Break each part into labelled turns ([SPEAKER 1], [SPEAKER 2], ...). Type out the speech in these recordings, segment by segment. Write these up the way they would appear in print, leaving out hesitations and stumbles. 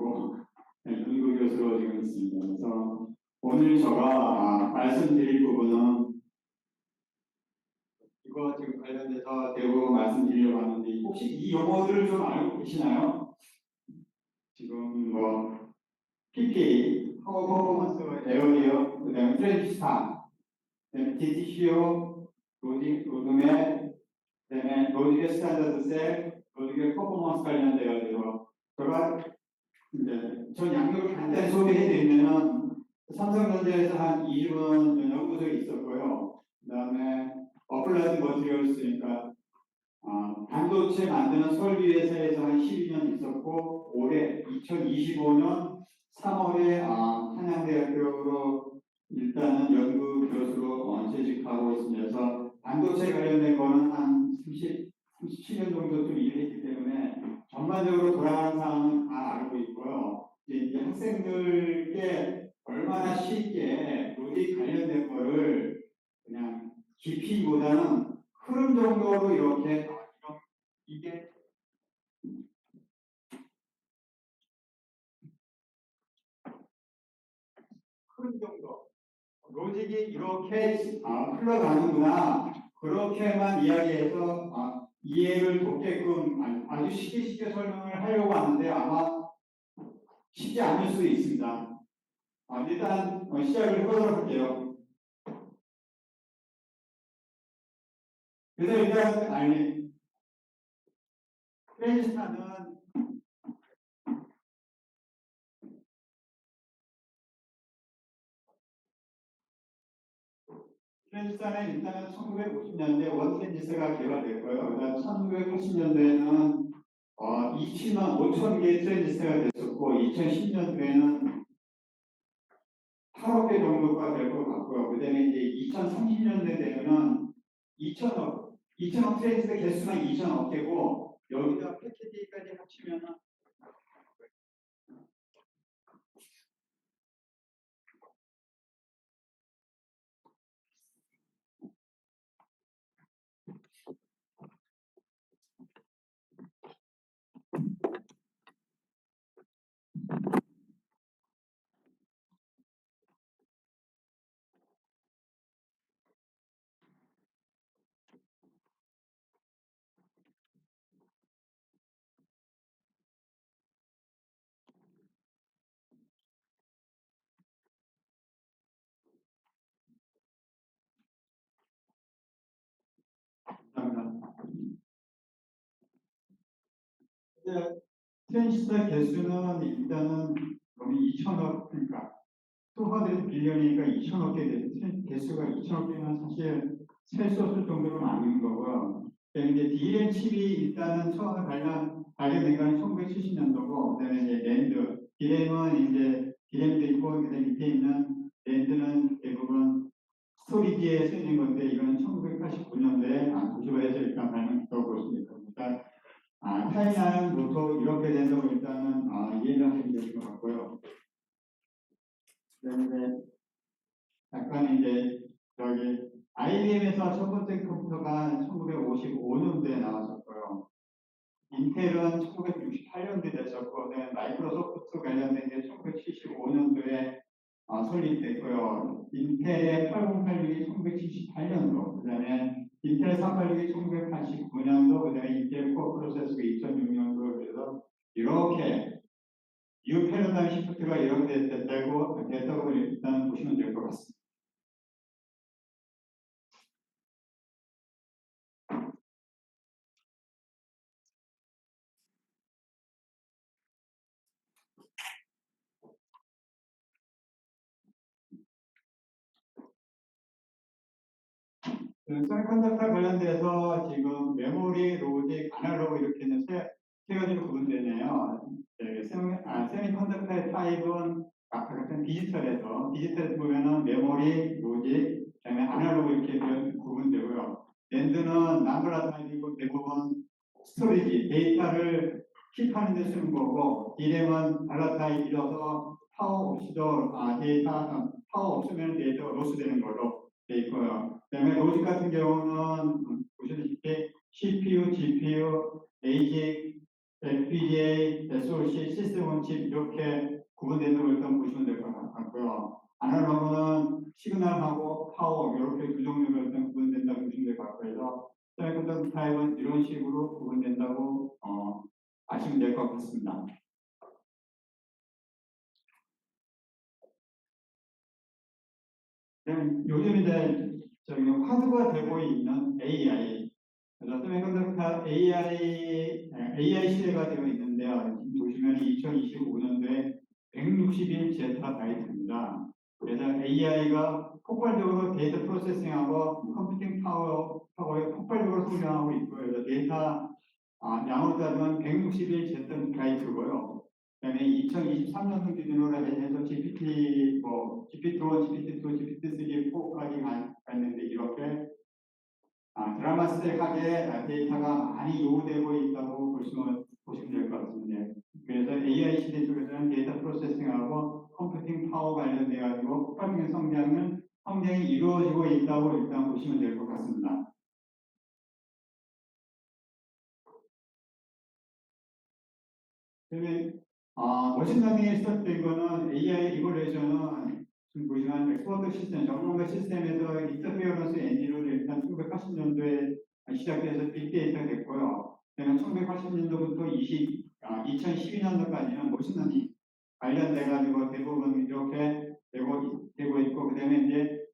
[SPEAKER 1] 교수로 연구 교수로 지금 있습니다. 그래서 오늘 제가 말씀드릴 부분은 이거 지금 관련돼서 대부분 말씀드리려고 하는데 혹시 이 용어들을 좀 알고 계시나요? 지금 뭐 PPA, 파워 퍼포먼스 에어리어, 그다음에 트랜지스타, 그다음에 DTCO, 로드맵, 그다음에 로직의 스탠다드 셀, 로직의 퍼포먼스 관련돼가지고 제가 이제 전 양력을 간단히 소개해드리면은 삼성전자에서 한 2년 연구소에 있었고요. 그다음에 어플라이드 머티리얼스니까 반도체 만드는 설비 회사에서 한 12년 있었고 올해 2025년 3월에 한양대학교로 일단은 연구 교수로 재직하고 있으면서 반도체 관련된 거는 한 37년 정도 좀 일했기 때문에 전반적으로 돌아가는 상황은 다 알고 있고요. 이제 학생들께 얼마나 쉽게 로직 관련된 거를 그냥 깊이보다는 흐름 정도로 이렇게 이게 흐름 정도 로직이 이렇게 흘러가는구나 그렇게만 이야기해서 이해를 돕게끔 아주 쉽게 설명을 하려고 하는데 아마 쉽지 않을 수도 있습니다. 일단 시작을 해보도록 할게요. 그래서 일단 트랜지스타는 일단은 1950년대 원트랜지스터가 개발됐고요. 그다음 1980년대에는 27만 5천 개의 트랜지스터가 됐었고 2010년도에는 8억 개 정도가 될 것 같고요. 그 다음에 이제 2030년대 되면은 2천억 트랜지스터 개수가 2천억 개고 여기다 패키지까지 합치면은 트랜지스터 개수는 일단은 거의 2천억 그러니까 200 빌리언이니까 2천억 개 개수가 2천억 개는 사실 셀 수 없을 정도로 많은 거고요. 이제 DRAM 칩이 일단은 처음에 발견된 건 1970년도고, 그다음에 이제 랜드, DRAM은 이제 DRAM도 있고, 그다음에 밑에 있는 랜드는 대부분 스토리지에 쓰이는 건데, 이거는 1989년도에 도시바에서 일단 발명했다고 볼 수 있습니다. 그러니까 타임라인부터 이렇게 된다고 일단은 이해를 하시면 될 것 같고요. 그다음에 약간 이제 저기 IBM에서 첫 번째 컴퓨터가 1955년도에 나왔었고요. 인텔은 1968년도에 됐었고, 마이크로소프트 관련된 게 1975년도에 설립됐고요. 인텔의 8086이 1978년도, 그 다음에 인텔 386이 1989년도, 그 다음에 인텔 코어 프로세서가 2006년도, 그래서 이렇게 뉴 패러다임 시프트가 이렇게 됐다고 일단 보시면 될 것 같습니다. 세미컨덕터 관련돼서 지금 메모리, 로직, 아날로그 이렇게 있는 세 가지로 구분되네요. 세미컨덕터의 타입은 아까 같은 디지털에서 보면은 메모리, 로직, 그다음에 아날로그 이렇게 구분되고요. 랜드는 남블라 타입이고 대부분 스토리지, 데이터를 킵하는 데 쓰는 거고, 디램은 발라 타입이라서 파워 없으면 데이터가 로스되는 걸로 돼 있고요. 그다음에 로직 같은 경우는 보시다시피 CPU, GPU, ASIC, FPGA, SoC, 시스템 원칙 이렇게 구분되는 걸 일단 보시면 될 것 같고요. 아날로그는 시그널하고 파워 이렇게 두 종류로 일단 구분된다고 보시면 될 것 같고요. 세미컨덕터 타입은 이런 식으로 구분된다고 아시면 될 것 같습니다. 요즘 이제 저기 화두가 되고 있는 AI, 그래서 세미컨덕터 AI 시대가 되어 있는데요. 지금 보시면 2025년도에 160일 제타바이트입니다. 그래서 AI가 폭발적으로 데이터 프로세싱하고 컴퓨팅 파워에 폭발적으로 성장하고 있고요. 그래서 데이터 양으로 따지면 160일 제타바이트고요. 그다음에 2023년 기준으로 해서 GPT, GPT-1, GPT-2, GPT-3, 4까지 갔는데 이렇게 드라마스틱하게 데이터가 많이 요구되고 있다고 보시면 될 것 같습니다. 그래서 AI 시대 쪽에서는 데이터 프로세싱하고 컴퓨팅 파워 관련돼 가지고 폭발적인 성장이 이루어지고 있다고 일단 보시면 될 것 같습니다. 그다음에 머신러닝에 시작된 거는 AI 이볼레이션은 지금 보시면 엑스퍼트 시스템, 전문가 시스템에서 인터페어런스 엔진으로 일단 1980년도에 시작돼서 빅데이터가 됐고요. 그다음에 1980년도부터 2012년도까지는 머신러닝 관련돼 가지고 대부분 이렇게 되고 있고, 그다음에 이제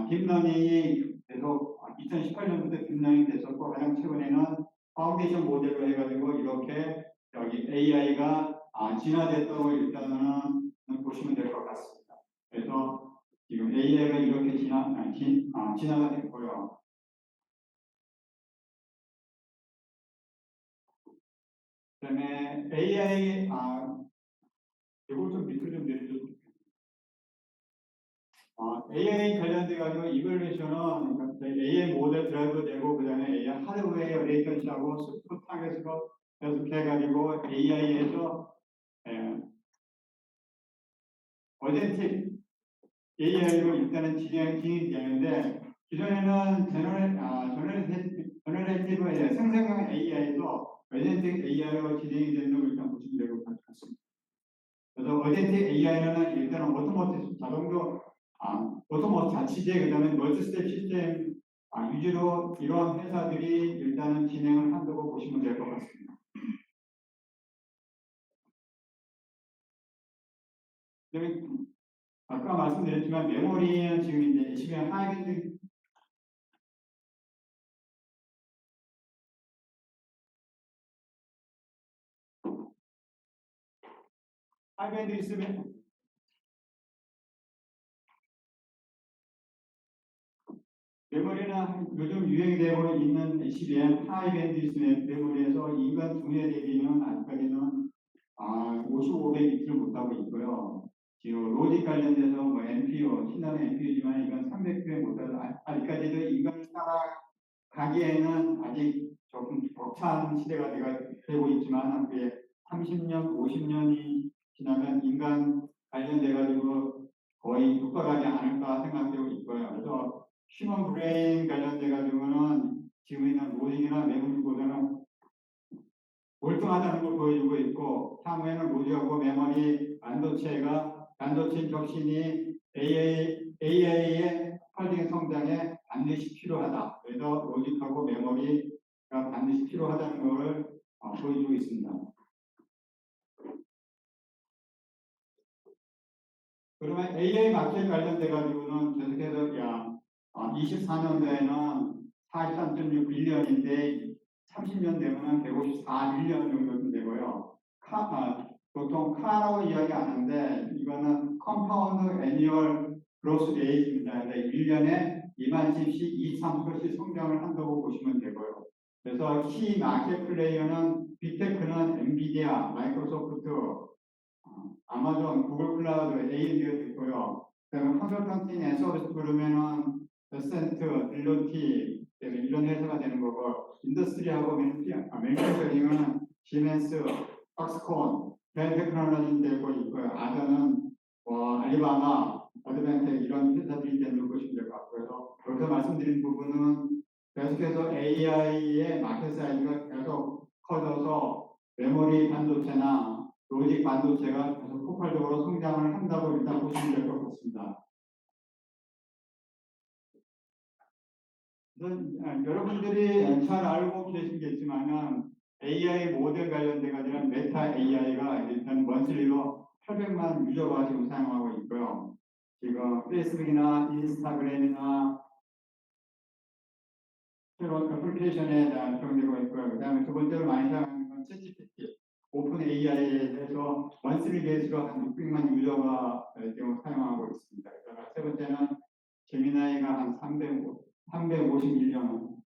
[SPEAKER 1] 딥러닝이 계속 2018년부터 딥러닝 됐었고, 가장 최근에는 파운데이션 모델로 해가지고 이렇게 여기 AI가 진화됐다고 일단은 보시면 될 것 같습니다. 그래서 지금 AI가 이렇게 진화가 됐고요. 그다음에 AI 이거 좀 밑으로 좀 내려주세요. AI 관련돼 가지고 이벌레이션은 AI 모델 드라이브 되고 그다음에 AI 하드웨어 레이턴시하고 스프 타겟으로 계속해 가지고 AI에서 어젠틱 AI로 일단은 진행이 되는데 기존에는 제너레이티브 AI, 생성형 AI도 어젠틱 AI로 진행이 되는 걸 일단 보시면 될 것 같습니다. 그래서 어젠틱 AI는 일단은 오토모티브 자동도 오토모티브 자치제 그다음에 멀티스텝 시스템 위주로 이런 회사들이 일단은 진행을 한다고 보시면 될 것 같습니다. 그다음에 아까 말씀드렸지만 메모리는 지금 이제 HBM 하이밴드 있으면 메모리는 요즘 유행되고 있는 HBM 하이밴드 메모리에서 인간 두뇌 대비는 아직까지는 5500B를 못하고 있고요. 지금 로직 관련돼서 NPU, 신나는 NPU지만 이건 300배 못하고 아직까지도 인간을 따라가기에는 아직 조금 벅찬 시대가 되고 있지만 그게 30년, 50년이 지나면 인간 관련돼 가지고 거의 육박하지 않을까 생각되고 있고요. 그래서 휴먼 브레인 관련돼 가지고는 지금 있는 로직이나 메모리보다는 월등하다는 걸 보여주고 있고, 향후에는 로직하고 메모리 반도체 혁신이 AI의 폭발적인 성장에 반드시 필요하다. 그래서 로직하고 메모리가 반드시 필요하다는 것을 보여주고 있습니다. 그러면 AI 마켓 관련돼 가지고는 계속해서 24년도에는 43.6 빌리언인데 30년 되면 154빌리언 정도 되고요. 보통 카라고 이야기 하는데 이거는 컴파운드 애니얼 그로스 레이트입니다. 1년에 2만씩 23%씩 성장을 한다고 보시면 되고요. 그래서 키 마켓 플레이어는 빅테크는 엔비디아, 마이크로소프트, 아마존, 구글 클라우드, AMD가 있고요. 그다음에 컨설턴팅 서비스 그러면은 더센트, 딜로티 이런 회사가 되는 거고, 인더스트리하고 매니팩처링은 시멘스, 팍스콘, 벨 테크놀로지 되고 있고요. 아더는 알리바마, 어드벤텍 이런 회사들이 되는 것이 될 것 같고요. 여기서 말씀드린 부분은 계속해서 AI의 마켓 사이즈가 계속 커져서 메모리 반도체나 로직 반도체가 계속 폭발적으로 성장을 한다고 일단 보시면 될 것 같습니다. 여러분들이 잘 알고 계시겠지만 AI 모델 관련돼 가지고 메타 AI가 일단 먼슬리로 800만 유저가 지금 사용하고 있고요. 지금 페이스북이나 인스타그램이나 새로운 애플리케이션에 사용되고 있고요. 그다음에 두 번째로 많이 사용하는 건 챗GPT, 오픈 AI에서 먼슬리 베이스로 한 600만 유저가 지금 사용하고 있습니다. 세 번째는 제미나이가 한 351명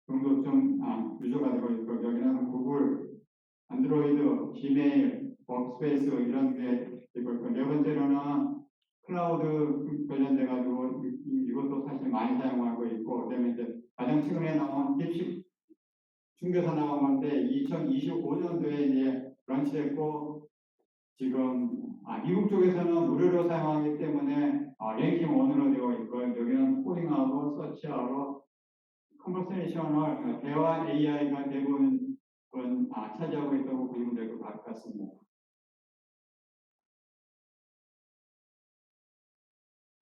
[SPEAKER 1] 정도 좀 유저가 되고 있고, 여기는 구글, 안드로이드, 지메일, 워크스페이스 이런 게 되고 있고, 네 번째로는 클라우드 관련돼 가지고 이것도 사실 많이 사용하고 있고, 그다음에 이제 가장 최근에 나온 딥식 중개사 나온 건데 2025년도에 이제 런치됐고, 지금 미국 쪽에서는 무료로 사용하기 때문에 랭킹 1으로 되어 있고, 여기는 코딩하고 서치하고 컨버세이셔널 대화 AI가 대부분 차지하고 있다고 보시면 될 것 같습니다.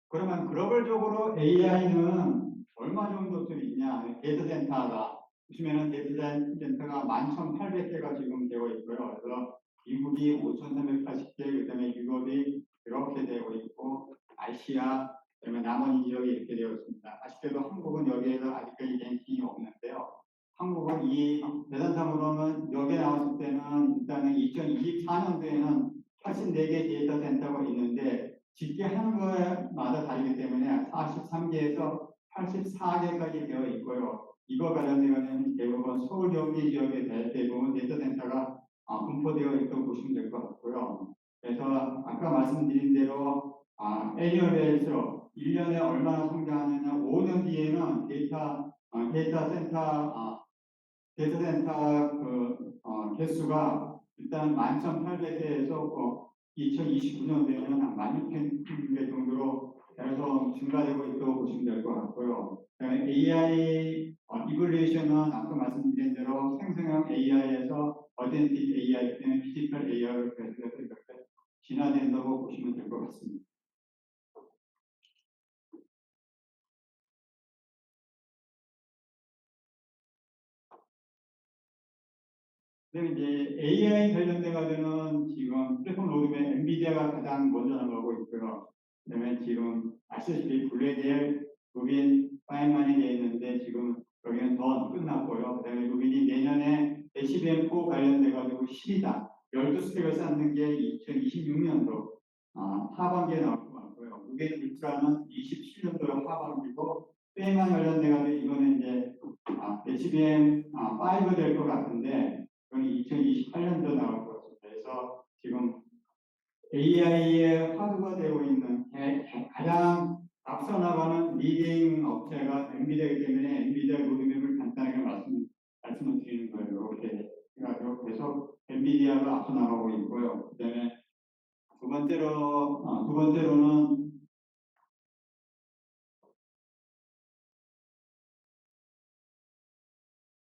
[SPEAKER 1] 그러면 글로벌적으로 AI는 얼마 정도 좀 있냐? 데이터 센터가 보시면은 데이터 센터가 11,800개가 지금 되어 있고요. 그래서 미국이 5,380개, 그다음에 유럽이 이렇게 되어 있고, 아시아, 그다음에 나머지 지역이 이렇게 되어 있습니다. 아쉽게도 한국은 여기에서 아직까지 랭킹이 없는데요. 한국은 이 대선상으로는 여기에 나왔을 때는 일단은 2024년도에는 84개 데이터 센터가 있는데 집계하는 거마다 다르기 때문에 43개에서 84개까지 되어 있고요. 이거 관련되어는 대부분 서울 경기 지역에 대부분 데이터 센터가 분포되어 있다고 보시면 될 것 같고요. 그래서 아까 말씀드린 대로 애니얼베이스로 1년에 얼마나 성장하느냐, 5년 뒤에는 데이터 센터 개수가 일단 11,800개에서 2029년도에는 한 16,000개 정도로 계속 증가되고 있다고 보시면 될 것 같고요. AI 이볼루이션은 아까 말씀드린 대로 생성형 AI에서 어젠틱 AI 때문에 피지컬 AI로 계속해서 이렇게 진화된다고 보시면 될 것 같습니다. 그다음에 이제 AI 관련돼 가지고는 지금 플랫폼 로드맵 엔비디아가 가장 먼저 나가고 있고요. 그다음에 지금 아시다시피 블랙엘, 루빈, 파인만이 되어 있는데 지금 여기는 더 끝났고요. 그다음에 루빈이 내년에 HBM4 관련돼 가지고 12단 12스택을 쌓는 게 2026년도 하반기에 나올 것 같고요. 루빈 울트라는 27년도 하반기고, 페이만 관련돼 가지고 이거는 이제 HBM5 될 것 같은데, 2028년도 나올 것 같습니다. 그래서 지금 AI의 화두가 되고 있는 가장 앞서 나가는 리딩 업체가 엔비디아이기 때문에 엔비디아 로드맵을 간단하게 말씀을 드리는 거예요. 이렇게 해가지고 계속 엔비디아가 앞서 나가고 있고요. 그다음에 두 번째로는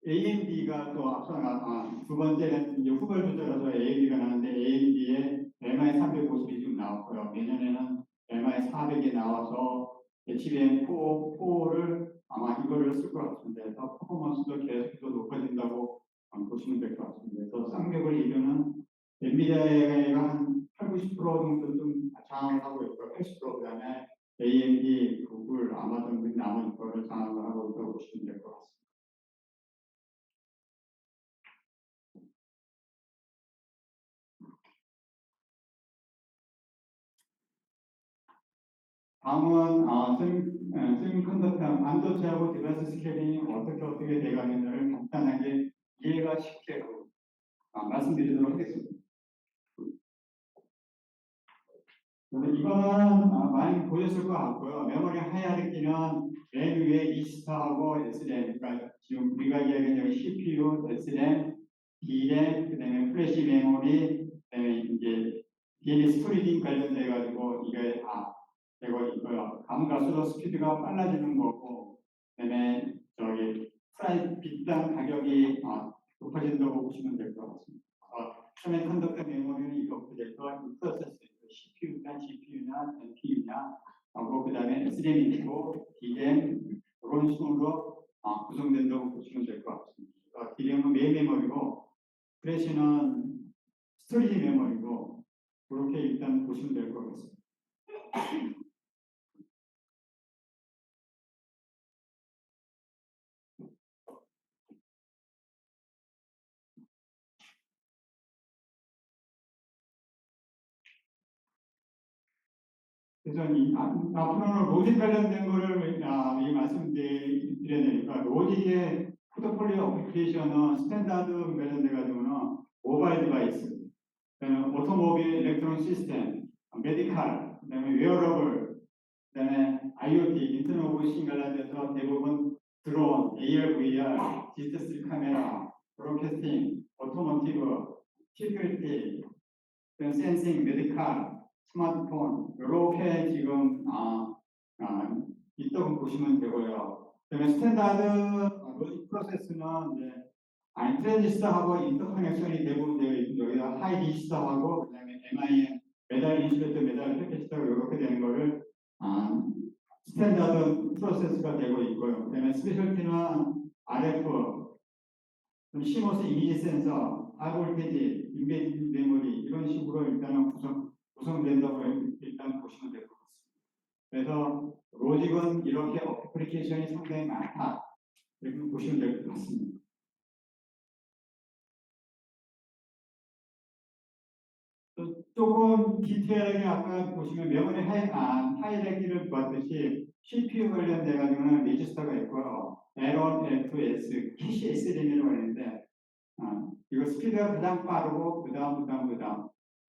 [SPEAKER 1] AMD가 또 앞서 나가, 두 번째는 이제 후발 주자라서 AMD가 나왔는데 AMD의 MI350이 지금 나왔고요. 내년에는 MI400이 나와서 HBM4를 아마 이거를 쓸 것 같습니다. 그래서 퍼포먼스도 계속해서 높아진다고 보시면 될 것 같습니다. 그래서 쌍벽을 이루는 엔비디아가 한 8, 90% 정도 좀 장악을 하고 있고, 80% 그다음에 AMD, 구글, 아마존 등 남은 거를 장악을 하고 있다고 보시면 될 것 같습니다. 다음은 세미컨덕터 반도체하고 디바이스 스케일링이 어떻게 돼가는지를 간단하게 이해가 쉽게 말씀드리도록 하겠습니다. 그래서 이거는 많이 보셨을 것 같고요. 메모리 하이라키는 맨 위에 이스타하고 SRAM, 그러니까 지금 우리가 이야기하는 CPU, SRAM, DRAM, 그다음에 플래시 메모리, 그다음에 이제 DNA 스토리징 관련돼 가지고 이게 되고 있고요. 감가수도 스피드가 빨라지는 거고, 그다음에 저기 프라이 빗당 가격이 높아진다고 보시면 될 것 같습니다. 세미컨덕터 메모리는 이렇게 돼서 이 프로세스, CPU나 GPU나 NPU냐, 하고 그 다음에 SRAM 있고 DRAM 이런 식으로 구성된다고 보시면 될 것 같습니다. DRAM은 메인 메모리고 플래시는 스토리지 메모리고 그렇게 일단 보시면 될 것 같습니다. 그래서 앞으로는 로직 관련된 거를 말씀드려야 되니까 로직의 포트폴리오 어플리케이션은 스탠다드 관련돼 가지고는 모바일 디바이스, 그다음에 오토모빌 일렉트론 시스템, 메디칼, 그다음에 웨어러블, 그다음에 IoT, 인터넷 오브 싱 관련돼서 대부분 드론, AR, VR, 디지털 카메라, 브로드캐스팅, 오토모티브, 시큐리티, 센싱, 메디칼, 스마트폰 이렇게 지금 있다고 보시면 되고요. 그다음에 스탠다드 로직 프로세스는 이제 트랜지스터하고 인터커넥션이 대부분 되어 있고 여기다 하이 디지스터하고 그다음에 MIM, 메달 인슐레이터, 메달 패키지터 이렇게 되는 거를 스탠다드 프로세스가 되고 있고요. 그다음에 스페셜티는 RF, CMOS 이미지 센서, 하이볼테이지, 인베디드 메모리 이런 식으로 일단은 구성된다고 일단 보시면 될 것 같습니다. 그래서 로직은 이렇게 어플리케이션이 상당히 많다 이렇게 보시면 될 것 같습니다. 조금 디테일하게 아까 보시면 메모리 하이라키를 보았듯이 CPU 관련돼 가지고는 레지스터가 있고요. L1, L2, S, 캐시 SRAM이라고 하는데 이거 스피드가 가장 빠르고 그다음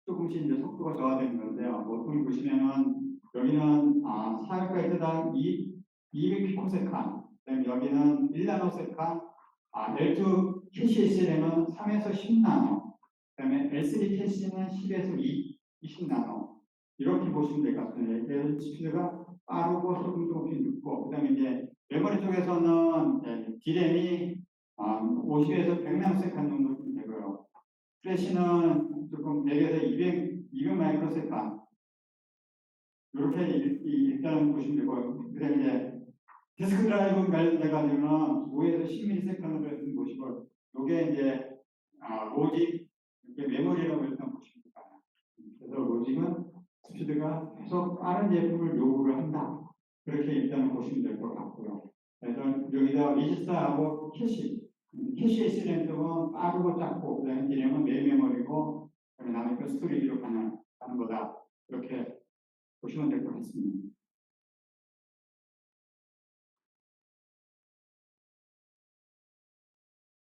[SPEAKER 1] 조금씩 이제 속도가 저하되는 건데요. 보통 보시면은 여기는 400바이트당 200피코세칸, 그다음에 여기는 1나노세칸, L2 캐시 SRAM은 3에서 10나노, 그다음에 L3 캐시는 10에서 20나노 이렇게 보시면 될 것 같습니다. 그래서 스피드가 빠르고 조금씩 늦고, 그다음에 이제 메모리 쪽에서는 D램이 50에서 100나노세칸 정도 되고요. 플래시는 조금 100에서 200 마이크로세컨 이렇게 일단 보시면 되고, 그다음에 이제 디스크 드라이브 관련돼가지고는 5에서 10ms로 보시고, 이게 이제 로직 메모리라고 일단 보시면 됩니다. 그래서 로직은 스피드가 계속 빠른 제품을 요구를 한다. 그렇게 일단 보시면 될 것 같고요. 그래서 여기다 리지스터하고 캐시 SRAM 쪽은 빠르고 작고, 그다음에 D램은 메인 메모리고, 그다음에 남의 거 스토리지로 가는 거다. 이렇게 보시면 될 것 같습니다.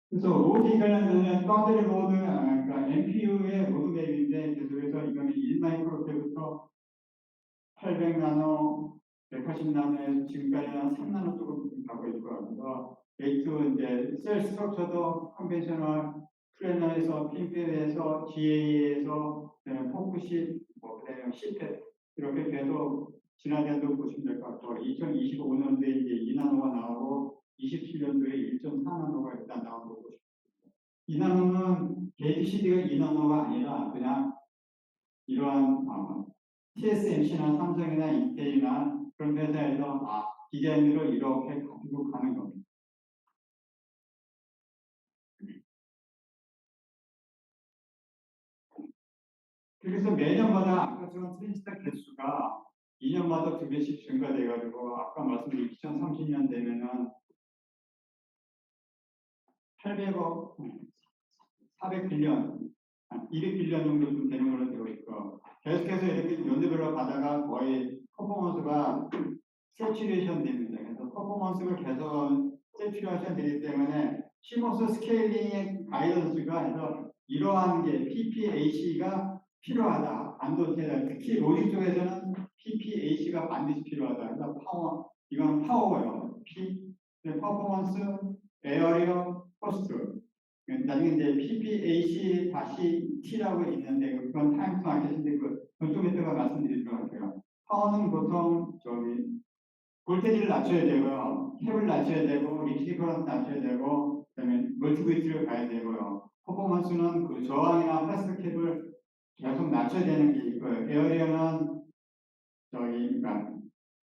[SPEAKER 1] 그래서 로직 관련된 파운드리 로드, 그러니까 MPU의 로드맵인데 계속해서 이거는 1마이크로 때부터 800나노, 180나노에서 지금까지 한 3나노 쪽으로 가고 있고요. 그래서 A2 이제 셀 스트럭처도 컨벤셔널 플래너에서 핀필에서 GA에서 포크시, 그다음에 CPET 이렇게 계속 진화된다고 보시면 될 것 같고, 2025년도에 이제 2나노가 나오고 27년도에 1.4나노가 일단 나온다고 보시면 됩니다. 2나노는 게이트 CD가 2나노가 아니라 그냥 이러한 TSMC나 삼성이나 인텔이나 그런 회사에서 디자인으로 이렇게 가지고 가는 겁니다. 그래서 매년마다 아까처럼 트랜지스터 개수가 2년마다 2배씩 증가돼가지고 아까 말씀드린 2030년 되면은 800억, 400빌리언, 200빌리언 정도 좀 되는 걸로 되고 있고, 계속해서 이렇게 연도별로 가다가 거의 퍼포먼스가 세츄레이션 됩니다. 그래서 퍼포먼스가 계속 세츄레이션 되기 때문에 시모스 스케일링의 가이던스가 해서 이러한 게 PPAC가 필요하다. 반도체 특히 로직 쪽에서는 PPAC가 반드시 필요하다. 그래서 이건 파워예요. 퍼포먼스, 에어리어, 코스트. 나중에 이제 PPAC 다시 T라고 있는데 그건 타임 투 마켓인데 그건 좀 이따가 말씀드리도록 할게요. 파워는 보통 볼테이지를 낮춰야 되고요, 캡을 낮춰야 되고, 리퀴드 커런트 낮춰야 되고, 그다음에 멀티비트를 가야 되고요. 퍼포먼스는 그 저항이나 패스트캡을 계속 낮춰야 되는 게 있고요. 에어리어는 그러니까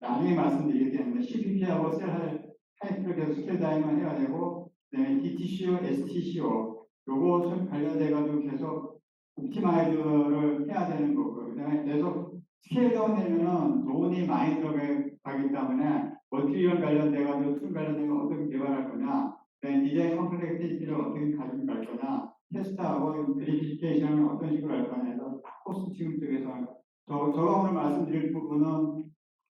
[SPEAKER 1] 나중에 말씀드리기 때문에 CPP하고 셀 하이프를 계속 스케일 다운을 해야 되고, 그다음에 DTCO, STCO 요거 관련돼가지고 계속 옵티마이저를 해야 되는 거고요. 그다음에 계속 스케일 다운 되면은 돈이 많이 들어가기 때문에 머티리얼 관련돼가지고 툴 관련돼서 어떻게 개발할 거냐, 그다음에 디자인 컴플렉시티를 어떻게 가지고 갈 거냐, 테스트하고 베리피케이션을 어떤 식으로 할 거냐 해서 코스트 지금 쪽에서 제가 오늘 말씀드릴 부분은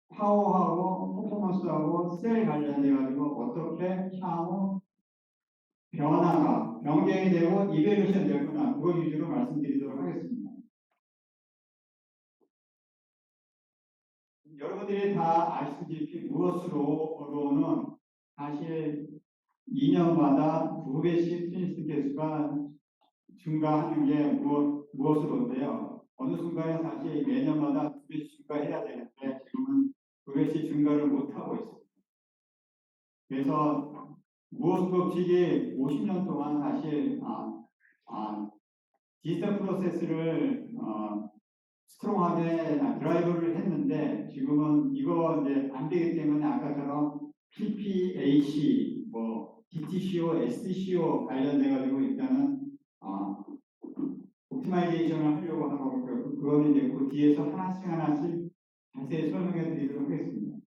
[SPEAKER 1] 파워하고 퍼포먼스하고 셀 관련돼가지고 어떻게 향후 변화가 변경이 되고 이베루션 될 거나 그거 위주로 말씀드리도록 하겠습니다. 여러분들이 다 아시다시피 무엇으로는 사실 2년마다 2배씩 트윈스 개수가 증가하는 게 무엇으로인데요. 어느 순간에 사실 매년마다 2배씩 증가해야 되는데 지금은 2배씩 증가를 못하고 있습니다. 그래서 무엇 법칙이 50년 동안 사실 디지털 프로세스를 스트롱하게 드라이브를 했는데 지금은 이거 이제 안 되기 때문에 아까처럼 PPAC, DTCO, STCO 관련돼 가지고 일단은 옵티마이제이션을 하려고 하고 그거는 이제 그 뒤에서 하나씩 자세히 설명해 드리도록 하겠습니다.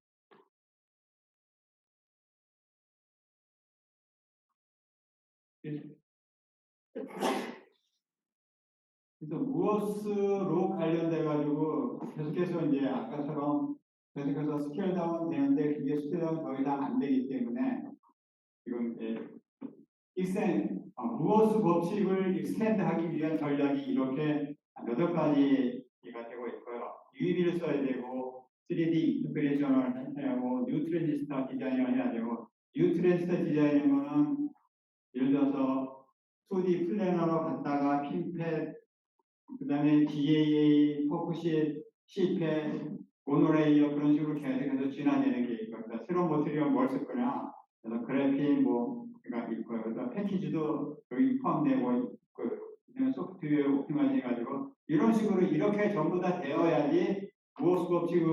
[SPEAKER 1] 그래서 무엇으로 관련돼 가지고 계속해서 이제 아까처럼 계속해서 스케일 다운 되는데 그게 스케일 다운 더 이상 안 되기 때문에 지금 무엇 법칙을 익스텐드하기 위한 전략이 이렇게 8가지가 되고 있고요. UEB를 써야 되고 3D 인테그레이션을 해야 하고 뉴 트랜지스터 디자인을 해야 되고 뉴 트랜지스터 디자인은 예를 들어서 2D 플래너로 갔다가 핀팻 그 다음에 GAA, 포크시, C팻, 모노레이어 그런 식으로 계속해서 진화되는 게 있고, 그러니까 새로운 머티리얼 뭘 쓸 거냐, 그래서 그래핀 가 있고요. 그래서 패키지도 여기 포함되고 있고, 그다음에 소프트웨어 옵티마이징 해가지고 이런 식으로 이렇게 전부 다 되어야지 무엇 법칙이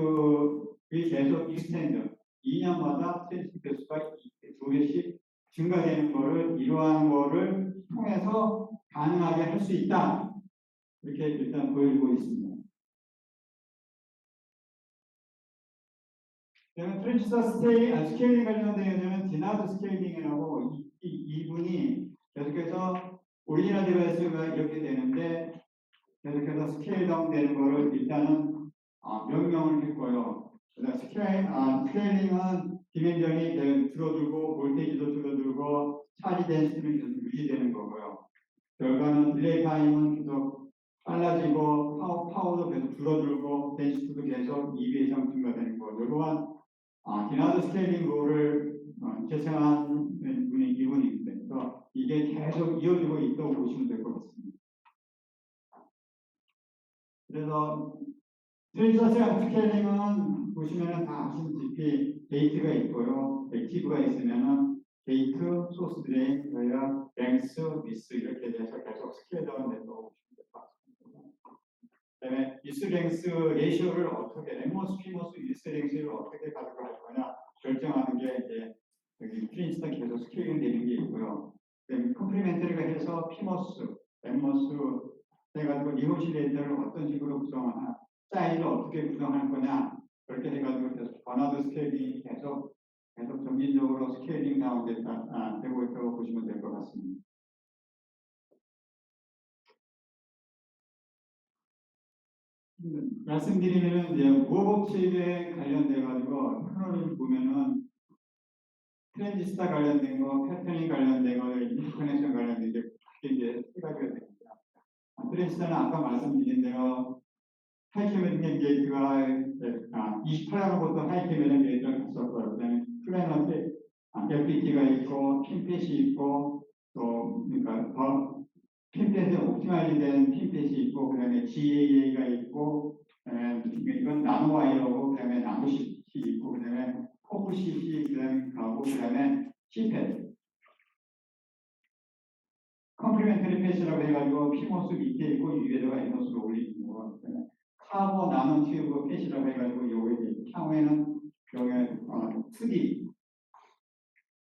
[SPEAKER 1] 계속 익스텐드 2년마다 트랜스퍼 개수가 2배씩 증가되는 거를 이러한 거를 통해서 가능하게 할 수 있다. 이렇게 일단 보여주고 있습니다. 트랜지스터 스케일링 관련되면 디나드 스케일링이라고 이분이 계속해서 오리지널 디바이스가 이렇게 되는데 계속해서 스케일 다운 되는 거를 일단은 명명을 했고요. 스케일링은 디멘전이 줄어들고 볼테이지도 줄어들고 차지 덴시티는 계속 유지되는 거고요. 결과는 딜레이 타임은 계속 빨라지고 파워도 계속 줄어들고 덴시티도 계속 2배 이상 증가되는 거죠. 이러한 디나드 스케일링 룰을 제청한 분이 이분입니다. 그래서 이게 계속 이어지고 있다고 보시면 될 것 같습니다. 그래서 트랜지스터 스케일링은 보시면은 다 아시다시피 게이트가 있고요. 액티브가 있으면은 게이트, 소스 드레인, 랭스, 미스 이렇게 돼서 계속 스케일 다운 된다고 보시면 될 것 같습니다. 그다음에 미스 랭스 레이쇼를 어떻게 엠모스, 피모스, 미스 랭스를 어떻게 가져갈 거냐 결정하는 게 이제 여기 트랜지스터 계속 스케일링 되는 게 있고요. 그다음에 컴플리멘터리가 해서 피모스, 엠모스 해가지고 리모실레이터를 어떤 식으로 구성하나, 사이즈를 어떻게 구성할 거냐, 그렇게 해가지고 계속 버나드 스케일링이 계속 점진적으로 스케일링 되고 있다고 보시면 될 것 같습니다. 말씀드리면은 이제 무호흡치에 관련돼가지고 테크놀로지 보면은 트랜지스터 관련된 거, 패터닝 관련된 거, 인터커넥션 관련된 게 크게 이제 3가지가 됩니다. 트랜지스터는 아까 말씀드린 대로 하이캐메딩 게이트가 28호부터 하이캐메딩 게이트를 갔었고요. 그다음에 플래너 FPT가 있고 핀팻이 있고 또 그러니까 더 핀팻에 옵티마이즈된 핀팻이 있고 그다음에 GAA가 있고 이건 나노 와이어고 그다음에 나노C이 있고 그다음에 포크CC 그다음에 가고 그다음에 C팻 컴플리멘터리 패시라고 해가지고 피모스 밑에 있고 위에다가 에너스를 올리는 거. 카보 나노 튜브 펫이라고 해가지고 요게 향후에는 여기 2D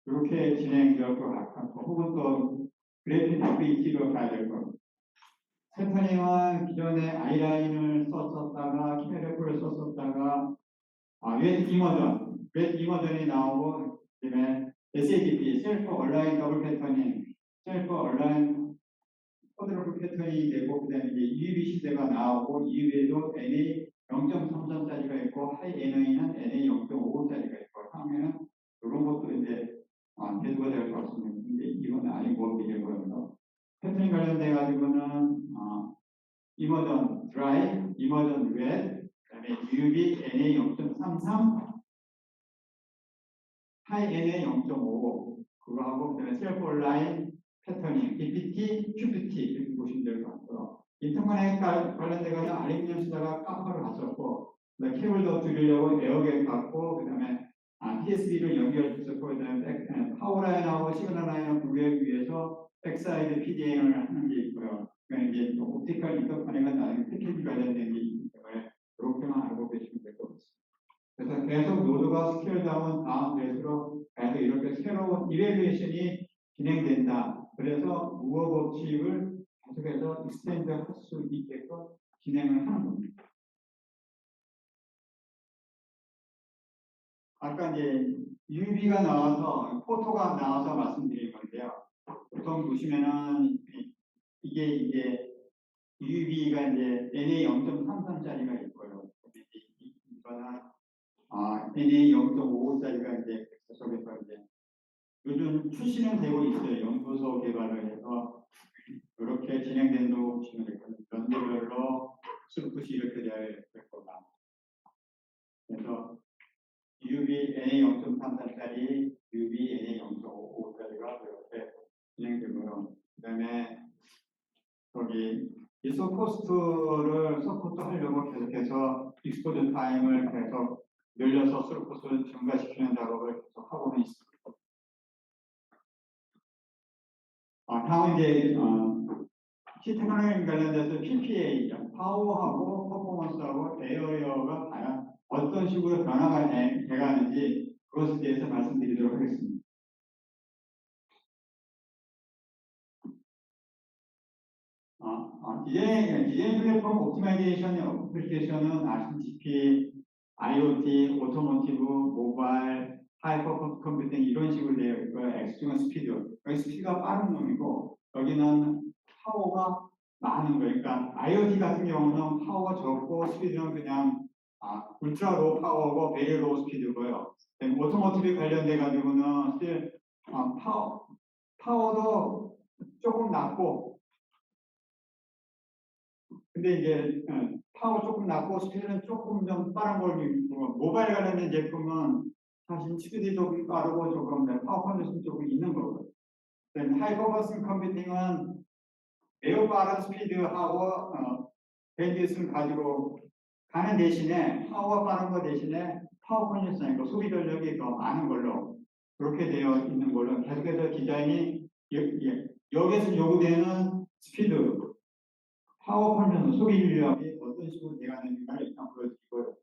[SPEAKER 1] 이렇게 진행될 것 같고 혹은 또 그래픽 FET로 가야 될 것. 스테파니와 기존에 아이라인을 썼었다가 캐리프를 썼었다가 웹 이머전이 나오고 그다음에 SADP 셀프 온라인 더블 패터닝 셀프 온라인 쿼드러플 패턴이 되고 그다음에 이제 EUV 시대가 나오고 EUV에도 NA 0.33짜리가 있고 하이 NA는 NA 0.55짜리가 있고 하면은 이런 것도 이제 대두가 될 것 같습니다. 근데 이건 아니고 비교해보면서 패턴이 관련돼 가지고는 이머전 드라이, 이머전 웹, 그다음에 UV NA 0.33, 하이 NA 0.55 그거 하고 그다음에 셀프 온라인 패터닝, DPT, QPT 이렇게 보시면 될 것 같고요. 인터넷 관련돼서 알림년 쓰다가 카파를 갔었고, 케이블도 줄이려고 에어겟 갖고, 그 다음에 PSB를 연결했었고, 그 다음에 파워라인하고 시그널라인을 구별하기 위해서 백사이드 PDN을 하는 게 있고요. 그러니까 이제 옵티컬 인터커넥은 나중에 패키지 관련된 게 있기 때문에 그렇게만 알고 계시면 될 것 같습니다. 그래서 계속 노드가 스케일 다운 될수록 계속 이렇게 새로운 이래듀에이션이 진행된다. 그래서 무어 법칙을 계속해서 익스텐드 할 수 있게끔 진행을 하는 겁니다. 아까 이제 UV가 나와서 포토가 나와서 말씀드린 건데요. 보통 보시면은 이게 이제 UV가 이제 NA 0.33짜리가 있고요. 이거는 NA 0.55짜리가 이제 계속해서 이제 요즘 출시는 되고 있어요. 연구소 개발을 해서 이렇게 진행된다고 보시면 되거든요. 연도별로 스루풋이 이렇게 될 거다. 그래서 UV NA 0.33짜리, UV NA 0.55짜리가 이렇게 진행되고요. 그다음에 거기 이소 코스트를 서포트 하려고 계속해서 익스포전 타임을 계속 늘려서 스루풋을 증가시키는 작업을 계속 하고는 있습니다. 다음 이제 시테크놀로지 관련돼서 PPA, 파워하고 퍼포먼스하고 에어리어가 과연 어떤 식으로 변화가 돼가는지 그것에 대해서 말씀드리도록 하겠습니다. 디자인 플랫폼 옵티마이제이션 어플리케이션은 아시다시피 IoT, 오토모티브, 모바일, 하이퍼 컴퓨팅 이런 식으로 되어 있고요. X중은 스피드. 여기 스피드가 빠른 놈이고 여기는 파워가 많은 거예요. 그러니까 IoT 같은 경우는 파워가 적고 스피드는 그냥 울트라 로우 파워고 베리 로우 스피드고요. 오토모티브 관련돼 가지고는 스틸 파워도 조금 낮고 근데 이제 파워 조금 낮고 스피드는 조금 좀 빠른 걸 있고 모바일 관련된 제품은 사실 스피드 조금 빠르고 조금 파워 컨디션 조금 있는 거고요. 하이퍼버스 컴퓨팅은 매우 빠른 스피드하고 밴드위스를 가지고 가는 대신에 파워가 빠른 거 대신에 파워 컨디션이고 소비 전력이 더 많은 걸로 그렇게 되어 있는 걸로 계속해서 디자인이 여기에서 요구되는 스피드 파워 컨디션 소비 전력이 어떤 식으로 돼가는지를 일단 보여드리고요.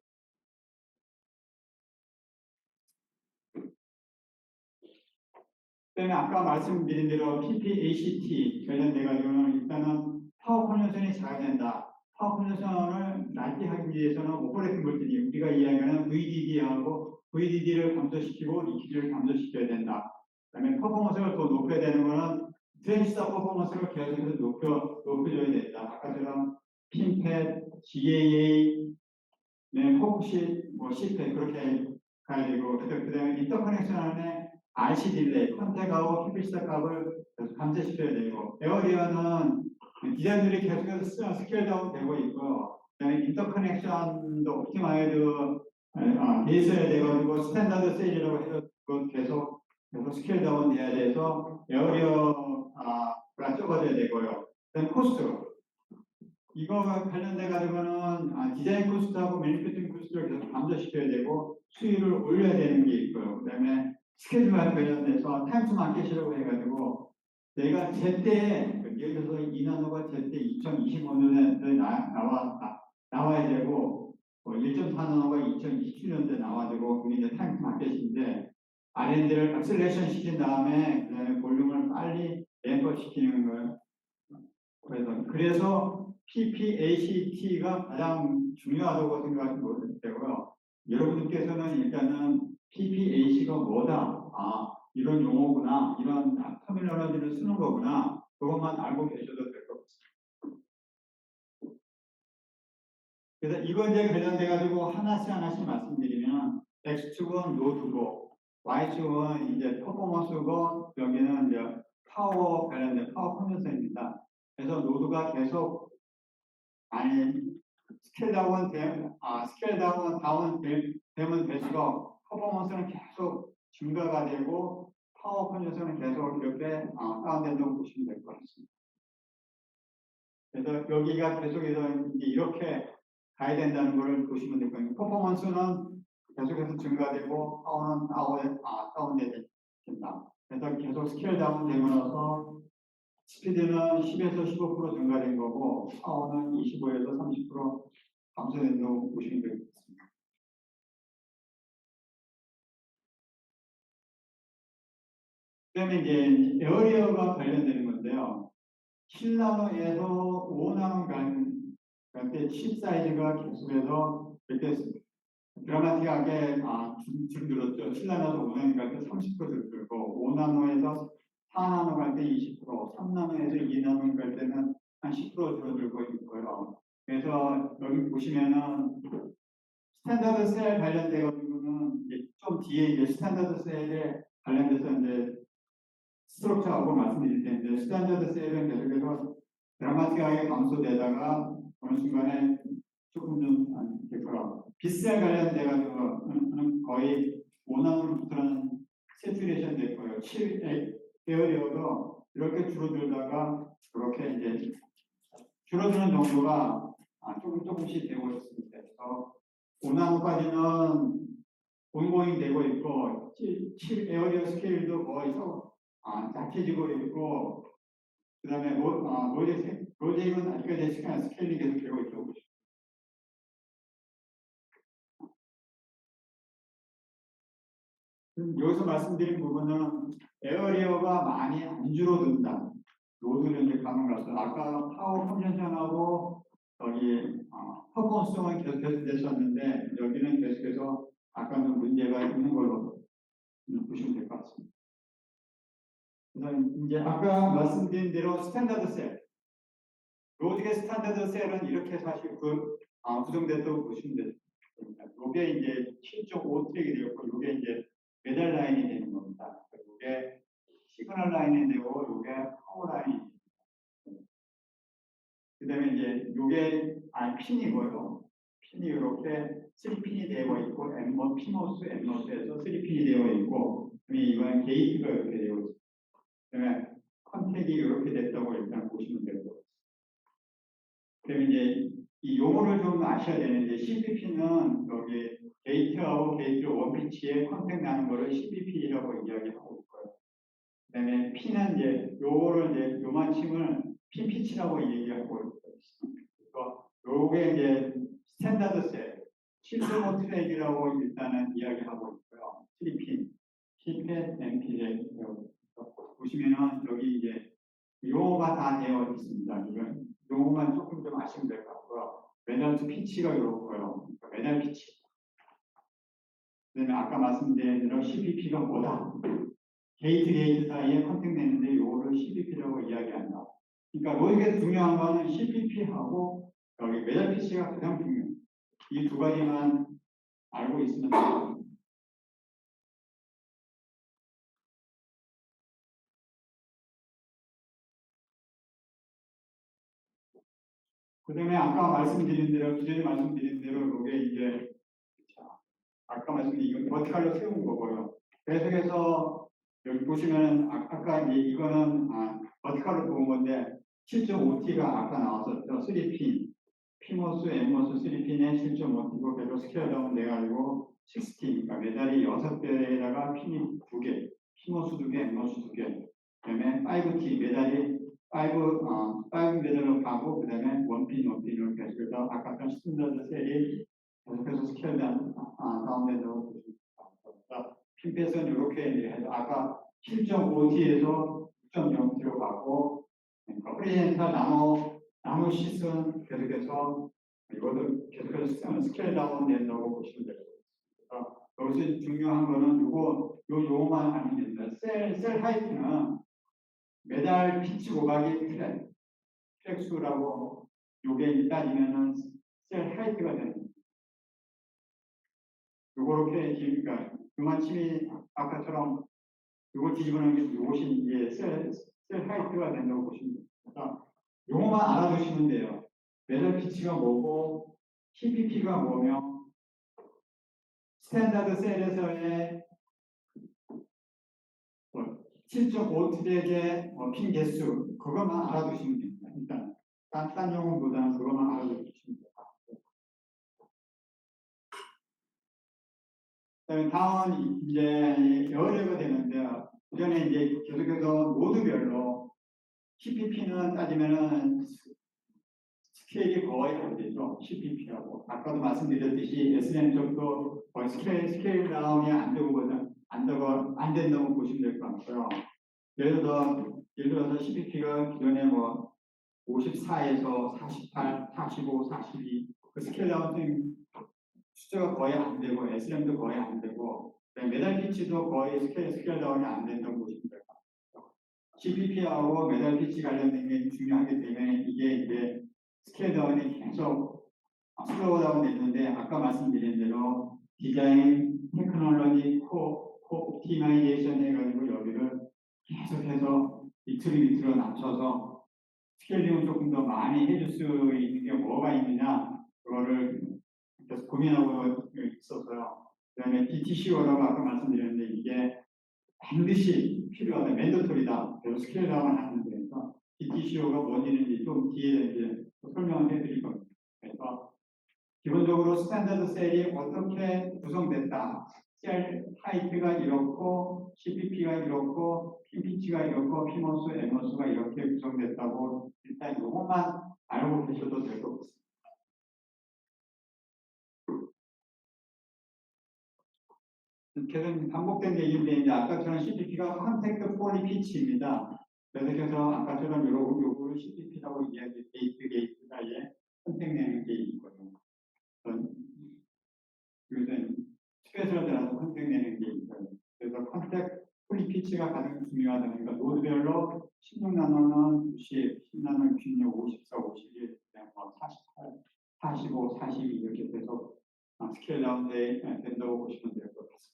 [SPEAKER 1] 그다음에 아까 말씀드린 대로 PPACT 관련돼가지고는 일단은 파워 컨디션이 잘 된다. 파워 컨디션을 낮게 하기 위해서는 오퍼레이팅 볼티지 우리가 이야기하는 VDD하고 VDD를 감소시키고 리퀴드를 감소시켜야 된다. 그다음에 퍼포먼스를 더 높여야 되는 거는 트랜지스터 퍼포먼스를 계속해서 높여줘야 된다. 아까처럼 핀팻, GAA, 포크시, CPET 그렇게 가야 되고 그다음에 인터커넥션 안에 RC 딜레이, 컨택하고 캐피시터 값을 감소시켜야 되고 에어리어는 디자인들이 계속해서 스케일 다운 되고 있고 그다음에 인터커넥션도 옵티마이드 있어야 돼가지고 스탠다드 세일이라고 해서 계속 스케일 다운 돼야 돼서 에어리어가 적어져야 되고요. 그다음에 코스트 이거가 관련돼 가지고는 디자인 코스트하고 매니페이처링 코스트를 계속 감소시켜야 되고 수율을 올려야 되는 게 있고요. 그다음에 스케줄과 관련돼서 타임 투 마켓이라고 해가지고 내가 제때 예를 들어서 이 나노가 제때 2025년에 나와야 되고 1.4나노가 2027년도에 나와야 되고 그게 이제 타임 마켓인데 R&D를 액셀레이션 시킨 다음에 그다음에 볼륨을 빨리 램프 시키는 거예요. 그래서 PPACT가 가장 중요하다고 생각하시면 되고요. 여러분들께서는 일단은 PPAC가 뭐다, 이런 용어구나, 이런 터미널러지를 쓰는 거구나, 그것만 알고 계셔도 될 것 같습니다. 그래서 이거 이제 관련돼 가지고 하나씩 말씀드리면 X축은 노드고 Y축은 이제 퍼포먼스고 여기는 이제 파워 관련된 파워 컨den서입니다. 그래서 노드가 계속 스케일 다운 되면 될수록 퍼포먼스는 계속 증가가 되고 파워 컨den서는 계속 이렇게 다운된다고 보시면 될 것 같습니다. 그래서 여기가 계속해서 이렇게 가야 된다는 것을 보시면 될 거예요. 퍼포먼스는 계속해서 증가되고 파워는 다운된다. 그래서 계속 스케일 다운 되고 나서 스피드는 10에서 15% 증가된 거고 파워는 25에서 30% 감소된다고 보시면 되겠습니다. 그다음에 이제 에어리어가 관련되는 건데요. 7나노에서 5나노 갈 때 칩 사이즈가 계속해서 이렇게 드라마틱하게 줄어들었죠. 7나노에서 5나노 갈 때 30% 줄고 5나노에서 4나노 갈 때 20%, 3나노에서 2나노 갈 때는 한 10% 줄어들고 있고요. 그래서 여기 보시면은 스탠다드 셀 관련돼 가지고는 좀 뒤에 이제 스탠다드 셀에 관련돼서 이제 스트럭처하고 말씀드릴 텐데 스탠다드 셀은 계속해서 드라마틱하게 감소되다가 어느 순간에 조금 좀 됐고요. 빗셀 관련돼 가지고는 거의 5나노부터는 세츄레이션 됐고요. 7 에어리어도 이렇게 줄어들다가 그렇게 이제 줄어드는 정도가 조금씩 되고 있습니다. 그래서 5나노까지는 온고잉 되고 있고 7 에어리어 스케일도 거의 약해지고 있고 그 다음에 로직은 아직까지 스케일이 계속 되고 있고 여기서 말씀드린 부분은 에어리어가 많이 안 줄어든다. 노드는 이제 가는 것은 아까 파워 컨벤션하고 여기 퍼포먼스만 계속 됐었는데 여기는 계속해서 아까는 문제가 있는 걸로 보시면 될 것 같습니다. 그래서 이제 아까 말씀드린 대로 스탠다드 셀, 로직의 스탠다드 셀은 이렇게 사실 구성됐다고 보시면 됩니다. 이게 이제 7.5 트랙이 되었고 이게 이제 메달 라인이 되는 겁니다. 이게 시그널 라인이 되고 이게 파워 라인이 됩니다. 그다음에 이제 이게 핀이고요. 핀이 이렇게 3핀이 되어 있고 피모스, 엠모스에서 3핀이 되어 있고 이건 게이트가 이렇게 되어 있습니다. 그다음에 컨택이 이렇게 됐다고 일단 보시면 될 것 같습니다. 그다음에 이제 이 용어를 좀 아셔야 되는데 CPP는 여기 게이트하고 게이트 원피치에 컨택 나는 거를 CPP라고 이야기하고 있고요. 그다음에 P는 이제 요거를 이제 요만침을 P피치라고 얘기하고 있습니다. 그래서 요게 이제 스탠다드 셀 7.5 트랙이라고 일단은 이야기하고 있고요. 3핀, P펜, MPJ 보시면은 여기 이제 용어가 다 되어 있습니다. 이건 용어만 조금 좀 아시면 될 것 같고요. 메달 피치가 이렇고요. 메달 피치. 그다음에 아까 말씀드린 대로 CPP가 뭐다? 게이트 사이에 컨택 내는데 요거를 CPP라고 이야기한다. 그러니까 로직에서 중요한 거는 CPP하고 여기 메달 피치가 가장 중요해요. 이 두 가지만 알고 있으면 됩니다. 그다음에 아까 말씀드린 대로 기존에 말씀드린 대로 이게 이제 아까 말씀드린 이건 버티칼로 세운 거고요. 계속해서 여기 보시면 아까 이거는 버티칼로 본 건데 7.5T가 아까 나왔었죠. 3핀. 피모스, 엠모스 3핀에 7.5T고 계속 스케일 다운 돼가지고 6T. 그러니까 메달이 6개에다가 핀이 2개. 피모스 2개, 엠모스 2개. 그다음에 5T 메달이 5 배열로 가고 그다음에 원핀, 원핀으로 계속해서 아까 전 스탠다드 셀이 계속해서 스케일 다운된다고 보시면 핀펫은 이렇게 해서 아까 7.5T에서 6.0T로 가고 프리젠탈 나노 시스는 계속해서 이것도 계속해서 스케일 다운 된다고 보시면 되겠습니다. 여기서 중요한 거는 요거만 아니면 됩니다. 셀 하이트는 매달 피치 곱하기 트랙수라고 요게 따지면은 셀 하이트가 되는 거예요. 요렇게 그러니까 그만침이 아까처럼 요걸 뒤집어놓은 게 요것이 이제 셀 하이트가 된다고 보시면 됩니다. 요거만 알아두시면 돼요. 매달 피치가 뭐고 TPP가 뭐며 스탠다드 셀에서의 7.5트랙의 핀 개수 그것만 알아두시면 됩니다. 일단 딴 용어보다는 그것만 알아두시면 됩니다. 다음은 이제 여러가 되는데요. 이전에 이제 계속해서 노드별로 CPP는 따지면은 스케일이 거의 안 되죠. CPP하고 아까도 말씀드렸듯이 SLM 쪽도 거의 스케일 다운이 안 된다고 보시면 될 것 같고요. 예를 들어서 CPP가 기존에 뭐 54에서 48, 45, 42 그 스케일 다운 숫자가 거의 안 되고 SLM도 거의 안 되고 메달 피치도 거의 스케일 다운이 안 된다고 보시면 돼요. CPP하고 메달 피치 관련된 게 중요하기 때문에 이게 이제 스케일 다운이 계속 슬로우 다운 됐는데 아까 말씀드린 대로 디자인, 테크놀로지, 옵티마이제이션 해가지고 여기를 계속해서 밑으로 낮춰서 스케일링을 조금 더 많이 해줄 수 있는 게 뭐가 있느냐 그거를 계속 고민하고 있어서요. 그 다음에 DTCO라고 아까 말씀드렸는데 이게 반드시 필요하다, 맨더토리다. 그래서 스케일 다운을 하는 데서 DTCO가 뭔지는 좀 뒤에 이제 설명을 해드릴 겁니다. 그래서 기본적으로 스탠다드 셀이 어떻게 구성됐다. 셀 하이트가 이렇고 CPP가 이렇고 PP치가 이렇고 피모스, 에모스가 이렇게 구성됐다고 일단 이것만 알고 계셔도 될 것 같습니다. 계속 반복된 얘기인데 이제 아까처럼 CPP가 컨택트 폴리 피치입니다. 그래서 아까처럼 요거를 CPP라고 이야기 게이트 사이에 선택 내는 게 있거든요. 요새 스페셜 들어서 컨택 내는 게 있어요. 그래서 컨택 폴리 피치가 가장 중요하다니까 노드별로 16나노는 90, 10나노는 16, 54, 51, 뭐 48, 45, 42 이렇게 돼서 스케일 다운 된다고 보시면 될 것 같습니다.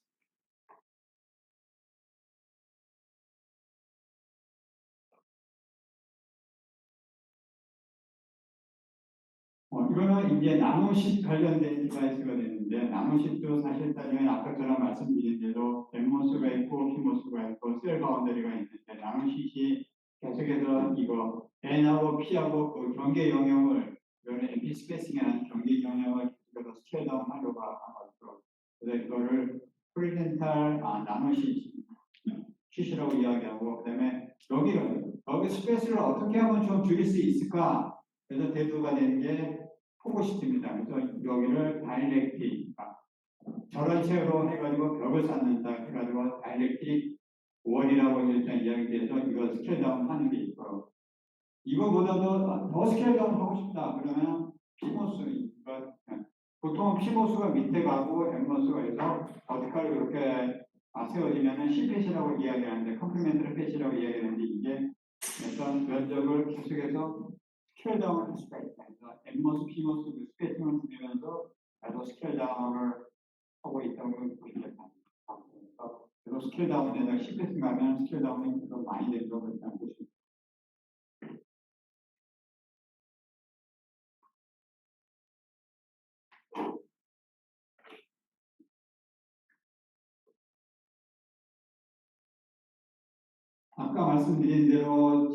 [SPEAKER 1] 이거는 이제 나노십 관련된 디바이스가 되는데 나노십도 사실 따지면 아까처럼 말씀드린 대로 엠모스가 있고 피모스가 있고 셀 바운더리가 있는데 나노십이 계속해서 이거 N하고 P하고 그 경계 영역을 이거는 MP 스페이싱이라는 경계 영역을 계속해서 스케일 다운 하려고 하고 그래서 이거를 프리젠탈 나노십이라고 이야기하고 그다음에 여기 스페이스를 어떻게 하면 좀 줄일 수 있을까? 그래서 대두가 되는 게 포고시트입니다. 그래서 여기를 다이렉틱, 저런 식으로 해가지고 벽을 쌓는다 해가지고 다이렉틱 원이라고 일단 이야기해서 이거 스케일 다운 하는 게 있고요. 이거보다도 더 스케일 다운 하고 싶다 그러면 피모스, 보통 피모스가 밑에 가고 엠모스가 해서 버티컬 이렇게 세워지면은 C패시라고 이야기하는데 컴플리멘터리 패시라고 이야기하는데 이게 어떤 면적을 계속해서 스케일 다운을 할 수가 있다. 그래서 엠모스, 피모스 스페이싱을 줄이면서 계속 스케일 다운을 하고 있다고 보시면 됩니다. 그래서 스케일 다운에다가 C패싱 가면 스케일 다운이 계속 많이 된다고 일단 보시면 됩니다. 아까 말씀드린 대로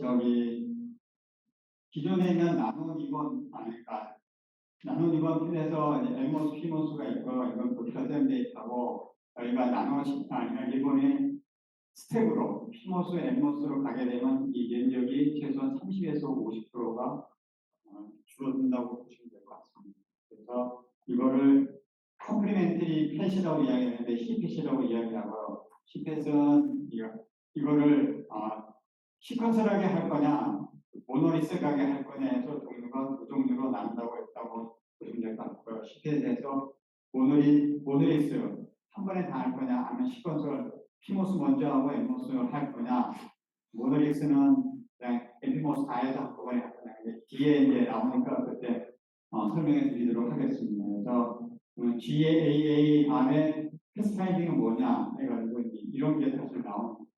[SPEAKER 1] 기존에 있는 나노 핀에서 엠모스, 피모스가 있고 이건 버티컬 셈 데이터고 저희가 일본의 스텝으로 피모스, 엠모스로 가게 되면 이 면적이 최소한 30에서 50%가 줄어든다고 보시면 될 것 같습니다. 그래서 이거를 컴플리멘터리 펫이라고 이야기하는데 CPET이라고 이야기하고요. CPET은 이거를 시퀀설하게 할 거냐, 모노리스하게 할 거냐 해서 종류가 두 종류로 나눈다고 했다고 보시면 될 것 같고요. CPET에서 모노리스 한 번에 다 할 거냐, 아니면 시퀀설 피모스 먼저 하고 엠모스 할 거냐, 모노리스는 그냥 에피모스 다 해서 한꺼번에 할 거냐. 뒤에 이제 나오니까 그때 설명해 드리도록 하겠습니다. 그래서 GAA 다음에 패스타이딩은 뭐냐 해가지고 이런 게 사실 나오는 거죠.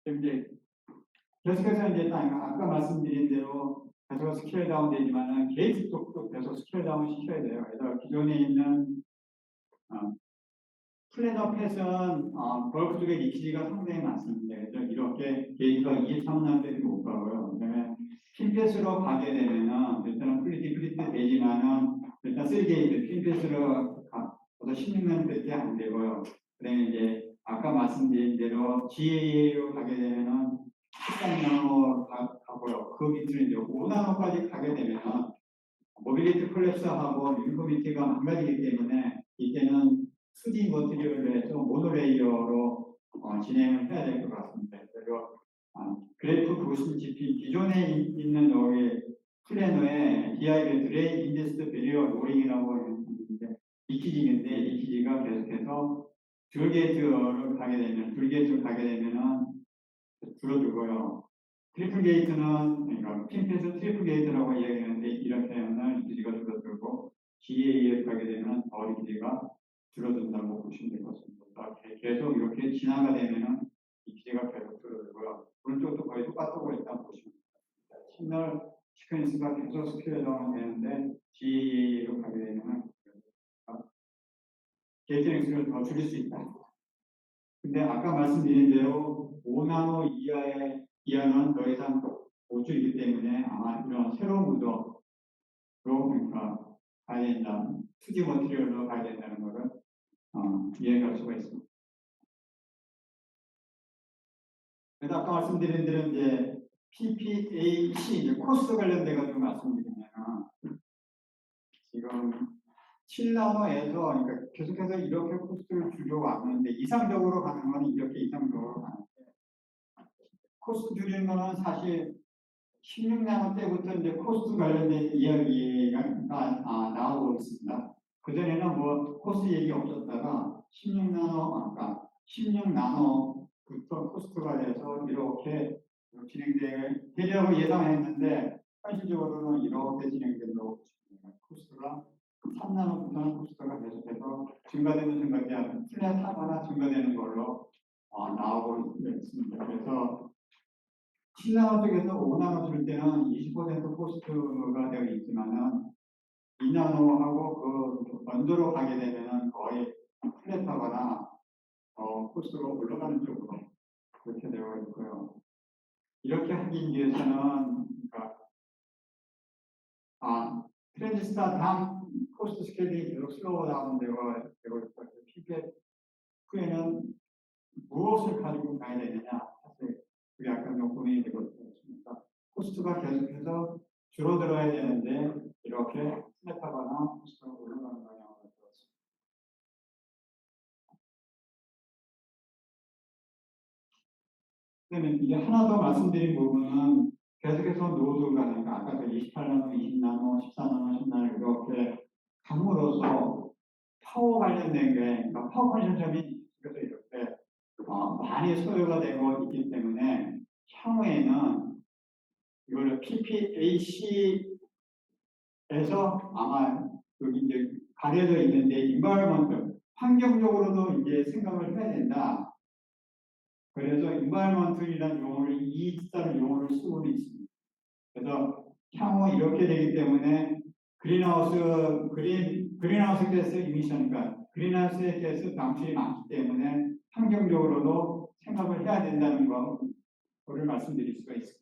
[SPEAKER 1] 이제 계속해서 이제 아까 말씀드린 대로 계속 스케일 다운 되지만은 게이트 쪽도 계속 스케일 다운 시켜야 돼요. 그래서 기존에 있는 플래너 펫은 벌크 쪽에 리키지가 상당히 많습니다. 그래서 이렇게 게이트가 23년대도 못 가고요. 그다음에 핀펫으로 가게 되면은 일단은 플리트 되지만은 일단 3게이트 핀펫으로 가서 16년대밖에 안 되고요. 그다음에 이제 아까 말씀드린 대로 GAA로 가게 되면은 13나노 가고요. 그 밑으로 이제 5나노까지 가게 되면은 모빌리티 콜랩스하고 유니포미티가 망가지기 때문에 이때는 2D 머티리얼로 해서 모노레이어로 진행을 해야 될 것 같습니다. 그리고 그래프 보시다시피 기존에 있는 여기 플래너에 DI를 드레인 인데스트 베리어 로링이라고 있는데 리키지인데 리키지가 계속해서 듀얼게이트로 가게 되면은 줄어들고요. 트리플 게이트는 그러니까 핀펫은 트리플 게이트라고 이야기하는데 이렇게 하면 리키지가 줄어들고 GA에 가게 되면 더 리키지가 줄어든다고 보시면 될 것 같습니다. 계속 이렇게 진화가 되면은 리키지가 계속 줄어들고요. 오른쪽도 거의 똑같다고 일단 보시면 됩니다. 시그널 시퀀스가 계속 스케일 다운 되는데 GA로 가게 되면은 게이트 랭스를 더 줄일 수 있다. 근데 아까 말씀드린 대로 5나노 이하는 더 이상 못 줄이기 때문에 아마 이런 새로운 구조로 그러니까 가야 된다. 2D 머티리얼로 가야 된다는 것을 이해할 수가 있습니다. 그래서 아까 말씀드린 대로 이제 PPAC 이제 코스 관련돼 가지고 말씀드리면 지금 7나노에서 그러니까 계속해서 이렇게 코스를 줄여왔는데 이상적으로 가는 건 이렇게 이상적으로 가는데 코스 줄이는 거는 사실 16나노 때부터 이제 코스 관련된 이야기가 나오고 있습니다. 그전에는 뭐 코스 얘기 없었다가 16나노부터 코스트가 돼서 이렇게 되리라고 예상했는데 현실적으로는 이렇게 진행된다고 보시면 코스트가 3나노부터는 코스트가 계속해서 증가되는 플랫하거나 증가되는 걸로 나오고 있습니다. 그래서 7나노 쪽에서 5나노 줄 때는 20% 코스트가 되어 있지만은 2나노하고 그 언더로 가게 되면은 거의 플랫하거나 코스트가 올라가는 쪽으로 그렇게 되어 있고요. 이렇게 하기 위해서는 그러니까 트랜지스타 당 코스트 스케일이 계속 슬로우 다운 되고 있고 피펫 후에는 무엇을 가지고 가야 되느냐 사실 그게 약간 좀 고민이 되고 있습니다. 코스트가 계속해서 줄어들어야 되는데 이렇게 플랫하거나 코스트가 올라가는 방향으로 되었습니다. 그다음에 이제 하나 더 말씀드린 부분은 계속해서 노드가 그러니까 아까 그 28나노, 20나노, 14나노, 10나노 이렇게 감으로써 파워 관련된 게 그러니까 파워 컨션점이 그래서 이렇게 많이 소요가 되고 있기 때문에 향후에는 이거를 PPAC에서 아마 여기 이제 가려져 있는데 인바이먼트 환경적으로도 이제 생각을 해야 된다. 그래서 인바이먼트이라는 용어를 이익사는 용어를 쓰고는 있습니다. 그래서 향후 이렇게 되기 때문에 그린하우스 가스 이미션, 그러니까 그린하우스 가스 방출이 많기 때문에 환경적으로도 생각을 해야 된다는 거를 말씀드릴 수가 있습니다.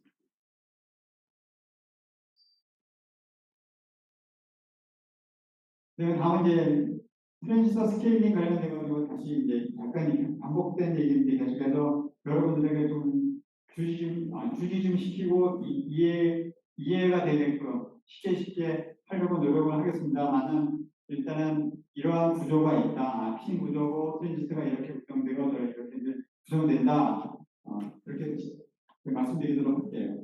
[SPEAKER 1] 그다음에 다음 이제 트랜지스터 스케일링 관련돼 가지고 다시 이제 약간 이렇게 반복된 얘기인데 계속해서 여러분들에게 좀 주의 좀 시키고 이해가 되게끔 쉽게 하려고 노력을 하겠습니다만은 일단은 이러한 구조가 있다. 핀 구조고 트랜지스터가 이렇게 구성되고 이렇게 이제 구성된다. 그렇게 말씀드리도록 할게요.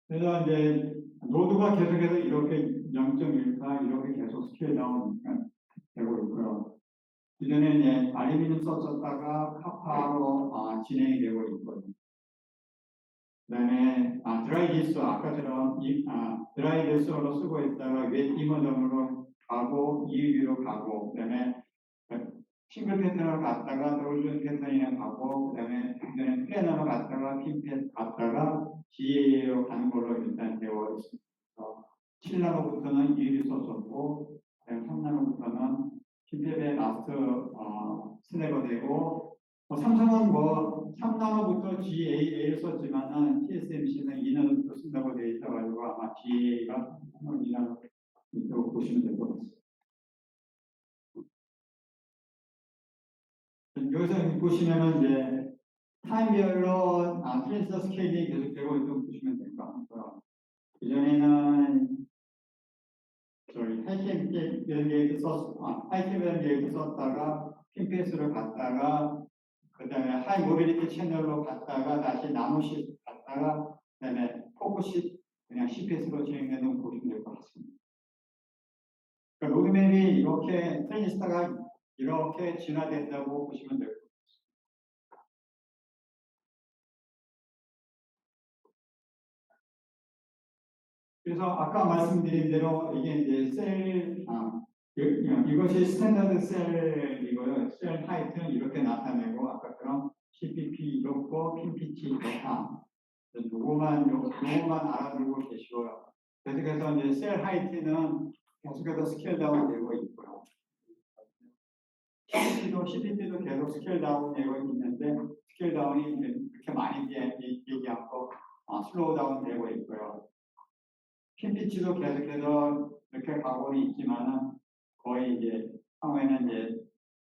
[SPEAKER 1] 그래서 이제 노드가 계속해서 이렇게 0.1파 이렇게 계속 스케일 다운 되고 있고요. 기존에 이제 알루미늄 썼다가 카파로 진행이 되고 있거든요. 그다음에 드라이 기수 아까처럼 드라이 기수로 쓰고 있다가 웹 이머점으로 가고 EUV로 가고 그다음에 싱글 패턴으로 갔다가 더블 패턴이나 가고 그다음에 플래너로 갔다가 핀펫 갔다가 GAA로 가는 걸로 일단 되어 있습니다. 7나노부터는 EUV 썼었고 3나노부터는 핀펫의 라스트 스냅이 되고 삼성은 3나노부터 GAA를 썼지만은 TSMC는 2나노부터 쓴다고 되어 있어가지고 아마 GAA가 2나노 보시면 될 것 같습니다. 여기서 보시면은 이제 타임별로 트랜스터 스케일이 계속되고 있다고 보시면 될 것 같고요. 이전에는 저희 하이캠 썼다가 핀페이스로 갔다가 그다음에 하이 모빌리티 채널로 갔다가 다시 나노시 갔다가 그다음에 포크시 그냥 CPS로 진행되는 거 보시면 될 것 같습니다. 그러니까 로드맵이 이렇게 트랜지스터가 이렇게 진화된다고 보시면 될 것 같습니다. 그래서 아까 말씀드린 대로 이게 이제 이것이 스탠다드 셀이고요. 셀 하이트는 이렇게 나타내고 아까처럼 CPP 이렇고 PPT 이렇다. 요거만 알아두고 계시고요. 계속해서 이제 셀 하이트는 계속해서 스케일 다운 되고 있고요. CPP도 계속 스케일 다운 되고 있는데 스케일 다운이 그렇게 많이 되지 않고 슬로우 다운 되고 있고요. 핀피치도 계속해서 이렇게 가고는 있지만은 거의 이제 향후에는 이제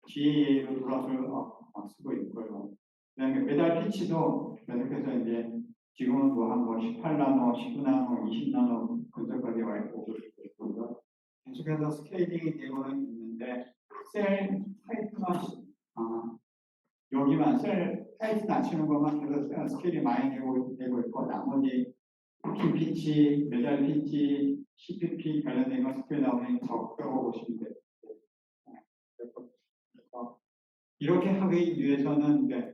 [SPEAKER 1] GAA로 돌아서 쓰고 있고요. 그다음에 메달 피치도 계속해서 이제 지금은 한 18나노, 19나노, 20나노 근처까지 와 있고 있고요. 계속해서 스케일링이 되고는 있는데 셀 타이트만 여기만 셀 타이트 낮추는 것만 계속 스케일이 많이 되고 있고 나머지 PPT, 메달 PT, CPP 관련된 거 스케일 나오면 적다고 보시면 돼요. 이렇게 하기 위해서는 이제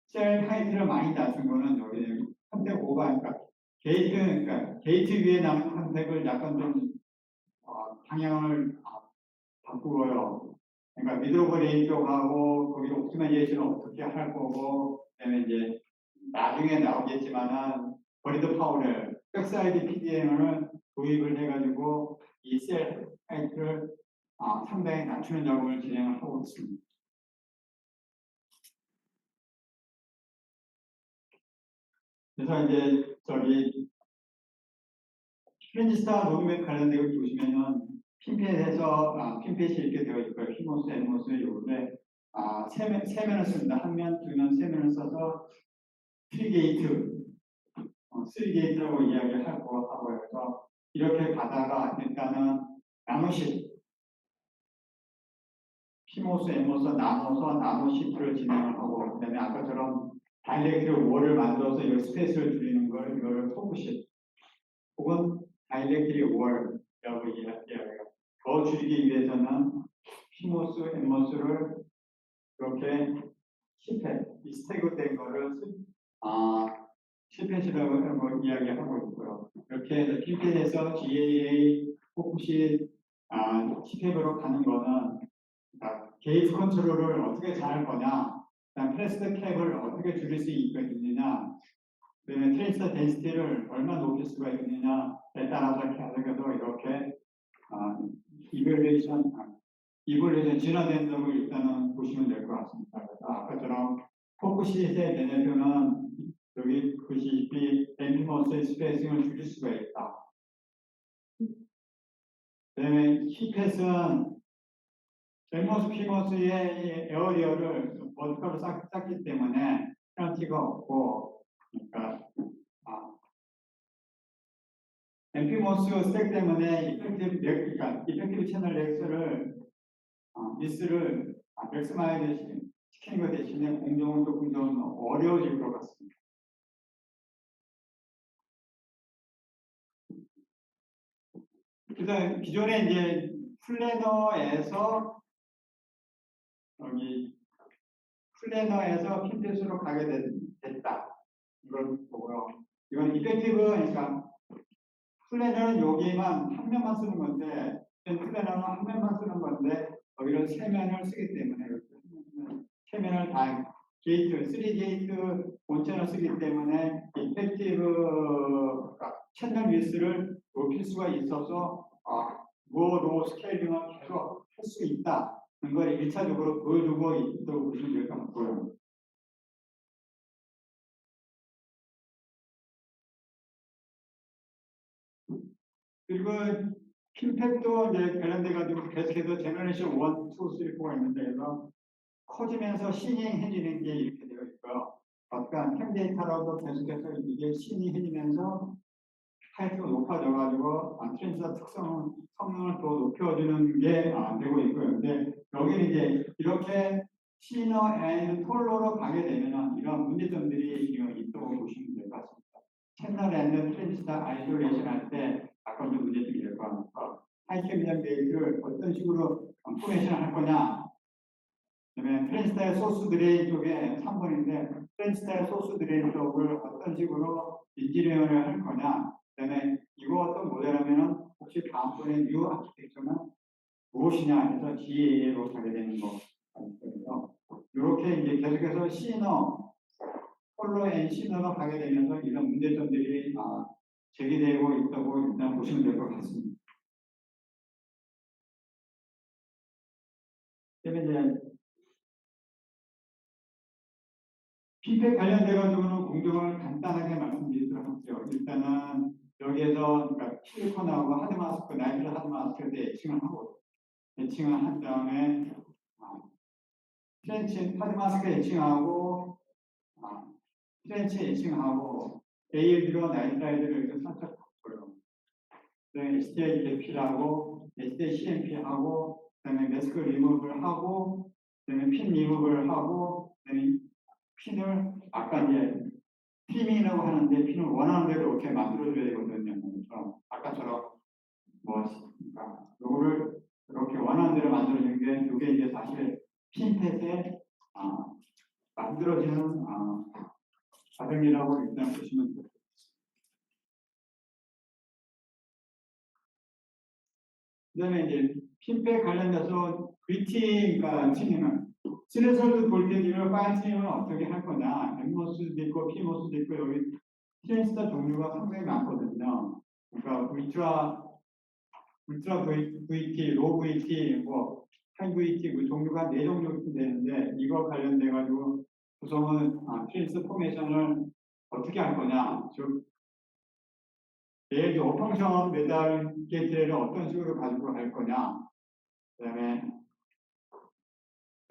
[SPEAKER 1] 셀 하이트를 많이 낮춘 거는 여기 컨택 오버니까 게이트 위에 나는 컨택을 약간 좀 방향을 바꾸고요. 그러니까 미드오버레이 쪽하고 거기 옵티마이제이션을 어떻게 할 거고 그다음에 이제 나중에 나오겠지만은 버리드 파워를 백사이드 PDM을 도입을 해가지고 이 셀 하이트를 상당히 낮추는 작업을 진행을 하고 있습니다. 그래서 이제 트랜지스터 로드맵 관련되고 보시면은 핀펫이 이렇게 되어 있고요. 피모스, 엠모스 요런데 세 면을 씁니다. 한 면, 두 면, 세 면을 써서 3게이트라고 이야기하고 해서 이렇게 가다가 일단은 나노시 피모스, 엠모스 나눠서 나노시프를 진행을 하고 그다음에 아까처럼 다이렉트로 월을 만들어서 이 스페이스를 줄이는 걸 이거를 포크시 혹은 다이렉트리 월이라고 이야기해요. 더 줄이기 위해서는 피모스, 엠모스를 이렇게 이 스태그된 거를 실패시라고 이야기하고 있고요. 이렇게 해서 핀펜에서 GAA 포크시 스텝으로 가는 거는 게이트 컨트롤을 어떻게 잘 거냐, 트랜스터 캡을 어떻게 줄일 수 있느냐, 그다음에 트랜스터 덴시티를 얼마 높일 수가 있느냐에 따라서 계속해서 이렇게 이볼레이션 진화된다고 일단은 보시면 될 것 같습니다. 그래서 아까처럼 포크시의 베네표는 여기 보시다시피 엠피머스의 스페이싱을 줄일 수가 있다. 그다음에 힙햇은 엠모스 피머스의 에어리어를 버티컬로 쌌기 때문에 페널티가 없고, 그러니까 엠피모스 스택 때문에 이펙티브 채널 렉스를 미스를 맥스마이즈 시키는 것 대신에 공정은 조금 더 어려워질 것 같습니다. 그래서 기존에 이제 플래너에서 핀펫으로 가게 됐다. 이걸 보고요. 이건 이펙티브, 그러니까 플래너는 여기만 한 면만 쓰는 건데, 플래너는 한 면만 쓰는 건데, 여기는 세 면을 쓰기 때문에 세 면을 다 게이트, 3게이트 본체를 쓰기 때문에 이펙티브 그러니까 채널 위스를 높일 수가 있어서 무어로 스케일링을 계속 할 수 있다. 이걸 1차적으로 보여주고 있다고 보시면 될 것 같고요. 그리고 핀팩도 이제 관련돼가지고 계속해서 제너레이션 1, 2, 3, 4가 있는데 그래서 커지면서 시닝해지는 게 이렇게 되어 있고요. 그러니까 템데이터라도 계속해서 이게 시닝해지면서 하이트가 높아져가지고 트랜스터 성능을 더 높여주는 게 되고 있고요. 근데 여기는 이제 이렇게 시너 앤 폴로로 가게 되면 이런 문제점들이 있다고 보시면 될 것 같습니다. 채널 앤 트랜스터 아이솔레이션 할 때 아까 좀 문제점이 될 것 같고 하이캐비전 베이스를 어떤 식으로 포메이션 할 거냐. 그다음에 트랜스타의 소스 드레인 쪽에 3번인데 트랜스타의 소스 드레인 쪽을 어떤 식으로 인지니어를 할 거냐. 그다음에 이거 어떤 모델하면은 혹시 다음번에 뉴 아키텍처는 무엇이냐 해서 GAA로 가게 되는 거. 그래서 이렇게 이제 계속해서 시너 폴로 앤 시너로 가게 되면서 이런 문제점들이 제기되고 있다고 일단 보시면 될 것 같습니다. 그다음에 이제 핀팩 관련돼가지고는 공정을 간단하게 말씀드리도록 하죠. 일단은 여기에서 그러니까 실리콘하고 하드마스크, 나이트를 하드마스크에 대해 애칭을 한 다음에 트렌치 하드마스크 애칭하고 트렌치 애칭하고 ALD로 나이트라이드를 이렇게 살짝 바꿔요. 그다음에 STA 대피하고 STA CMP하고 그다음에 매스크 리무브를 하고 그다음에 핀 리무브를 하고 그다음에 핀을 아까 이제 피밍이라고 하는데 핀을 원하는 대로 이렇게 만들어줘야 되거든요. 아까처럼 그러니까 요거를 이렇게 원하는 대로 만들어주는 게 이게 이제 사실 핀펫에 만들어지는 과정이라고 일단 보시면 돼요. 그다음에 이제 핀펫 관련돼서 그리팅과 튜닝은 스레솔드 볼테지를 파인 튜닝을 어떻게 할 거냐. 엠모스도 있고 피모스도 있고 여기 트랜스터 종류가 상당히 많거든요. 그러니까 울트라 VT, 로 VT, 하이 VT 그 종류가 4종류 되는데 이거 관련돼 가지고 구성은 트랜스포메이션을 어떻게 할 거냐. 즉 예를 들어 펑션 메달 게이트를 어떤 식으로 가지고 갈 거냐. 그다음에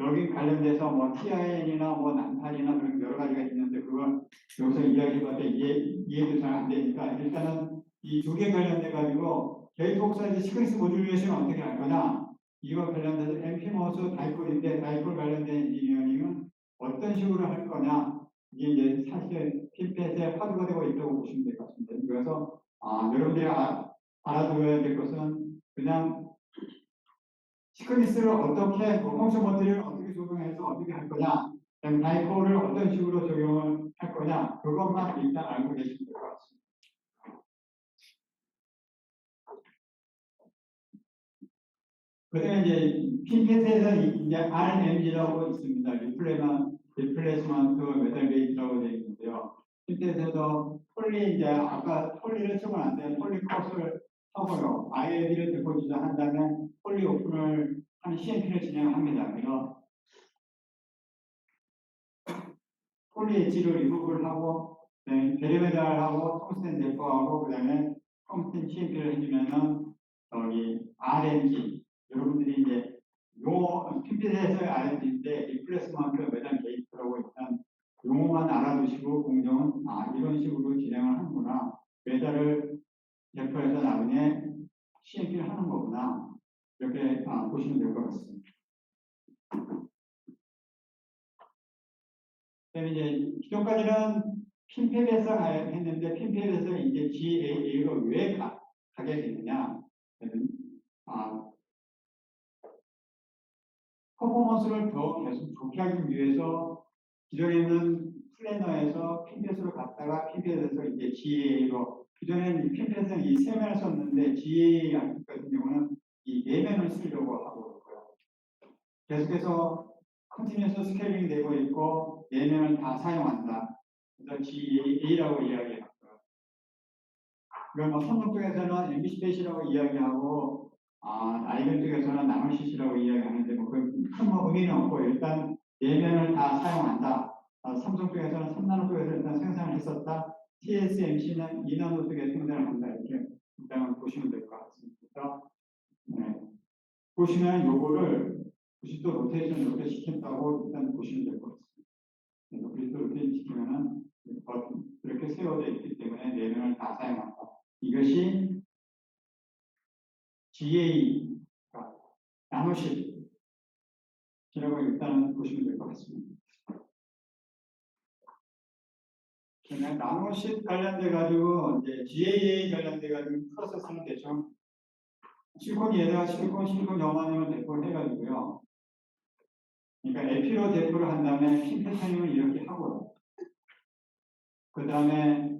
[SPEAKER 1] 여기 관련돼서 TIN이나 난탈이나 그런 여러 가지가 있는데 그건 여기서 이야기해봤자 이해도 잘 안 되니까 일단은 이 두 개 관련돼 가지고 게이트 옥사이드 시퀀스 모듈레이션 어떻게 할 거냐 이거 관련돼서 엠피머스 다이폴인데 다이폴 관련된 엔지니어링은 어떤 식으로 할 거냐 이게 이제 사실 핀펫에 화두가 되고 있다고 보시면 될 것 같습니다. 그래서 여러분들이 알아두어야 될 것은 그냥 시크니스를 어떻게, 펑션 모델을 어떻게 적용해서 어떻게 할 거냐, 다이코를 어떤 식으로 적용을 할 거냐, 그것만 일단 알고 계시면 될 것 같습니다. 그 다음에 이제 핀펫에서 이제 RMG라고 있습니다. 리플레이스먼트 메탈 베이스라고 되어 있는데요. 핀펫에서 이제 아까 폴리를 쓰면 안 돼. 폴리 컷을 하고요. ILD를 데포지션 한 다음에 폴리 오픈을 하는 CMP를 진행합니다. 그래서 폴리 엣지를 리무브를 하고 베리메달하고 텅스텐 대포하고 그 다음에 텅스텐 CMP를 해주면은 여기 RNG 여러분들이 이제 요 핀핏에서의 RNG인데 리플레스먼트 매장 게이트라고 일단 용어만 알아두시고 공정은 이런 식으로 진행을 하는구나. 매달을 대표해서 나중에 시행기를 하는 거구나. 이렇게 보시면 될 것 같습니다. 그다음에 이제 기존까지는 핀팹에서 했는데 핀팹에서 이제 GAA로 왜 가게 되느냐? 퍼포먼스를 더 계속 좋게 하기 위해서 기존에 있는 플래너에서 핀팹으로 갔다가 핀팹에서 이제 GAA로 기존에는 핀팹은 이 세 면을 썼는데 GAA 같은 경우는 이 네 면을 쓰려고 하고 있고요. 계속해서 컨티뉴어스 스케일링이 되고 있고 네 면을 다 사용한다. 그래서 GAA라고 이야기하고요. 그걸 뭐 선동 쪽에서는 MB스페이시라고 이야기하고 아이들 쪽에서는 나노시시라고 이야기하는데 뭐큰 의미는 없고 일단 네 면을 다 사용한다. 삼성 쪽에서는 3나노 쪽에서 일단 생산을 했었다. TSMC는 2나노 쪽에 생산을 한다. 이렇게 일단 보시면 될 것 같습니다. 네. 보시면 요거를 90도 로테이션 이렇게 시킨다고 일단 보시면 될 것 같습니다. 90도 로테이션 시키면은 이렇게 세워져 있기 때문에 네 면을 다 사용한다. 이것이 GA 나노십이라고 일단 보시면 될 것 같습니다. 나노십 관련돼 가지고 이제 GAA 관련돼 가지고 프로세스는 대충 실리콘에다가 실리콘 염화염을 대포를 해가지고요. 그러니까 에피로 대포를 한 다음에 핀 패터닝을 이렇게 하고요. 그 다음에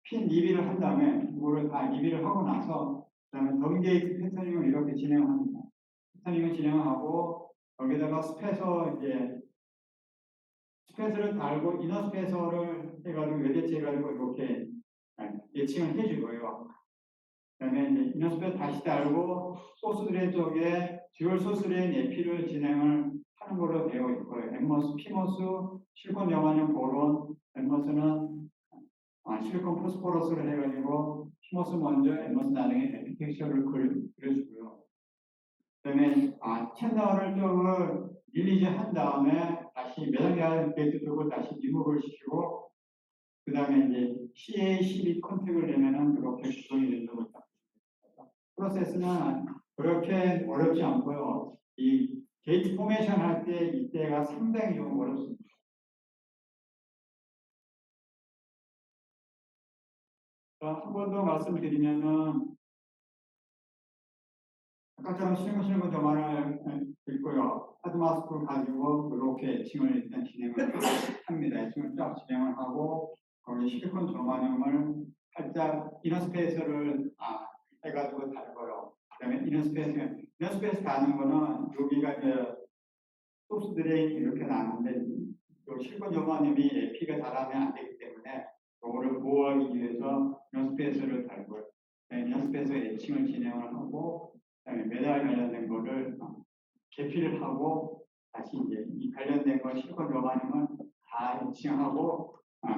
[SPEAKER 1] 핀 이비를 한 다음에 이거를 다 이비를 하고 나서 그다음에 덤게이트 패터닝을 이렇게 진행합니다. 패터닝을 진행하고 여기다가 스페서 이제 스페서를 달고 이너 스페서를 해가지고 외대치 해가지고 이렇게 예칭을 해주고요. 그다음에 이제 이너 스페서 다시 달고 소스 드레인 쪽에 듀얼 소스 드레인 에피를 진행을 하는 걸로 되어 있고요. 엠머스, 피머스, 실리콘 염화염 보론, 엠머스는 실리콘 포스포러스를 해가지고 피머스 먼저, 엠머스 나중에 에피텍처를 그려주고요. 그다음에 채널을 좀 릴리즈 한 다음에 다시 매장량 게이트 쪽을 다시 리무브를 시키고 그 다음에 이제 CA12 컨택을 내면은 그렇게 구성이 된다고 있다. 프로세스는 그렇게 어렵지 않고요. 이 게이트 포메이션 할 때 이때가 상당히 좀 어렵습니다. 한 번 더 말씀드리면은 아까처럼 실무실무 저만을 읽고요. 하드마스크를 가지고 이렇게 애칭을 일단 진행을 합니다. 애칭을 쫙 진행을 하고 거기 실리콘 저만음을 살짝 이너스페이스를 해가지고 달고요. 그다음에 이너스페이스 다는 거는 여기가 이제 소스 드레인 이렇게 나는데 요 실리콘 저만음이 에피가 달하면 안 되기 때문에 그거를 보호하기 위해서 이너스페이스를 달고요. 이너스페이스 애칭을 진행을 하고 메달 관련된 거를 개피를 하고 다시 이제 이 관련된 거 실컷 여반임은 다 인칭하고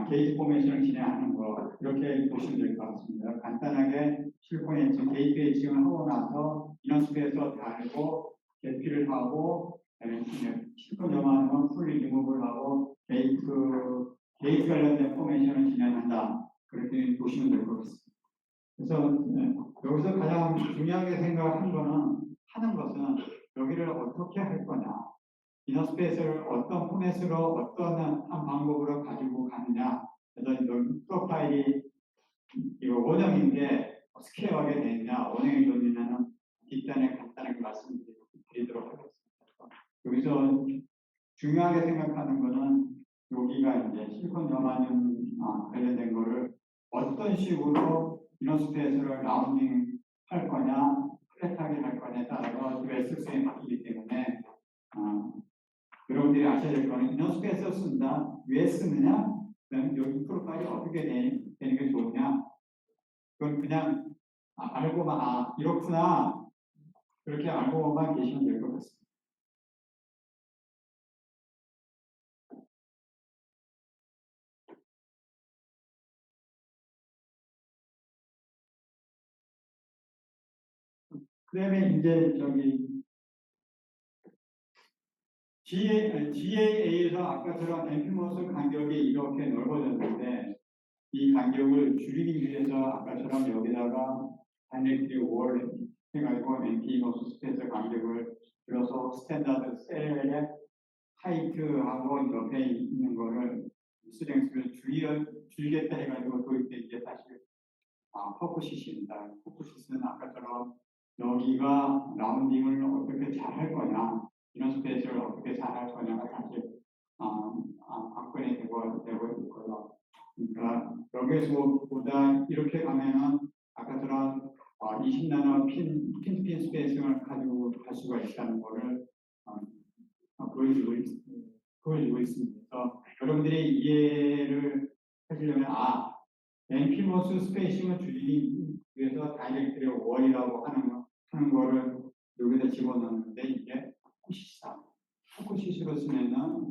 [SPEAKER 1] 게이트 포메이션을 진행하는 거 이렇게 보시면 될 것 같습니다. 간단하게 실콘 애칭, 게이트 애칭을 하고 나서 이너스페이스로 달고 개피를 하고 실컷 여반임은 풀리 리무브를 하고 게이트 관련된 포메이션을 진행한다. 그렇게 보시면 될 것 같습니다. 그래서 여기서 가장 중요하게 생각한 거는 하는 것은 여기를 어떻게 할 거냐, 이너스페이스를 어떤 포맷으로 어떤 한 방법으로 가지고 가느냐. 그래서 여기 프로파일이 이거 원형인데 스퀘어하게 되느냐, 원형이 되느냐는 뒷단에 간단하게 말씀드리도록 하겠습니다. 여기서 중요하게 생각하는 거는 여기가 이제 실리콘 염화염 관련된 거를 어떤 식으로 이너스페이스를 라운딩 할 거냐, 플랫하게 할 거냐에 따라서 그 SX에 바뀌기 때문에 여러분들이 아셔야 될 거는 이너스페이스를 쓴다. 왜 쓰느냐? 그다음에 여기 프로파일이 어떻게 되는 게 좋으냐? 그건 그냥 알고만 이렇구나 그렇게 알고만 계시면 될 것 같습니다. 그다음에 이제 저기 GAA에서 아까처럼 앰피머스 간격이 이렇게 넓어졌는데 이 간격을 줄이기 위해서 아까처럼 여기다가 다이렉트리 월 해가지고 앰피머스 스페이스 간격을 줄여서 스탠다드 셀의 하이트하고 옆에 있는 거를 스트렝스를 줄이겠다 해가지고 도입된 게 사실 퍼크시스입니다. 퍼크시스는 아까처럼 여기가 라운딩을 어떻게 잘 할 거냐, 이런 스페이스를 어떻게 잘 할 거냐가 사실 관건이 되고 있고요. 그러니까 여기서보다 이렇게 가면은 아까처럼 20나노 핀 스페이스를 가지고 갈 수가 있다는 거를 보여주고 있습니다. 그래서 여러분들이 이해를 하시려면 NP모스 스페이싱을 줄이기 위해서 다이렉트리 월이라고 하는 거를 여기다 집어넣는데 이게 포크시스로 쓰면은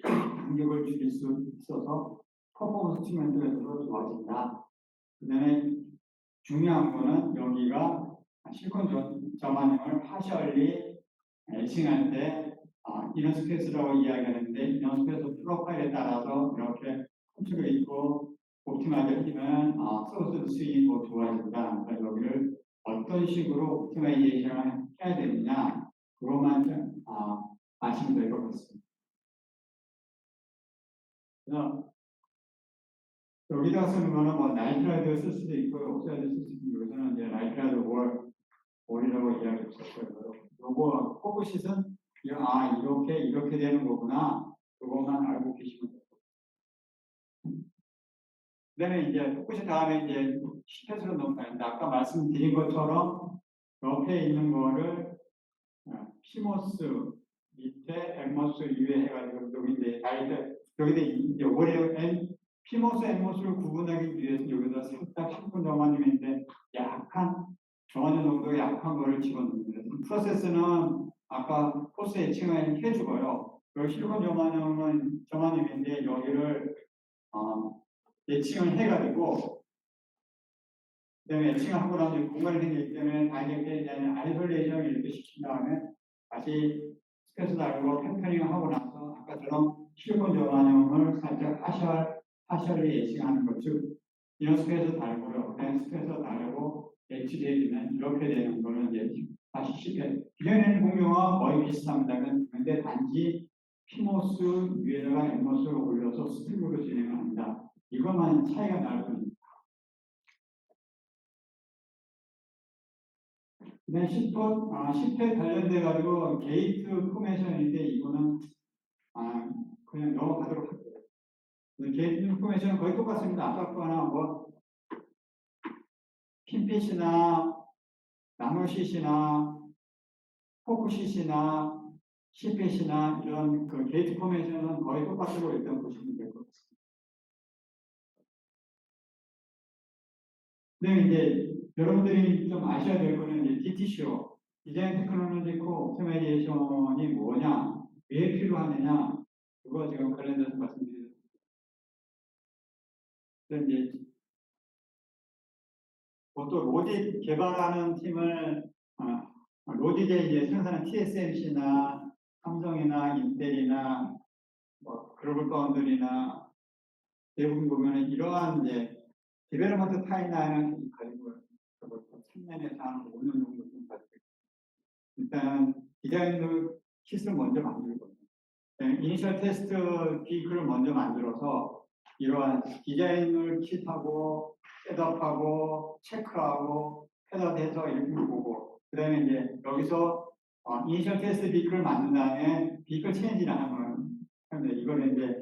[SPEAKER 1] 간격을 줄일 수 있어서 퍼포먼스 측면에서도 좋아진다. 그 다음에 중요한 거는 여기가 실컷 저만형을 파셜리 애칭할 때 이런 스페이스라고 이야기하는데 이런 스페이스 프로파일에 따라서 이렇게 컨트롤 있고 옵티마이즈 하면 소스 스윙이 더 좋아진다. 그래서 여기를 어떤 식으로 옵티마이제이션을 해야 되느냐 그것만 아시면 될 것 같습니다. 그래서 여기다 쓰는 거는 뭐 나이트라이드 쓸 수도 있고요, 옥사이드 쓸 수도 있고 여기서는 이제 나이트라이드 월이라고 이야기했었고요. 요거 포커시스는 이렇게 되는 거구나. 그것만 알고 계시면 돼요. 그다음에 이제 포커시 다음에 이제 시패스로 넘어가는데 아까 말씀드린 것처럼 옆에 있는 거를 피모스 밑에 엠모스 위에 해가지고 여기 이제 여기다 이제 올해 피모스 엠모스를 구분하기 위해서 여기다 살짝 10분 정도인데 약한 정원의 농도가 약한 거를 집어넣습니다. 프로세스는 아까 코스 애칭을 해주고요. 여기 실리콘 저만염인데 여기를 애칭을 해가지고 그다음에 애칭을 하고 나면 공간이 생기기 때문에 다이렉트에 대한 아이솔레이션을 이렇게 시킨 다음에 다시 스페이스 달고 펜터링을 하고 나서 아까처럼 실리콘 저만염을 살짝 파셜리 애칭하는 것, 즉 이런 스페이스 달고요. 그다음에 스페이스 달고 HD에는 이렇게 되는 거는 이제 다시 쉽게 기존에는 공룡과 거의 비슷합니다. 근데 단지 피모스 위에다가 엠모스를 올려서 스팀으로 진행을 합니다. 이것만 차이가 날 뿐입니다. 그다음 10회 관련돼 가지고 게이트 포메이션인데 이거는 그냥 넘어가도록 할게요. 게이트 포메이션은 거의 똑같습니다. 아까 거나 뭐 핀핏이나 나노시시나 포크시시나 시핏이나 이런 그 게이트 포메이션은 거의 똑같다고 일단 보시면 될 것 같습니다. 근데 이제 여러분들이 좀 아셔야 될 거는 이제 DTCO, 디자인 테크놀로지 옵티마이제이션이 뭐냐, 왜 필요하느냐, 그거 지금 관련돼서 말씀드리겠습니다. 이제 보통 로직 개발하는 팀을 로직에 이제 생산한 TSMC나 삼성이나 인텔이나 뭐 글로벌 파운드리나 대부분 보면은 이러한 이제 디벨로먼트 타임라인을 가지고 3년에서 한 5년 정도 좀 가지고 일단 디자인을 킷을 먼저 만들고 이니셜 테스트 비클을 먼저 만들어서 이러한 디자인을 킷하고 셋업하고 체크하고 패널해서 이렇게 보고 그 다음에 이제 여기서 이니셜 테스트 비클을 만든 다음에 비클 체인지를 하는 건데 이거는 이제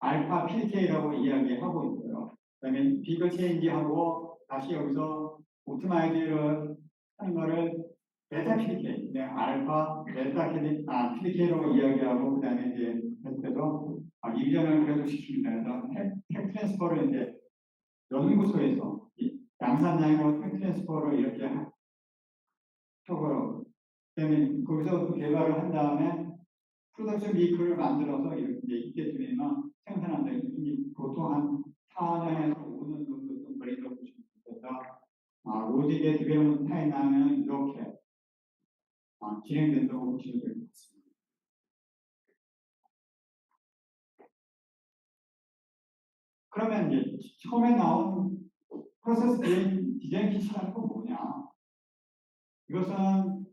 [SPEAKER 1] 알파 PDK라고 이야기하고 있고요. 그 다음에 비클 체인지하고 다시 여기서 오토마이즈를 하는 거를 베타 PDK, 알파, 베타 PDK로 이야기하고 그 다음에 이제 그때도 이전을 계속 시킵니다. 그래서 텍 트랜스퍼를 이제 연구소에서 양산량으로 텍 트랜스퍼를 이렇게 하고요. 그다음에 거기서 개발을 한 다음에 프로덕션 비클을 만들어서 이렇게 이때쯤이면 생산한다. 보통 한 4년에서 5년 정도 좀 걸린다고 보시면 됩니다. 로직의 디벨롭먼트 타임라인은 이렇게 진행된다고 보시면 될 것 같습니다. 그러면 이제 처음에 나온 프로세스 디자인 키트라는 건 뭐냐? 이것은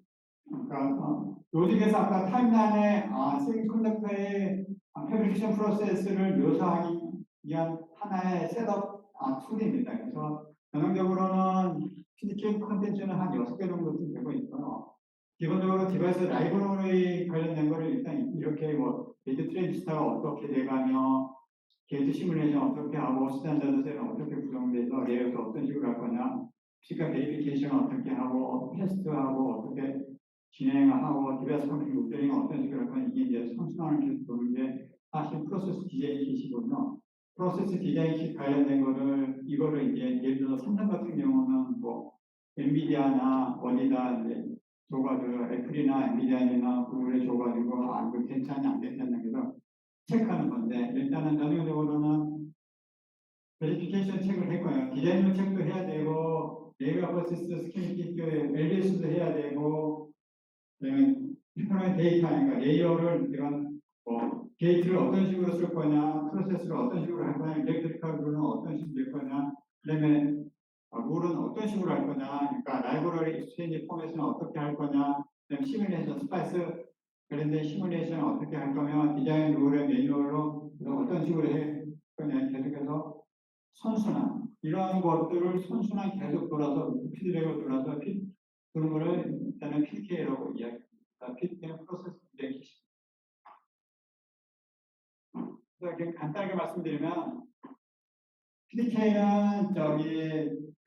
[SPEAKER 1] 그러니까 로직에서 아까 타임라인의 세미컨덕터의 패브리케이션 프로세스를 묘사하기 위한 하나의 셋업 툴입니다. 그래서 전형적으로는 PDK 컨텐츠는 한 6개 정도쯤 되고 있고요. 기본적으로 디바이스 라이브러리 관련된 거를 일단 이렇게 뭐 게이트 트랜지스터가 어떻게 돼가며 게이트 시뮬레이션 어떻게 하고 스탠다드 셀은 어떻게 구성돼서 레이어스 어떤 식으로 할 거냐 피지컬 베리피케이션 어떻게 하고 테스트하고 어떻게 진행하고 디바이스 컴퓨팅 옵데링 어떤 식으로 할 거냐 이게 이제 선순환을 계속 도는 게 사실 프로세스 디자인 킷이거든요. 프로세스 디자인 킷 관련된 거를 이거를 이제 예를 들어 삼성 같은 경우는 뭐 엔비디아나 어디다 이제 줘가지고 애플이나 엔비디아나 구글에 줘가지고 이거 괜찮냐 안 괜찮냐 그래서 체크하는 건데 일단은 전형적으로는 베리피케이션 체크를 할 거예요. 디자인도 체크도 해야 되고 레이어 프로세스 스키미틱 LBS도 해야 되고 그다음에 특별한 데이터 그러니까 레이어를 이런 뭐 게이트를 어떤 식으로 쓸 거냐 프로세스를 어떤 식으로 할 거냐 일렉트리컬은 어떤 식으로 될 거냐 그다음에 룰은 어떤 식으로 할 거냐 그러니까 라이브러리 익스체인지 포맷은 어떻게 할 거냐 그다음에 시뮬레이션 스파이스 관련된 시뮬레이션을 어떻게 할 거며 디자인 룰의 매뉴얼로 어떤 식으로 해 거냐 계속해서 선순환 이러한 것들을 선순환 계속 돌아서 피드백을 돌아서 그런 거를 일단은 PDK라고 이야기합니다. PDK는 프로세스 디자인 킷입니다. 그래서 간단하게 말씀드리면 PDK는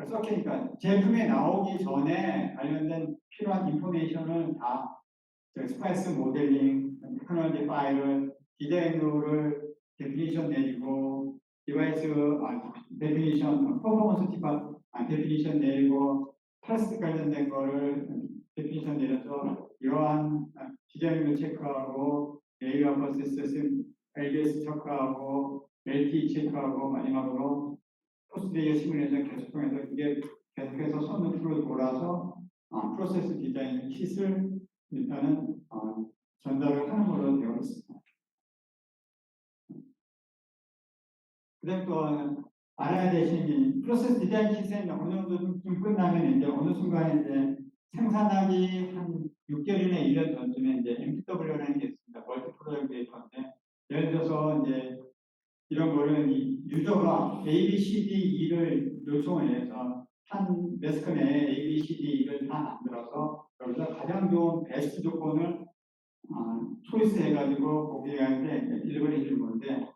[SPEAKER 1] 서킷이니까 제품이 나오기 전에 관련된 필요한 인포메이션을 다 스파이스 모델링, 테크놀로지 파일을 디자인 룰을 데피니션 내리고 디바이스 데피니션, 퍼포먼스 데피니션 내리고 테스트 관련된 거를 데피니션 내려서 이러한 디자인을 체크하고 레이어 프로세스 LBS 체크하고 LT 체크하고 마지막으로 포스트 레이어 시뮬레이션 계속 통해서 이게 계속해서 선으로 돌아서 프로세스 디자인 킷을 일단은 전달을 하는 걸로 되어 있습니다. 그다음 또 알아야 되신 프로세스 디자인 킷은 어느 정도 좀 끝나면 이제 어느 순간에 이제 생산하기 한 6개월이나 1년 전쯤에 이제 MPW라는 게 있습니다. 멀티 프로덕트 데이터인데 예를 들어서 이제 이런 거를 유저가 A, B, C, D, E를 요청을 해서 한 매스크 내에 A, B, C, D, E를 다 만들어서 여기서 가장 좋은 베스트 조건을 초이스 해가지고 고객한테 딜리버리 해주는 건데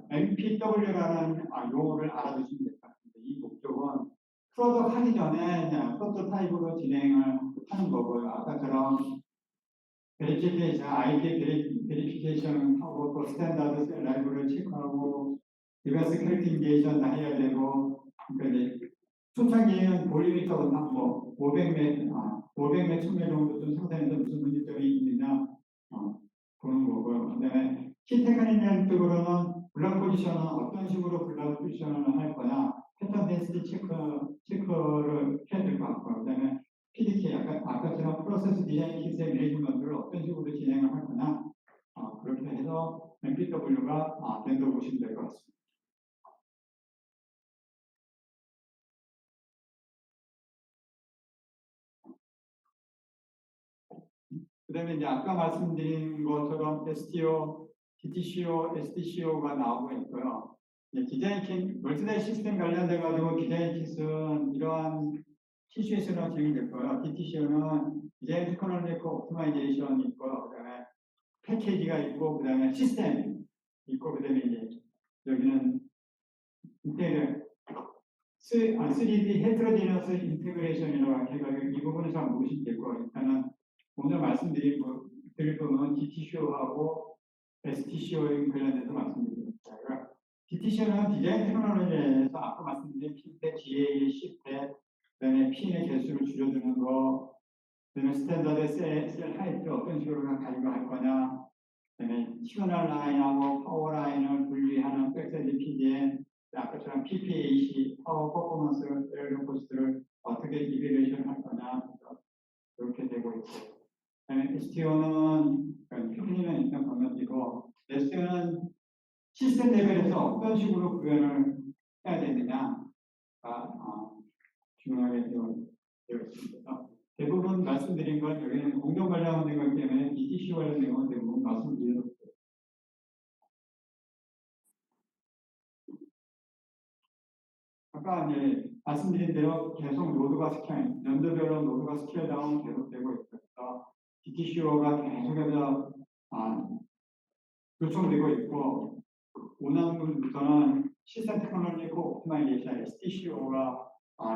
[SPEAKER 1] MPW라는 용어를 알아두시면 될 것 같습니다. 이 목적은 프로덕트 하기 전에 프로토타입으로 진행을 하는 거고요. 아까처럼 베리피케이션, IP 베리피케이션 하고 또 스탠다드 셀 라이브를 체크하고 디바이스 캐릭터인게이션 다 해야 되고 그러니까 이제 초창기에는 볼륨이 적은 뭐 500매, 500매, 1000매 정도 좀 생산해서 무슨 문제점이 있느냐 보는 거고요. 그다음에 키 테크닉 쪽으로는 블락 포지션은 어떤 식으로 블락 포지션을 할 거냐 패턴 덴시티 체크를 해야 될 것 같고요. 그다음에 PDK 아까처럼 프로세스 디자인 킷의 매니지먼트를 어떤 식으로 진행을 할 거냐 그렇게 해서 MPW가 된다고 보시면 될 것 같습니다. 그 다음에 이제 아까 말씀드린 것처럼 STO, DTCO, SDCO가 나오고 있고요. 디자인 킷, 멀티다이 시스템 관련돼 가지고 디자인 킷은 이러한 TCS로 진행됐고요. DTCO는 디자인 테크놀로지 옵티마이제이션이 있고, 그 다음에 패키지가 있고, 그 다음에 시스템 있고, 그 다음에 이제 여기는 인테리어 3D 헤트로지너스 인테그레이션이라고 해가지고 이 부분을 잘 모르시면 될 거예요. 일단은 오늘 말씀드릴 부분은 DTCO하고 STCO에 관련해서 말씀드립니다. DTCO는 디자인 테크놀로지에서 아까 말씀드린 핀텍, GA, C팩, 그다음에 핀의 개수를 줄여주는 거, 그다음에 스탠다드 셀 하이트 어떤 식으로 가져갈 거냐, 그다음에 시그널 라인하고 파워 라인을 분리하는 백사이드 PDN, 아까처럼 PPAC, 파워 퍼포먼스 밸류 코스트를 어떻게 STO는 표준이면 일단 건너뛰고 STO는 시스템 레벨에서 어떤 식으로 구현을 해야 되느냐가 중요하게 되어 있습니다. 대부분 말씀드린 건 여기는 공정 관련된 것 때문에 DTC 관련된 건 대부분 말씀드렸어요. 아까 이제 말씀드린 대로 계속 노드가 스케일, 연도별로 노드가 스케일 다운 계속되고 있어서 DTCO가 계속해서 요청되고 있고 오남부터는 시스템 테크놀로지 옵티마이제이션 STCO가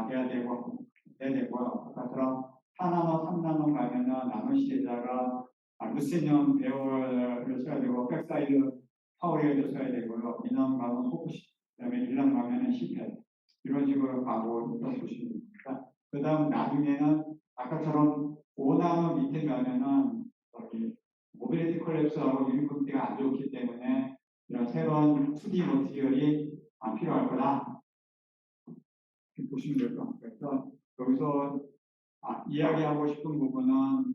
[SPEAKER 1] 돼야 되고요. 아까처럼 4나노, 3나노 가면은 나노 시에다가 루시늄 배열을 써야 되고 백사이드 파워레일도 써야 되고요. 민원 가면 포크시, 그다음에 일란 가면은 CPET 이런 식으로 가고 있다고 보시면 됩니다. 그 다음 나중에는 아까처럼 5나노 밑에 가면은 여기 모빌리티 콜랩스하고 유니폼티가 안 좋기 때문에 이런 새로운 2D 머티리얼이 필요할 거다. 이렇게 보시면 될 것 같아요. 그래서 여기서 이야기하고 싶은 부분은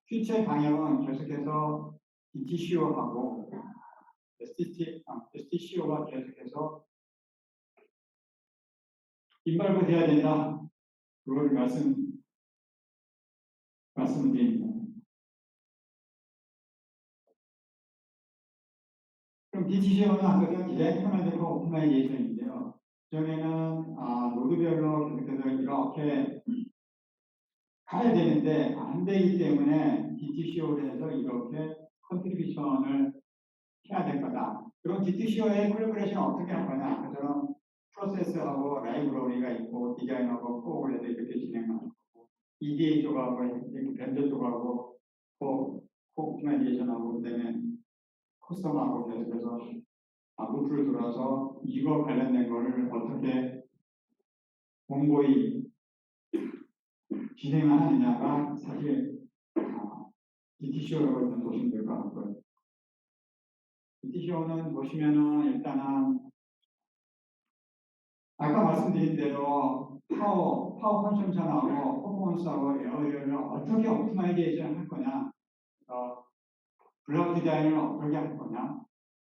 [SPEAKER 1] 퓨처의 방향은 계속해서 DTCO하고 STCO가 계속해서 인발부 돼야 된다. 그걸 말씀드립니다. 그럼 DTCO는 아까 디자인 테크놀로지 옵티마이제이션인데요. 그전에는 노드별로 계속해서 이렇게 가야 되는데 안 되기 때문에 DTCO를 해서 이렇게 컨트리뷰션을 해야 될 거다. 그럼 DTCO의 콜래보레이션은 어떻게 할 거냐? 그처럼 프로세스하고 라이브러리가 있고 디자인하고 프로그램도 이렇게 진행하는 거고 EDA 쪽하고 벤더 쪽하고 옵티마이제이션하고 그다음에 커스텀하고 계속해서 루프를 돌아서 이거 관련된 거를 어떻게 공고히 진행하느냐가 사실 DTCO라고 보시면 될 것 같고요. DTCO는 보시면은 일단은 아까 말씀드린 대로 파워 컨섬션하고 퍼포먼스하고 에어리어를 어떻게 옵티마이제이션 할 거냐, 블록 디자인을 어떻게 할 거냐,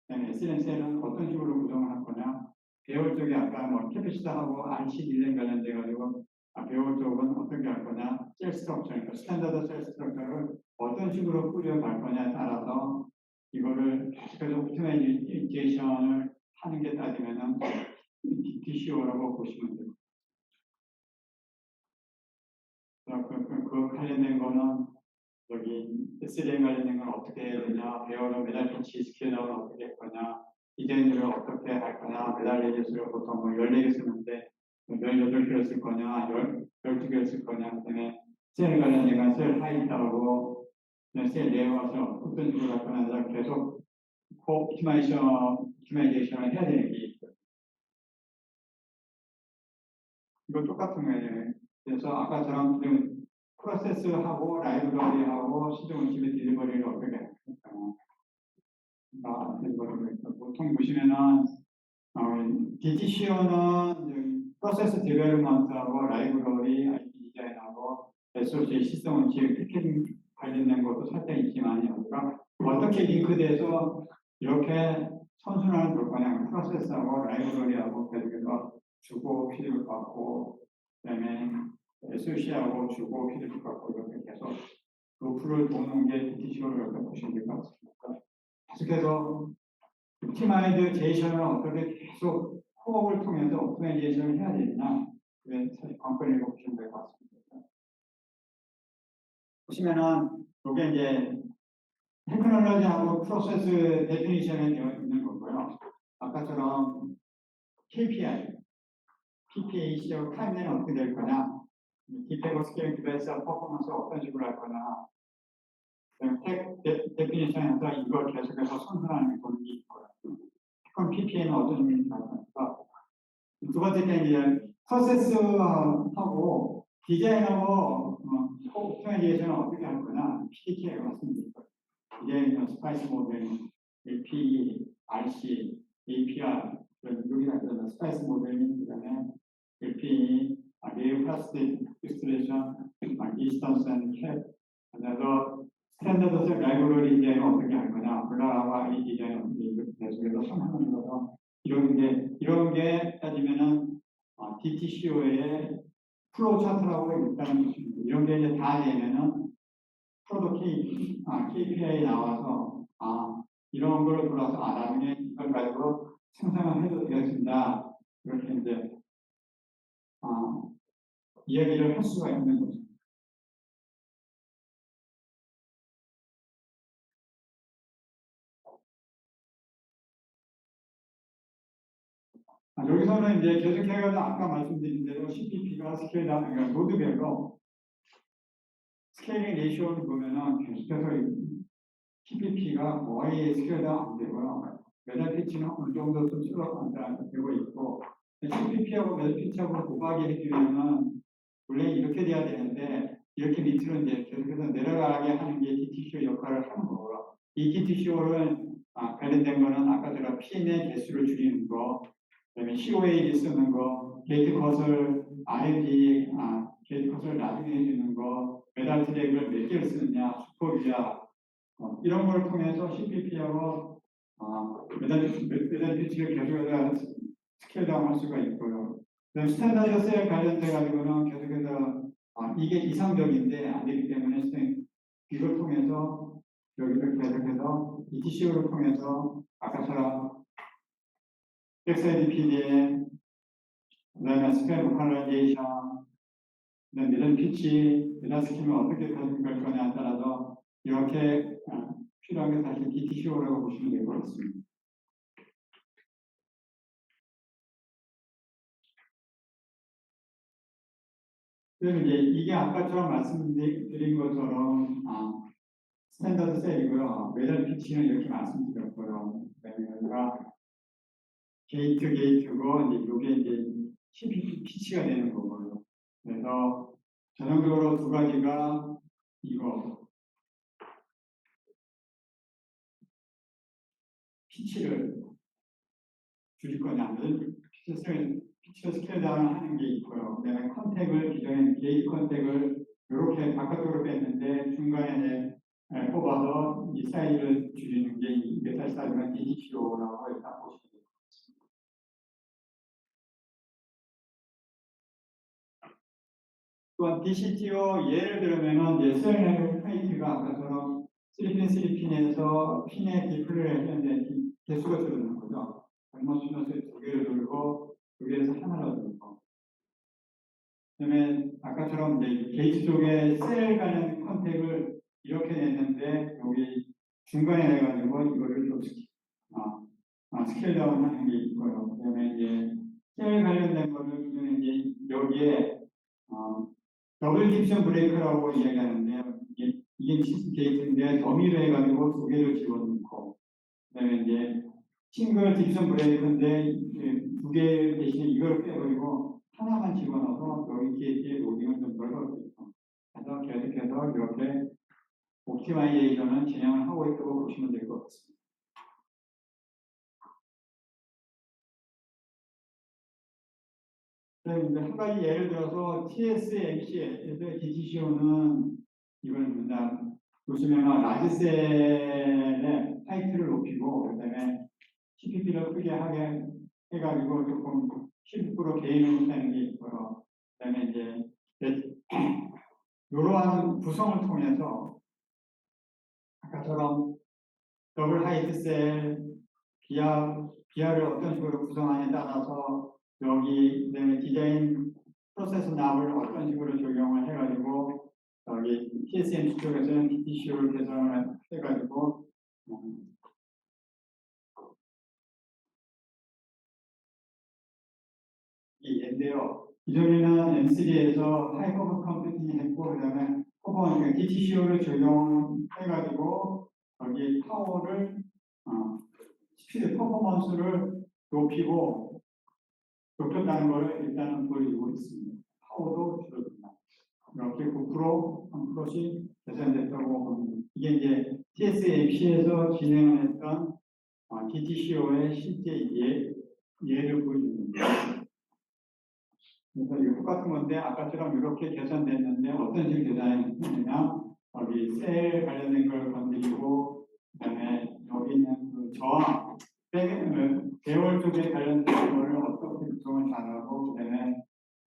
[SPEAKER 1] SNS는 어떤 식으로 구성을 할 거냐, 배열 쪽에 아까 뭐 캐피시타하고 RC 딜레이 관련돼 가지고 배열 쪽은 어떻게 할 거냐, 셀 스트럭처, 그러니까 스탠다드 셀 스트럭처를 어떤 식으로 꾸려갈 거냐에 따라서 이거를 계속해서 옵티마이제이션을 하는 게 따지면은 DTCO라고 보시면 됩니다. 그 관련된 거는 여기 SDN 관련된 건 어떻게 해야 되냐, 배열은 메달 터치 스케일은 어떻게 할 거냐, 디자인을 어떻게 할 거냐, 메달 레디스를 보통 뭐 14개 쓰는데 18개를 쓸 거냐, 12개를 쓸 거냐, 그다음에 셀 관련된 건 셀 하이트하고 셀 레이아웃을 어떤 식으로 할 거냐, 계속 옵티마이제이션을 해야 되는 게 있어요. 이거 똑같은 거예요. 그래서 아까처럼 지금 프로세스하고 라이브러리하고 시중 집에 딜리버리를 어떻게 할까? 보통 보시면은 DTCO는 프로세스 디벨롭먼트하고 라이브러리, IP 디자인하고 SOC 시스템 원칙 패키징 관련된 것도 살짝 있지만 여기가 어떻게 링크돼서 이렇게 선순환을 돌 거냐, 프로세스하고 라이브러리하고 계속해서 주고 피드백 받고 그다음에 SOC하고 주고 피드백 받고 이렇게 계속 루프를 도는 게 DTCO를 이렇게 보시면 될 것 같습니다. 계속해서 옵티마이제이션을 어떻게 계속 코업을 통해서 옵티마이제이션을 해야 되느냐, 그게 사실 관건이라고 보시면 될 것 같습니다. 보시면은 이게 이제 테크놀로지하고 프로세스 데피니션에 되어 있는 거고요. 아까처럼 KPI, PPA 시작 타임라인 어떻게 될 거냐, 디테고 스케일 디바이스 퍼포먼스 어떤 식으로 할 거냐, 데피니션에서 이걸 계속해서 선순환을 도는 게 있고요. 그럼 PPA는 어떤 의미인지 알 거니까. 두 번째 게 이제 프로세스하고 디자인하고 옵티마이제이션을 어떻게 할 거냐, PDK가 맞습니다. 디자인 스파이스 모델, LP, RC, APR, 여기다 그러면 스파이스 모델링, 그다음에 LP, 레이어 플라스틱 익스트레이션, 디스턴스 앤 캡, 그다음에 스탠다드 셀 라이브러리 디자인을 어떻게 할 거냐, 블라와 이 디자인 어떻게 계속해서 성하는 거서 이런 게 따지면은 DTCO의 플로우 차트라고 일단은 이런 게 이제 다 되면은 프로덕트 KPI 나와서 이런 걸 돌아서 나중에 이걸 가지고 생산을 해도 되겠습니다. 이렇게 이제 이야기를 할 수가 있는 거죠. 여기서는 이제 계속해서 아까 말씀드린 대로 CPP가 스케일 다운, 그러니까 노드별로 스케일링 레이쇼를 보면은 계속해서 CPP가 거의 스케일 다운 안 되고요. 매달 피치는 어느 정도 좀 되고 있고, CPP하고 매달 피치하고 곱하기 해주면은 원래 이렇게 돼야 되는데 이렇게 밑으로 이제 계속해서 내려가게 하는 게 DTCO 역할을 하는 거고요. 이 DTCO를 관련된 거는 아까처럼 P의 개수를 줄이는 거, 그다음에 COA를 쓰는 거, 게이트 컷을 R&D 게이트 컷을 나중에 해주는 거, 메달 트랙을 몇 개를 쓰느냐, 슈퍼비아 이런 걸 통해서 CPP하고 메달 피치를 계속해서 스케일 다운할 수가 있고요. 그다음 스탠다드 셀 관련돼 가지고는 계속해서 이게 이상적인데 안 되기 때문에 이걸 통해서 여기를 계속해서 ETCO를 통해서 아까처럼 백사이드 PD에 그다음에 스펙 로컬라이제이션, 그다음 미들 피치, 미들 스키면 어떻게 가져갈 거냐에 따라서 이렇게 필요한 게 사실 DTCO라고 보시면 될 것 같습니다. 그래서 이제 이게 아까처럼 말씀드린 것처럼 스탠다드 셀이고요. 매달 피치는 이렇게 말씀드렸고요. 그다음에 여기가 게이트고 이제 이게 이제 CPP 피치가 되는 거고요. 그래서 전형적으로 두 가지가 이거 피치를 줄일 거냐면 피치를 스케일 다운 하는 게 있고요. 그다음에 컨택을 기존에 게이트 컨택을 이렇게 바깥으로 뺐는데 중간에 뽑아서 이 사이즈를 줄이는 게 이 메탈 사이즈가 DTCO라고 일단 보시면 됩니다. 또한 DCTO 예를 들면은 이제 셀 레벨 타이트가 아까처럼 3핀에서 핀의 디플레이를 했는데 개수가 줄어드는 거죠. 얼마 수면서 두 개를 돌고 두 개에서 하나를 돌고. 그다음에 아까처럼 이제 게이트 쪽에 셀 관련 컨택을 이렇게 냈는데 여기 중간에 해가지고 이거를 좀 스케일 다운 하는 게 있고요. 그다음에 이제 셀 관련된 거를 이제 여기에 더블 딥션 브레이크라고 이야기하는데요. 이게 시스 게이트인데 더미로 해가지고 두 개를 집어넣고, 그다음에 이제 싱글 딥션 브레이크인데 두 개 대신에 이걸 빼버리고 하나만 집어넣어서 여기 게이트의 로딩을 좀 넓어졌죠. 그래서 계속해서 이렇게 옵티마이제이션을 진행을 하고 있다고 보시면 될 것 같습니다. 이제 한 가지 예를 들어서 TSMC에서 DTCO는 이겁니다. 보시면 라지셀의 하이트를 높이고 그다음에 CPP를 크게 하게 해가지고 조금 10% 개인을 한다는 게 있고요. 그다음에 이제 이러한 구성을 통해서 아까처럼 더블 하이트 셀, 비하를 어떤 식으로 구성하냐에 따라서 여기 그다음에 디자인 프로세스 납을 어떤 식으로 적용을 해가지고 여기 TSMC 쪽에서는 DTCO를 개선을 해가지고 이 얘인데요. 기존에는 M3에서 하이퍼 컴퓨팅 했고 그다음에 퍼포먼스 DTCO를 적용해가지고 여기 파워를 스피드 퍼포먼스를 높였다는 것을 일단은 보여주고 있습니다. 파워도 줄어든다. 이렇게 9%, 3%씩 개선됐다고 봅니다. 이게 이제 TSMC에서 진행을 했던 DTCO의 실제 예를 보여줍니다. 그래서 이거 똑같은 건데 아까처럼 이렇게 개선됐는데 어떤 식으로 개선했느냐 여기 셀 관련된 걸 건드리고, 그다음에 여기 있는 그 저항, 배열 쪽에 관련된 거를 어떻게 구성을 잘하고, 그다음에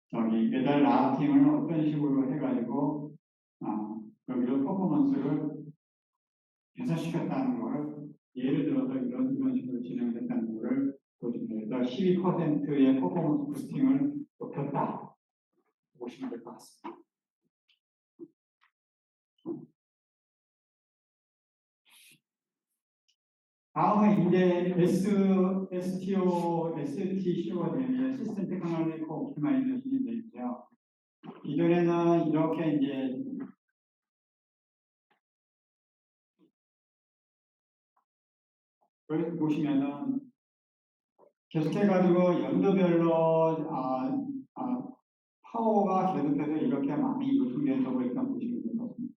[SPEAKER 1] 저기 배달 라우팅을 어떤 식으로 해가지고 여기로 퍼포먼스를 개선시켰다는 거를 예를 들어서 이런 식으로 진행됐다는 거를 보시면서 12%의 퍼포먼스 부스팅을 높였다 보시면 될 것 같습니다. 다음은 이제 STCO가 되는 시스템 테크놀로지 옵티마이제이션이 되는데요. 이전에는 이렇게 이제 여기 보시면은 계속해가지고 연도별로 파워가 계속해서 이렇게 많이 유통되고 있다고 보시면 될 것 같습니다.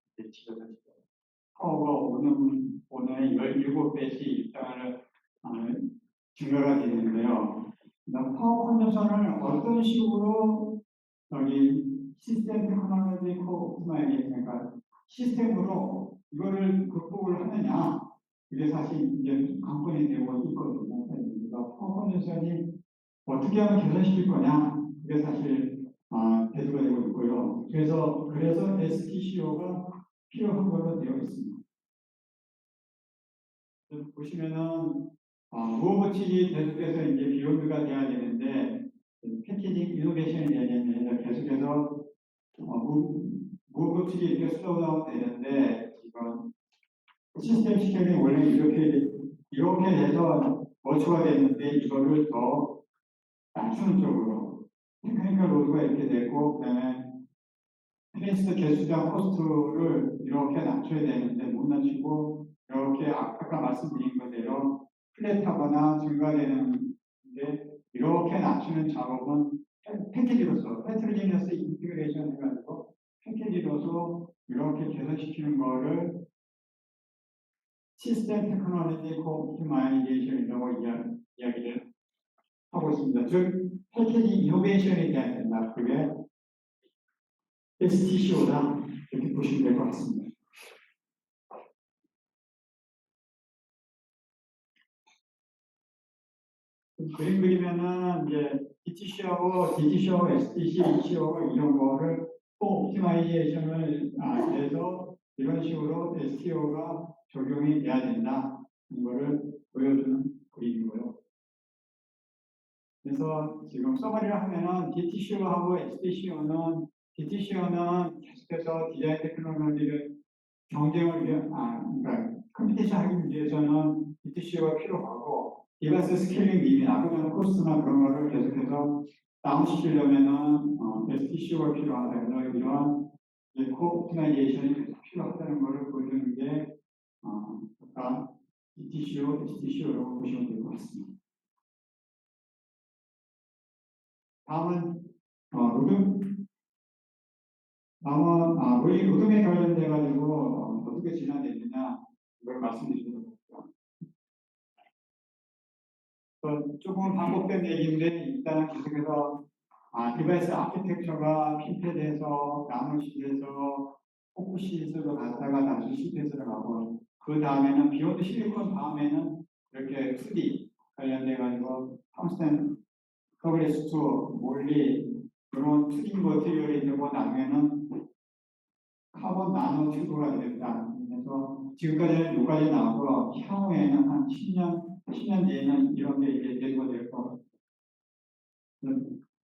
[SPEAKER 1] 파워가 오는 17배씩 일단은 증가가 되는데요. 파워 컨저션을 어떤 식으로 여기 시스템 테크놀로지 옵티마이제이션, 그러니까 시스템으로 이거를 극복을 하느냐, 이게 사실 이제 관건이 되고 있거든요. 그러니까 파워 컨저션이 어떻게 하면 개선시킬 거냐, 그게 사실 대두가 되고 있고요. 그래서 STCO가 필요한 걸로 되어 있습니다. 보시면은 무어버칙이 계속해서 이제 비욘드가 돼야 되는데 패키징 이노베이션이 돼야 되는데 계속해서 무어버칙이 이렇게 슬로우다운 되는데 지금 시스템 시스템이 원래 이렇게 해서 머추가 됐는데 이거를 더 낮추는 쪽으로 테크니컬 로드가 이렇게 되고, 그다음에 트레이스 개수장 코스트를 이렇게 낮춰야 되는데 못 낮추고 이렇게 아까 말씀드린 것대로 플랫하거나 증가되는 게 이렇게 낮추는 작업은 패키지로서 헤트로지니어스 인티그레이션 해가지고 패키지로서 이렇게 개선시키는 거를 시스템 테크놀로지 옵티마이제이션이라고 이야기를 하고 있습니다. 즉 패키지 이노베이션에 대한 된다. 그게 STCO다. 이렇게 보시면 될 것 같습니다. 그림 그리면은 이제 DTC하고 STC, ECO 이런 거를 옵티마이제이션을 해서 이런 식으로 STO가 적용이 돼야 된다. 이거를 보여주는 그림이고요. 그래서 지금 서머리를 하면은 DTC하고 STC는 계속해서 디자인 테크놀로지를 경쟁을 위한, 그러니까 컴피티션 하기 위해서는 DTC가 필요하고, 디바이스 스케일링 리밋, 아까 전에 코스트나 그런 거를 계속해서 다운시키려면은 STC가 필요하다. 그래서 이러한 코옵티마이제이션이 계속 필요하다는 것을 보여주는 게 아까 DTCO, STCO라고 보시면 될 것 같습니다. 다음은 로드맵에 관련돼 가지고 어떻게 진행됐느냐 이걸 말씀드리도록 할게요. 조금 반복된 얘기인데 일단 계속해서 디바이스 아키텍처가 핀패드에서 나노시드에서 포크시드로 갔다가 다시 시드로 가고, 그 다음에는 비욘드 실리콘 다음에는 이렇게 2D 관련돼 가지고 텅스텐 커브리스 투 몰리 그런 2D 머티리얼이 되고, 나중에는 카본 나노 튜브가 되겠다. 그래서 지금까지는 여기까지 나오고 향후에는 한 10년 뒤에는 이런 게 이제 대두가 될 거.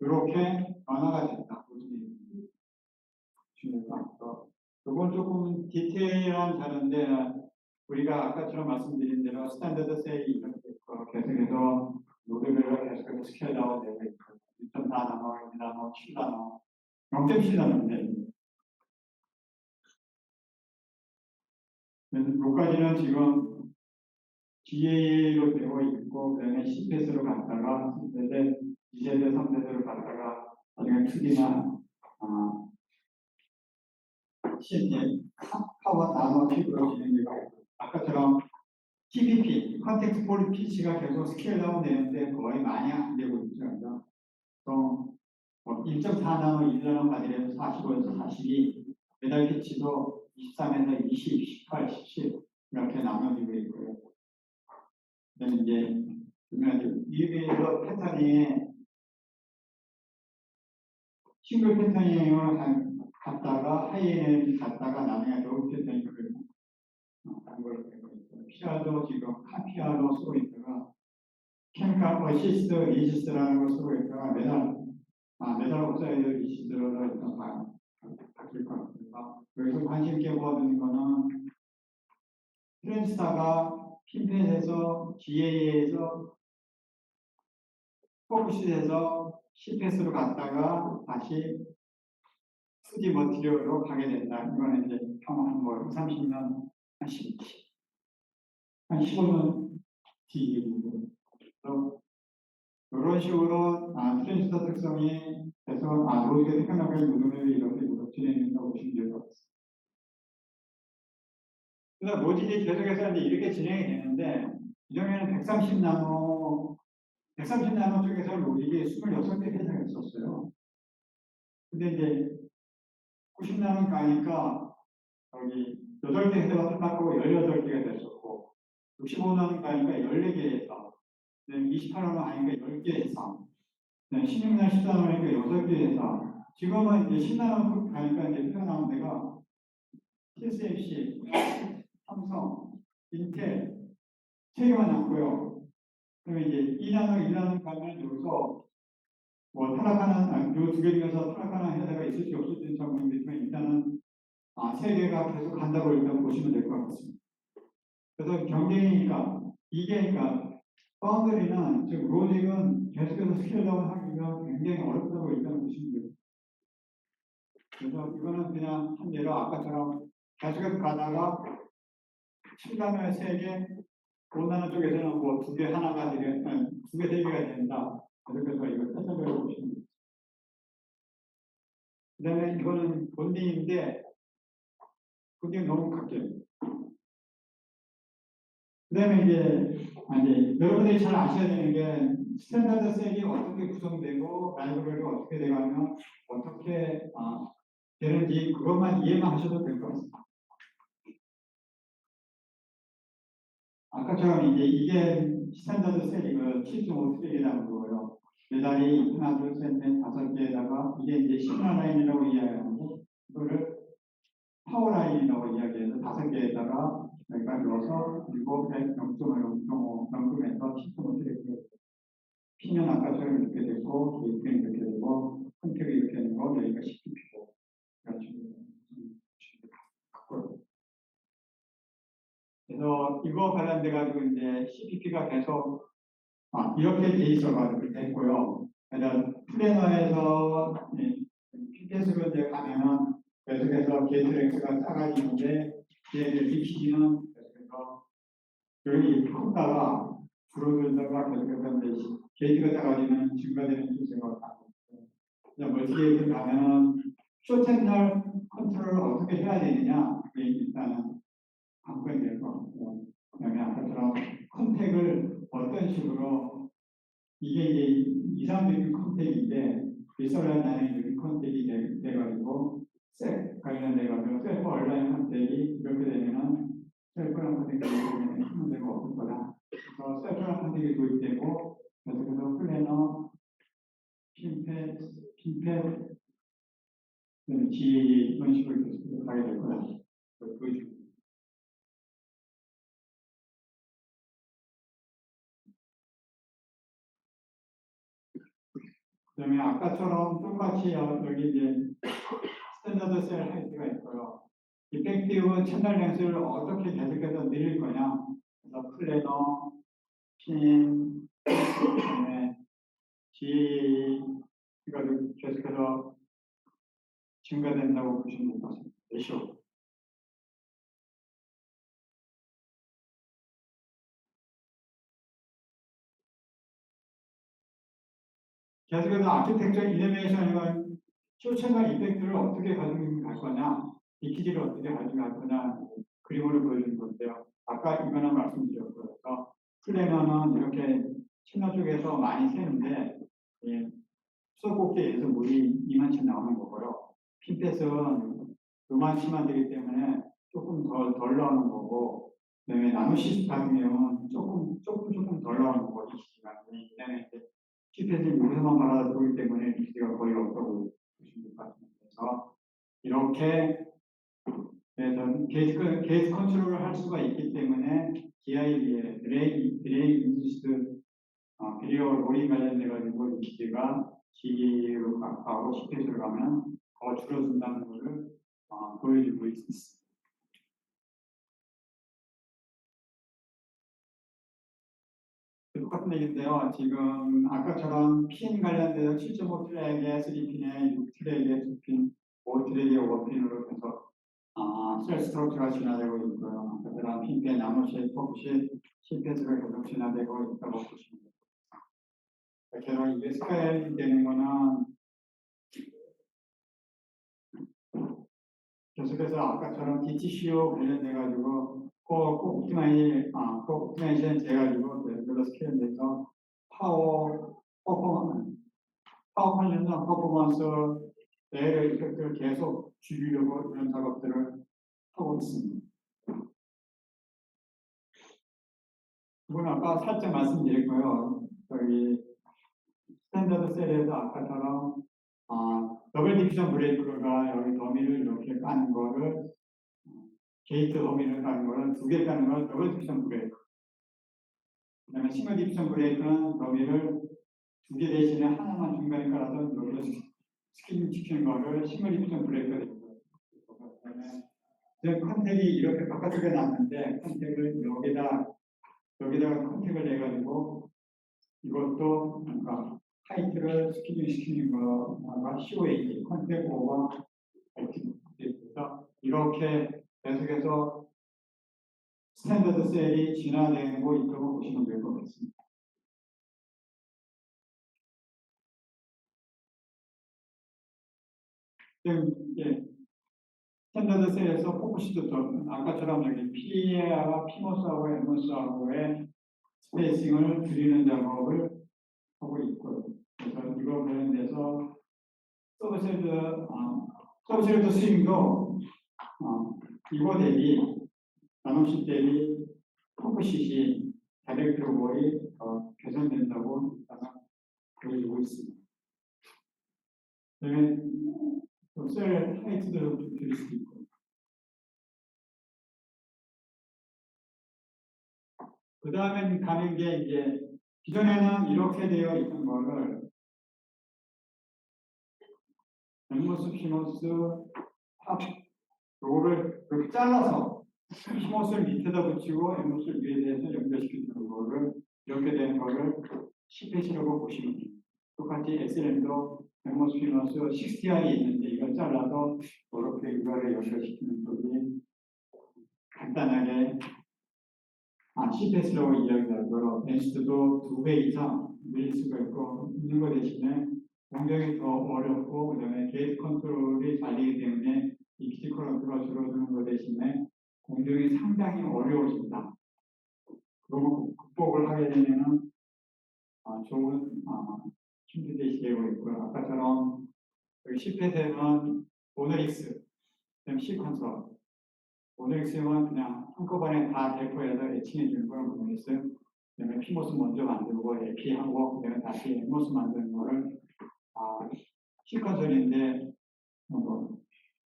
[SPEAKER 1] 이렇게 변화가 됐다. 이건 조금 디테일한 자료인데 우리가 아까처럼 말씀드린 대로 스탠더드 셀이 이렇게 있고 계속해서 노드별로 계속해서 스케일 다운 되고 있고 1.4나노, 2나노, 7나노, 0.7나노인데 여기까지는 지금 GA로 되어 있고, 그다음에 CPS로 갔다가 2세대, 2세대, 3세대로 갔다가 나중에 2D나 CNT, 카본 나노 팁으로 진행되고 있고, 아까처럼 TPP, 컨텍스트 폴리 피치가 계속 스케일 다운 되는데 거의 많이 안 되고 있죠. 그래서 또 1.4나노, 1나노 가지고 45에서 42, 메달 피치도 23에서 20, 18, 17 이렇게 나눠지고 있고요. 그다음에 이제 보면 이외에도 패턴이 싱글 패턴을 갔다가 하이 에너지 갔다가 나중에 로우 패턴이 하는 걸로 되고 있고요. 피아도 지금 카피아로 쓰고 있다가 케미칼 어시스트 리지스트라는 걸 쓰고 있다가 메달 옥사이드 리지스트로 일단 바뀔 것 같습니다. 여기서 관심 있게 보아드는 거는 트랜스타가 핀펫에서 GA에서 포크시에서 CPS로 갔다가 다시 2D 머티리얼로 가게 된다. 이거는 이제 경험한 거 30년, 한 15년 뒤이고 이런 식으로 트랜스타 특성이 돼서 로직의 테크노로지 노동력이 이렇게 진행된다고 보시면 될 것 같습니다. 그래서 로직이 계속해서 이제 이렇게 진행이 되는데 이 경우에는 130나노 쪽에서 로직이 26개 회사가 있었어요. 근데 이제 90나노 가니까 여기 8개 회사가 끝났고 18개가 됐었고 65나노 가니까 14개 회사 28나노 가니까 10개 회사 16나노 14나노 가니까 6개 회사 지금은 이제 10나노 가니까 이제 회사 나온 데가 TSMC, 삼성, 인텔 3개만 남고요. 그러면 이제 2나노, 1나노 가면 여기서 뭐 타락하는 요 2개 중에서 타락하는 회사가 있을지 없을지는 잘 모르겠지만 일단은 3개가 계속 간다고 일단 보시면 될 것 같습니다. 그래서 경쟁이니까 이게 그러니까 파운드리는 즉 로직은 계속해서 스케일다운 하기가 굉장히 어렵다고 일단 보시면 돼요. 그래서 이거는 그냥 한 예로 아까처럼 계속해서 가다가 7나노에 3개, 5나노 쪽에서는 뭐 2개 하나가 되게 2개, 3개가 된다. 계속해서 이걸 찾아보려고 보시면 돼요. 그 다음에 이거는 본딩인데 본딩 너무 갈게요. 그 다음에 이제 여러분들이 잘 아셔야 되는 게 스탠다드 셀이 어떻게 구성되고 라이브러리가 어떻게 돼가면 어떻게 되는지 그것만 이해만 하셔도 될 것 같습니다. 아까처럼 이게 스탠다드 셀이고요. 7.5트릭이라는 거고요. 메달이 하나, 둘, 셋, 넷, 5개에다가 이게 이제 시그널 라인이라고 이야기하고 이거를 파워 라인이라고 이야기해서 5개에다가 여기까지 넣어서 그리고 100, 0.5 넘으면서 7.5트릭 P는 아까처럼 이렇게 됐고 K는 이렇게 되고 컨택이 이렇게 되는 거 여기가 CPP고 이런 식으로 그래서 이거 관련돼 가지고 이제 CPP가 계속 이렇게 돼 있어가지고 됐고요. 그래서 플래너에서 PPS로 이제 가면은 계속해서 게이트렉스가 작아지는데 얘를 리키지는 계속해서 여기 컸다가 줄어들다가 계속해서 이제 게이트가 작아지면 증가되는 추세가 가고 멀티게이트 가면은 쇼채널 컨트롤을 어떻게 해야 되느냐 그게 일단은 관건이 될 것 같고 그다음에 아까처럼 컨택을 어떤 식으로 이게 이제 이상적인 컨택인데 리서런하는 유닛 컨택이 돼가지고 셀 관련돼가지고 셀프 얼라인 컨택이 이렇게 되면은 셀프랑 컨택이 되면 큰 문제가 없을 거다. 그래서 셀프랑 컨택이 도입되고 계속해서 플래너, 핀펫, GA 이런 식으로 계속 가게 될 거다. 보여줍니다. 그다음에 아까처럼 똑같이 여기 이제 스탠다드 셀 하이트가 있고요. 이펙티브 채널 랭스를 어떻게 계속해서 늘릴 거냐. 그래서 플래너, 핀, 그다음에 GA가 계속해서 증가된다고 보시면 될 것 같습니다. 레시오. 계속해서 아키텍처 이노베이션이건 쇼채널 이펙트를 어떻게 가지고 갈 거냐, 리키지를 어떻게 가지고 갈 거냐 그림으로 보여주는 건데요. 아까 이거는 말씀드렸고요. 그래서 플래너는 이렇게 채널 쪽에서 많이 새는데 수소 꼭지에서 물이 이만치 나오는 거고요. 핀펫은 요만치만 되기 때문에 조금 덜 나오는 거고, 그다음에 나노시스 같은 경우는 조금 덜 나오는 거고, 이 시간에. 그다음에 CPS는 여기서만 받아들이기 때문에 리스가 거의 없다고 보시면 될 것 같습니다. 그래서 이렇게 그래서 게이트 컨트롤을 할 수가 있기 때문에 GIB에 드레이 인듀스드 비리어 로링 관련돼 가지고 리스가 G로 가고 CPS로 가면 더 줄어든다는 것을 보여주고 있습니다. 똑같은 얘기인데요. 지금 아까처럼 핀 관련돼서 7.5 트랙에 3핀에 6 트랙에 2핀, 5 트랙에 5핀으로 해서 셀 스트럭처가 진화되고 있고요. 아까처럼 핀펜, 나노시, 포크시, CPS가 계속 진화되고 있다고 보시면 됩니다. 계속 이게 스케일이 되는 거는 계속해서 아까처럼 DTCO 관련돼가지고 옵티마이제이션 돼가지고 레귤러 스케일에서 파워 관련된 퍼포먼스 에러 이펙트를 계속 줄이려고 이런 작업들을 하고 있습니다. 이건 아까 살짝 말씀드렸고요. 저기 스탠더드 셀에서 아까처럼 더블 디비전 브레이크가 여기 더미를 이렇게 까는 거를 게이트 더미를 까는 거를 두 개 까는 걸 더블 디비전 브레이크. 그다음에 싱글 디비전 브레이크는 더미를 두 개 대신에 하나만 중간에 깔아서 여기로 스킨 시키는 거를 싱글 디비전 브레이크가 됩니다. 그다음에 컨택이 이렇게 바깥쪽에 났는데 컨택을 여기다가 컨택을 내가지고 이것도 그러니까 하이트를 스키닝 시키는 거가 COAT 컨택 오버 액티브에서 이렇게 계속해서 스탠더드 셀이 진화되고 있다고 보시면 될 것 같습니다. 예, 스탠더드 셀에서 포커시도 아까처럼 여기 PA와 피모스하고 엠모스하고의 스페이싱을 줄이는 작업을 하고 있고요. 그래서 이거 관련돼서 서브셀드 스윙도 이거 대비 나노시 대비 펌프시이 다이렉트 오버이 개선된다고 보여주고 있습니다. 그다음에 셀 하이트도 좀 줄일 수 있고. 그 다음에 가는 게 이제 기존에는 이렇게 되어 있던 거를 엠모스, 피모스, 탑 요거를 이렇게 잘라서 피모스를 밑에다 붙이고 엠모스를 위에 대해서 연결시키는 거를 이렇게 되는 거를 CPS라고 보시면 됩니다. 똑같이 SLM도 엠모스, 피모스 60R이 있는데 이걸 잘라서 이렇게 이거를 연결시키는 거지 간단하게 CPS라고 이야기하고요. 벤스도 2배 이상 늘릴 수가 있고 있는 것 대신에 굉장히 더 어렵고 그다음에 게이트 컨트롤이 잘 되기 때문에 이 기지 커런트가 줄어드는 것 대신에 공정이 상당히 어려워진다. 그리고 극복을 하게 되면은 좋은 컴퓨터이 되고 있고요. 아까처럼 여기 CPS에는 모노릭스, 시퀀서, 모노릭스는 그냥 한꺼번에 다 대포해서 애칭해 주는 걸 모노릭스. 그다음에 피모스 먼저 만들고 에피하고 그다음에 다시 엠모스 만드는 거를 시퀀서인데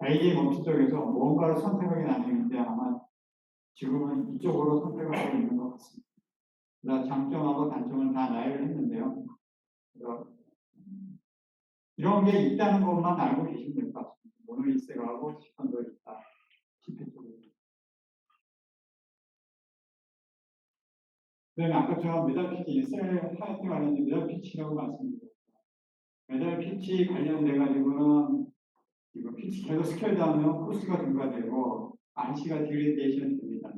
[SPEAKER 1] AJ 멈추 쪽에서 뭔가를 선택하게 나뉘는데 아마 지금은 이쪽으로 선택을 하고 있는 것 같습니다. 그래서 장점하고 단점을 다 나열을 했는데요. 그래서 이런 게 있다는 것만 알고 계시면 될 것 같습니다. 모노리스하고 시퀀서가 있다. CP 쪽에. 그다음에 아까처럼 메달 피치, 셀 하이트 관련된 메달 피치라고 말씀드렸습니다. 메달 피치 관련돼 가지고는 이거 피치 계속 스케일다 하면 코스가 증가되고 RC가 디그레이션 됩니다.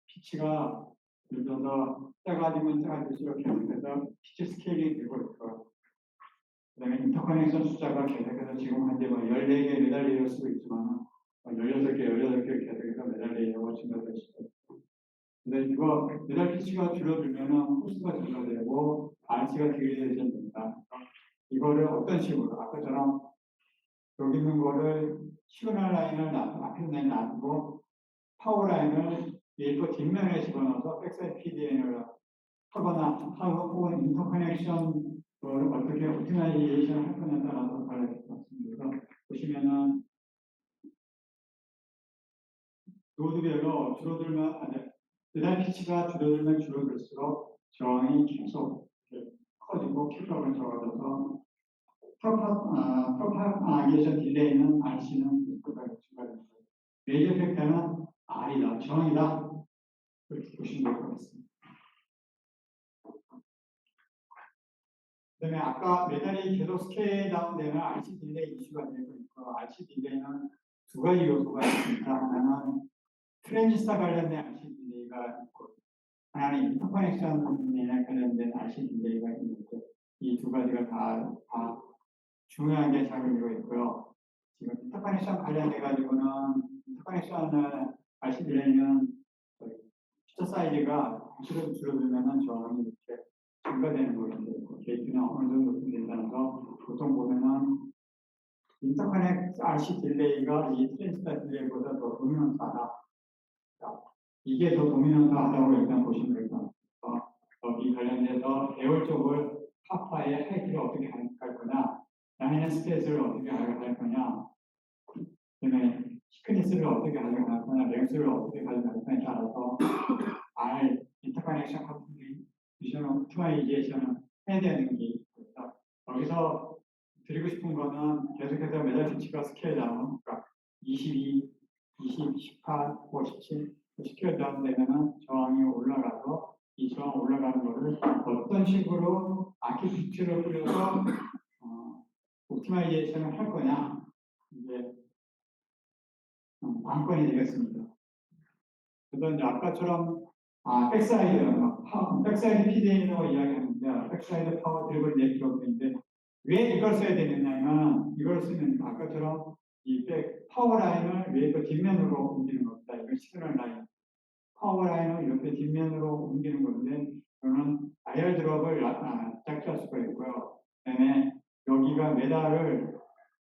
[SPEAKER 1] 피치가 예를 들어서 작아지면 작아질수록 계속해서 피치 스케일이 되고 있고 그다음에 인터커넥션 숫자가 계속해서 지금 현재 14개 메달 레이어 쓰고 있지만 16개 계속해서 메달 레이어가 증가될 수도 있고 근데 이거 메달 피치가 줄어들면 코스가 증가되고 RC가 디그레이션 됩니다. 이거를 어떤 식으로 아까처럼 여기 있는 거를 시그널 라인을 앞에 놔두고 파워라인을 웨이퍼 뒷면에 집어넣어서 백사이드 PDN을 하거나 혹은 인터커넥션 어떻게 오프티마이제이션 할 거냐에 따라서 달라질 것 같습니다. 그래서 보시면은 노드별로 줄어들면 배달 피치가 줄어들면 줄어들수록 저항이 계속 커지고 킥업은 적어져서 프로파게이션 딜레이는 RC는 증가됩니다. 메이저 팩터는 R이다, 저항이다. 그렇게 보시면 될 것 같습니다. 그다음에 아까 메달이 계속 스케일 다운되면 RC 딜레이 이슈가 될 거니까 RC 딜레이는 두 가지 요소가 있습니다. 하나는 트랜지스터 관련된 RC 딜레이가 있고 하나는 인터커넥션에 관련된 RC 딜레이가 있는데 이 두 가지가 다 중요하게 작용하고 있고요. 지금 인터커넥션 관련해 가지고는 인터커넥션을 RC 딜레이는 퓨처 사이즈가 줄어들면은 저항이 이렇게 증가되는 거인데 게이트는 어느 정도 된다면서 보통 보면은 인터커넥 RC 딜레이가 이 트랜지스터 딜레이보다 더 도미넌트하다. 이게 더 도미넌트하다고 일단 보시면 될 것 같아요. 여기 관련돼서 배열 쪽을 파파의 하이트를 어떻게 할 거냐, 라인의 스페이스를 어떻게 할 거냐, 그다음에 시크니스를 어떻게 가져갈 거냐, 랭스를 어떻게 가져갈 거냐에 따라서 R 인터커넥션 컨트리뷰션 오프티마이제이션을 해야 되는 게 있습니다. 여기서 드리고 싶은 거는 계속해서 메달 피치가 스케일 다운, 그러니까 22, 20, 18, 57 스케일 다운 되면은 저항이 올라가서 이 저항 올라가는 거를 어떤 식으로 아키텍처를 뿌려서 옵티마이제이션을 할 거냐 이제 관건이 되겠습니다. 그래서 이제 아까처럼 백사이드 PDN이라고 이야기하는데 백사이드 파워 드리블 네트워크인데 왜 이걸 써야 되느냐면 이걸 쓰면 아까처럼 이 파워 라인을 웨이퍼 뒷면으로 옮기는 겁니다. 이건 시그널 라인. 파워 라인을 이렇게 뒷면으로 옮기는 건데 이거는 IR 드롭을 작게 할 수가 있고요. 그다음에 여기가 메달을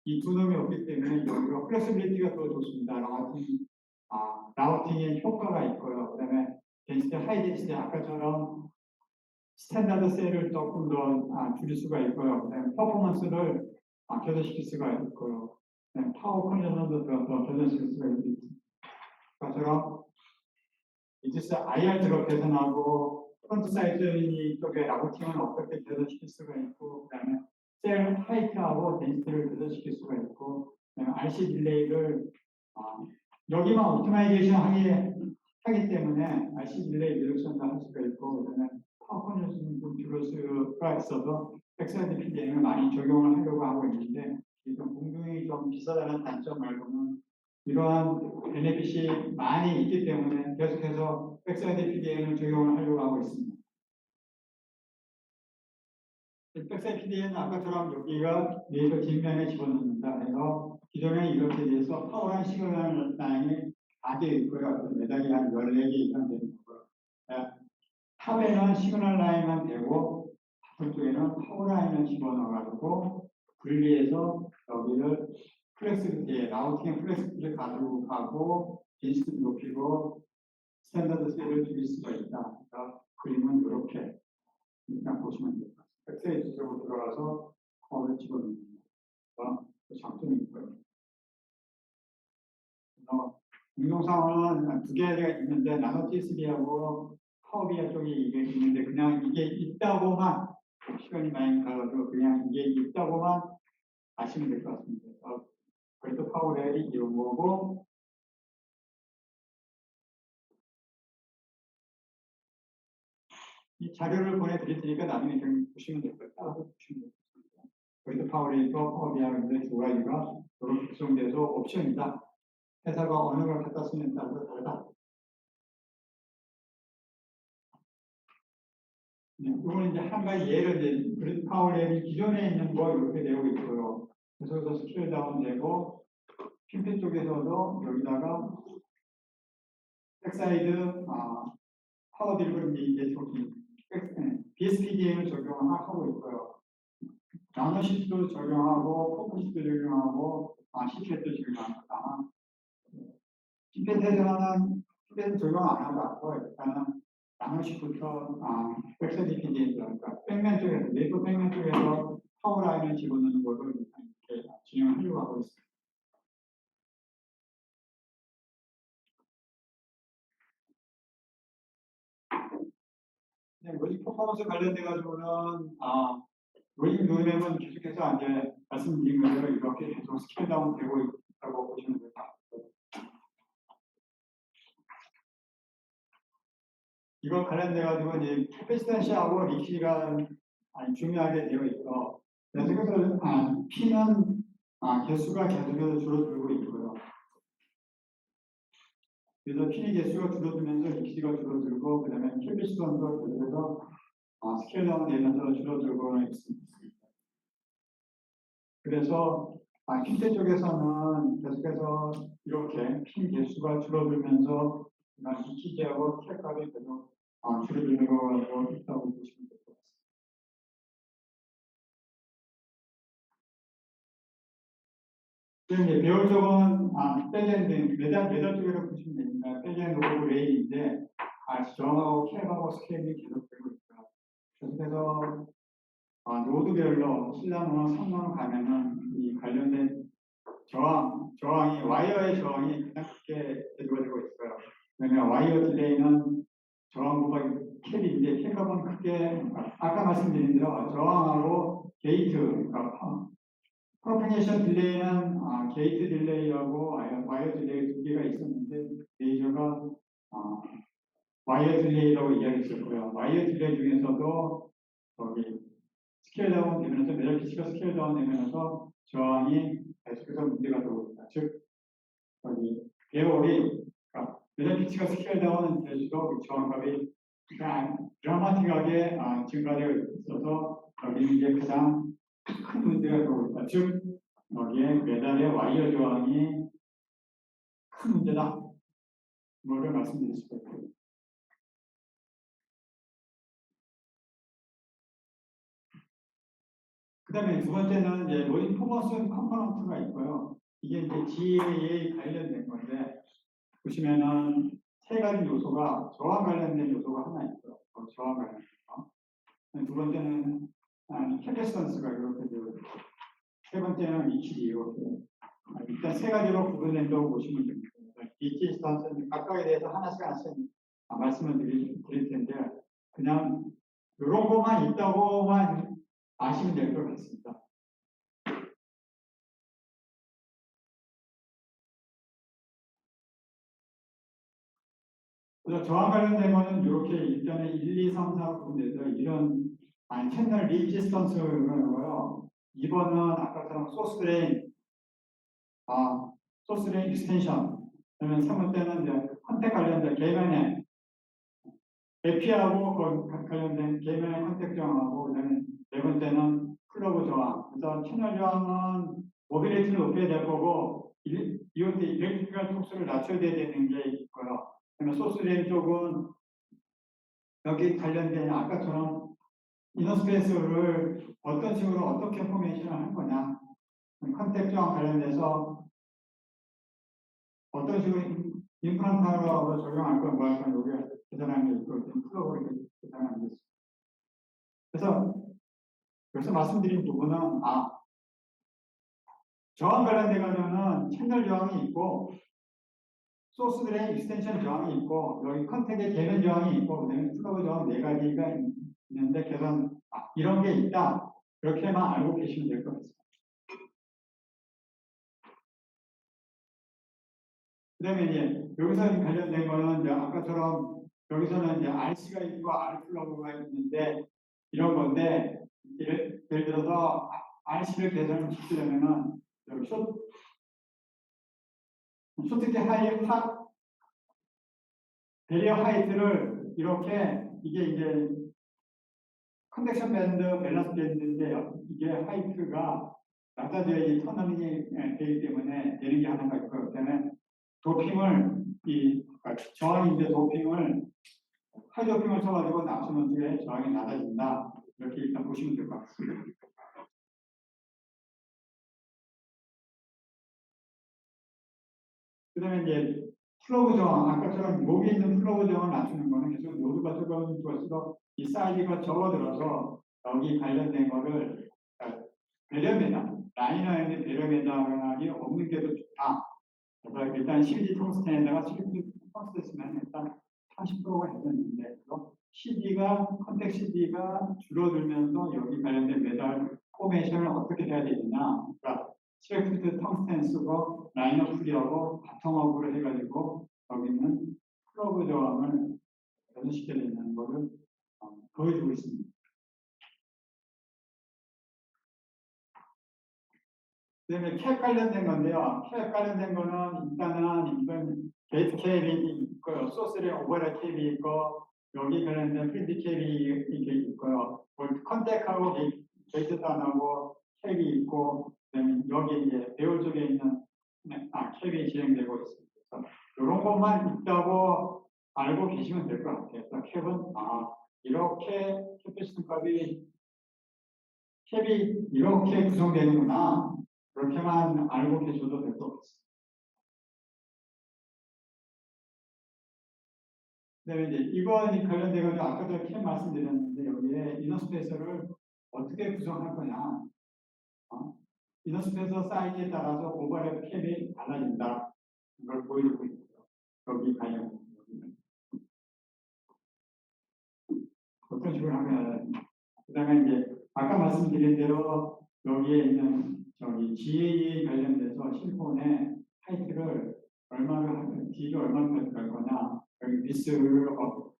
[SPEAKER 1] 이 두 놈이 없기 때문에 여기가 플렉시빌리티가 더 좋습니다. 라우팅의 효과가 있고요. 그 다음에 덴시티, 하이 덴시티 아까처럼 스탠다드 셀을 조금 더 줄일 수가 있고요. 그 다음에 퍼포먼스를 개선시킬 수가 있고요. 그 다음에 파워 컨저션도 더 개선시킬 수가 있습니다. 아까처럼 이지스 IR 드롭 개선하고 프론트 사이드 쪽에 라우팅을 어떻게 개선시킬 수가 있고 그 다음에 셀 하이트하고 덴시티를 개선시킬 수가 있고 그다음에 RC 딜레이를 여기만 옵티마이제이션 하기 때문에 RC 딜레이 리덕션도 할 수가 있고 그다음에 파워 컨저션을 좀 줄일 수가 있어서 백사이드 PDM을 많이 적용을 하려고 하고 있는데 이건 공중이 좀 비싸다는 단점 말고는 이러한 베네핏이 많이 있기 때문에 계속해서 백사이드 PDM을 적용을 하려고 하고 있습니다. 백사이드 PDM은 아까처럼 여기가 웨이퍼 뒷면에 집어넣습니다. 그래서 기존에 이렇게 돼서 파워라인 시그널 라인이 4개 있고요. 매달이 한 14개 이상 되는 거고요. 탑에는 시그널 라인만 되고 바텀 쪽에는 파워라인을 집어넣어가지고 분리해서 여기를 플렉스비티, 라우팅의 플렉스비티를 가지고 가고 딘스티 높이고 스탠다드 셀을 줄일 수가 있다. 그러니까 그림은 이렇게 일단 보시면 됩니다. 백사이드 쪽으로 들어가서 파워를 집어넣는 그 장점이 있고요. 운동상은 두 개가 있는데 나노 TSB하고 파워비아 쪽이 이게 있는데 그냥 이게 있다고만 시간이 많이 가도 그냥 이게 있다고만 아시면 될 것 같습니다. 그래도 파워레일이 이런 거고 이 자료를 보내드릴 테니까 나중에 좀 보시면 될 것 같아요. 따라서 보시면 될 것 같습니다. 그래도 파워레일과 파워비아인데 두 가지가 이렇게 구성돼서 옵션이다. 회사가 어느 걸 갖다 쓰느냐에 따라서 다르다. 이거는 이제 한 가지 예를 이제 그리드 파워레일이 기존에 있는 거 이렇게 되어 있고요. 그래서 스케일 다운 되고 핀펜 쪽에서도 여기다가 백사이드 파워 딜리버리 네트워킹 BSPDM을 적용하고 있고요. 나노시트도 적용하고 포크시트도 적용하고 시켓도 적용합니다. 피펫에서는 적용 안 하고 일단은 나노식부터 백서디피디 그러니까 백면 쪽에서 내부 백면 쪽에서 파워라인을 집어넣는 것을 이렇게 진행하려고 하고 있습니다. 로직 퍼포먼스 관련돼 가지고는 로직 노래는 계속해서 이제 말씀드린 거대로 이렇게 계속 스케일 다운 되고 있다고 보시면 될 것 같아요. 이거 관련돼 가지고 이제 캐패시턴시하고 리키가 중요하게 되어 있어. 그래서 P는 개수가 계속해서 줄어들고 있고요. 그래서 P 개수가 줄어들면서 리키가 줄어들고 그다음에 캐패시턴도 계속해서 스케일 다운 되면서 줄어들고 있습니다. 그래서 핀테 쪽에서는 계속해서 이렇게 핀 개수가 줄어들면서 리키지하고 캡값이 계속 줄어드는 거라고 있다고 보시면 될 것 같습니다. 이제 배울 적은 백엔드 메달 쪽으로 보시면 됩니다. 백엔드 오브 레인인데 저항하고 캡하고 스케일이 계속되고 있다. 계속해서 노드별로 신라노나 3만 가면은 이 관련된 저항이 와이어의 저항이 가장 크게 대두되고 있어요. 왜냐하면 와이어 딜레이는 저항보다 캡인데 캡값은 크게 아까 말씀드린 대로 저항하고 게이트 그러니까 프로페게이션 딜레이는 게이트 딜레이하고 와이어 딜레이 두 개가 있었는데 레이저가 와이어 딜레이라고 이야기했었고요. 와이어 딜레이 중에서도 거기 스케일 다운 되면서 매달 피치가 스케일 다운 되면서 저항이 계속해서 문제가 되고 있다. 즉 여기 배열이 매달 피치가 스케일 다운 될수록 저항값이 드라마틱하게 증가되어 있어서 여기는 이제 가장 큰 문제가 되고 있다. 즉 여기에 매달의 와이어 저항이 큰 문제다. 뭐를 말씀드릴 수가 있고요. 그 다음에 두 번째는 이제 로딩 포머스 컴포넌트가 있고요. 이게 이제 GA에 관련된 건데, 보시면은 세 가지 요소가 저항 관련된 요소가 하나 있고요. 저항 관련된 거. 두 번째는 캐패시턴스가 이렇게 되어 있고, 세 번째는 리퀴드 이렇게. 일단 세 가지로 구분된다고 보시면 됩니다. 리퀴스턴스는 각각에 대해서 하나씩 말씀을 드릴 텐데, 그냥 이런 것만 있다고만 아시면 될 것 같습니다. 그래서 저항 관련된 거는 이렇게 일단은 1, 2, 3, 4 구분돼서 이런 채널 리지스턴스고요. 2번은 아까처럼 소스 드레인 익스텐션. 그러면 3번째는 이제 컨택 관련된 계면에 에피하고 관련된 계면의 컨택 저항하고 그다음에 네 번째는 플러그 저항. 그래서 채널 저항은 모빌리티를 높여야 될 거고 이온데 일렉트리컬 톡수를 낮춰야 되는 게 있고요. 그러면 소스레인 쪽은 여기 관련된 아까처럼 이너스페이스를 어떤 식으로 어떻게 포메이션을 할 거냐, 컨택 저항 관련돼서 어떤 식으로 임플란트하고 적용할 건 뭐 할 건 여기에 계산하는 게 있고 플러그를 계산하는 게 있습니다. 그래서 여기서 말씀드린 부분은 저항 관련돼 가지고는 채널 저항이 있고 소스들의 익스텐션 저항이 있고 여기 컨택의 계면 저항이 있고 그다음에 플러그 저항 네 가지가 있는데 계산 이런 게 있다 그렇게만 알고 계시면 될 것 같습니다. 그다음에 이제 여기서 관련된 거는 이제 아까처럼 여기서는 이제 RC가 있고 R 플러그가 있는데 이런 건데 예를 들어서 RC를 계산을 시키려면은 여기 쇼트키 베리어 하이트를 이렇게 이게 이제 컨벡션 밴드, 밸런스 밴드인데 이게 하이트가 낮아져야지 터널이 되기 때문에 되는 게 하나가 있고요. 그다음에 도핑을 저항인데 도핑을 하이도핑을 쳐가지고 낮추는 쪽에 저항이 낮아진다. 이렇게 일단 보시면 될 것 같습니다. 그다음에 이제 플러그 저항, 아까처럼 여기 있는 플러그 저항을 낮추는 거는 계속 노드가 적어질수록 이 사이즈가 적어들어서 여기 관련된 거를 배려 매달, 라이너에는 배려 매달이 없는 게 더 좋다. 그래서 일단 CD 통스텐에다가 CD 통스텐 쓰면 일단 30%가 있었는데, CD가, 컨택 CD가 줄어들면서 여기 관련된 메달 포메이션을 어떻게 해야 되느냐. 그러니까 스트레이트 텅스텐 쓰고 라이너 풀이하고 바텀업으로 해가지고 여기는 플러그 저항을 변화시켜야 된다는 거를 보여주고 있습니다. 그다음에 캡 관련된 건데요. 캡 관련된 거는 일단은 이건 게이트 캡이 있고요. 소스의 오버랩 캡이 있고 여기 관련된 프린트 캡이 이렇게 있고요. 컨택하고 게이트 단하고 캡이 있고 그다음에 여기 이제 배열 쪽에 있는 캡이 진행되고 있습니다. 그래서 이런 것만 있다고 알고 계시면 될 것 같아요. 그래서 캡은 이렇게 캐패시티 값이 캡이 이렇게 구성되는구나. 그렇게만 알고 계셔도 될 것 같습니다. 그다음에 이제 이번이 관련돼가지고 아까도 캡 말씀드렸는데 여기에 이너스페이서를 어떻게 구성할 거냐. 이너스페이서 사이즈에 따라서 오버랩 캡이 달라진다. 이걸 보여주고 있고요. 여기 관련. 어떤 식으로 하면 그다음에 이제 아까 말씀드린 대로 여기에 있는 저기 GA 관련돼서 실폰의 하이트를 얼마를 D를 얼마를 가져갈 거냐, 여기 미스를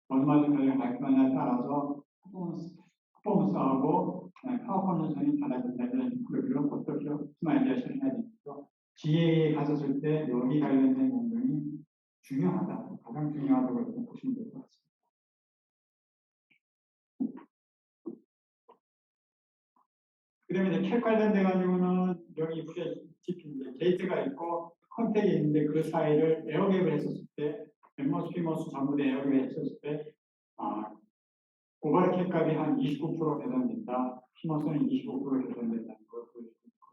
[SPEAKER 1] 얼마를 가져갈 거냐에 따라서 퍼포먼스하고 파워 컨버션이 달라진다는 그런 어떻게 오프티마이제이션 해야 되겠죠. GA에 가졌을 때 여기 관련된 공정이 중요하다, 가장 중요하다고 이렇게 보시면 될 것 같습니다. 그다음에 이제 캡 관련돼 가지고는 여기 VHTP 게이트가 있고 컨택이 있는데 그 사이를 에어갭을 했었을 때 엠머스 피머스 전부 다 에어갭을 했었을 때 오버랩 캡 값이 한 29% 개선된다. 피머스는 25% 개선된다는 걸 보여주고 있고,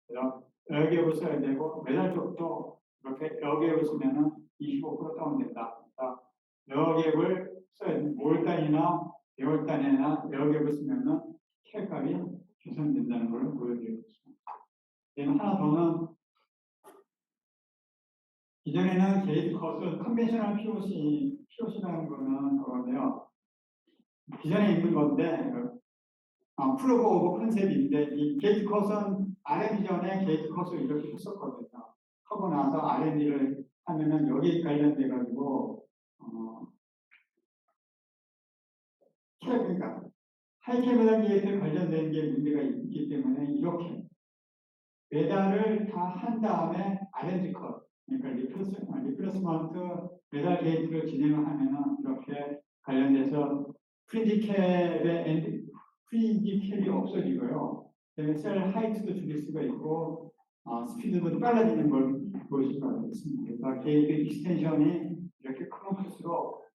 [SPEAKER 1] 그래서 에어갭을 써야 되고 메달 쪽도 이렇게 에어갭을 쓰면은 25% 다운된다. 그러니까 에어갭을 써야 돼. 5월단이나 2월단이나 에어갭을 쓰면은 캡 값이 개선된다는 걸 보여드리고 있습니다. 하나 더는 이전에는 게이트 컷을 컨벤셔널 POC라는 거는 그건데요. 기존에 있는 건데 프로브 오브 컨셉인데 이 게이트 컷은 R&D 전에 게이트 컷을 이렇게 했었거든요. 하고 나서 R&D를 하면은 여기 관련돼 가지고 그러니까 하이캐메라 게이트에 관련된 게 문제가 있기 때문에 이렇게 메달을 다 한 다음에 R&D 컷, 그러니까 리플레스먼트 메달 게이트를 진행을 하면은 이렇게 관련돼서 프린지 캡이 없어지고요. 그다음에 셀 하이트도 줄일 수가 있고 스피드도 빨라지는 걸 보일 수가 있습니다. 그래서 게이트 익스텐션이 이렇게 크면 클수록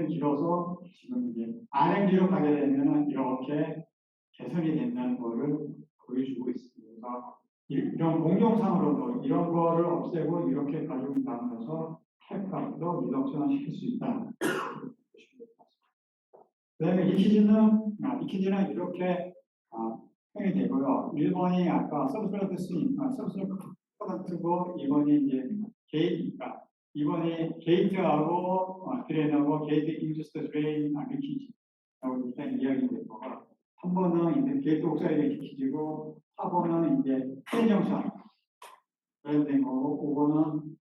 [SPEAKER 1] 길어서 지금 이제 R&D로 가게 되면은 이렇게 개선이 된다는 것을 보여주고 있습니다. 이런 공정상으로도 이런 거를 없애고 이렇게 가지고 나눠서 캡값도 리덕션을 시킬 수 있다. 그 다음에 이키즈는 이렇게 형이 되고요. 1번이 아까 서브스트럭트 프로덕트고 2번이 이제 게이트가 2번이 게이트하고 드레인하고 게이트 인듀스드 드레인 리키지라고 일단 이야기 되고 3번은 이제 게이트 옥사이드 리키지고 4번은 이제 트랜정션 관련된 거고 5번은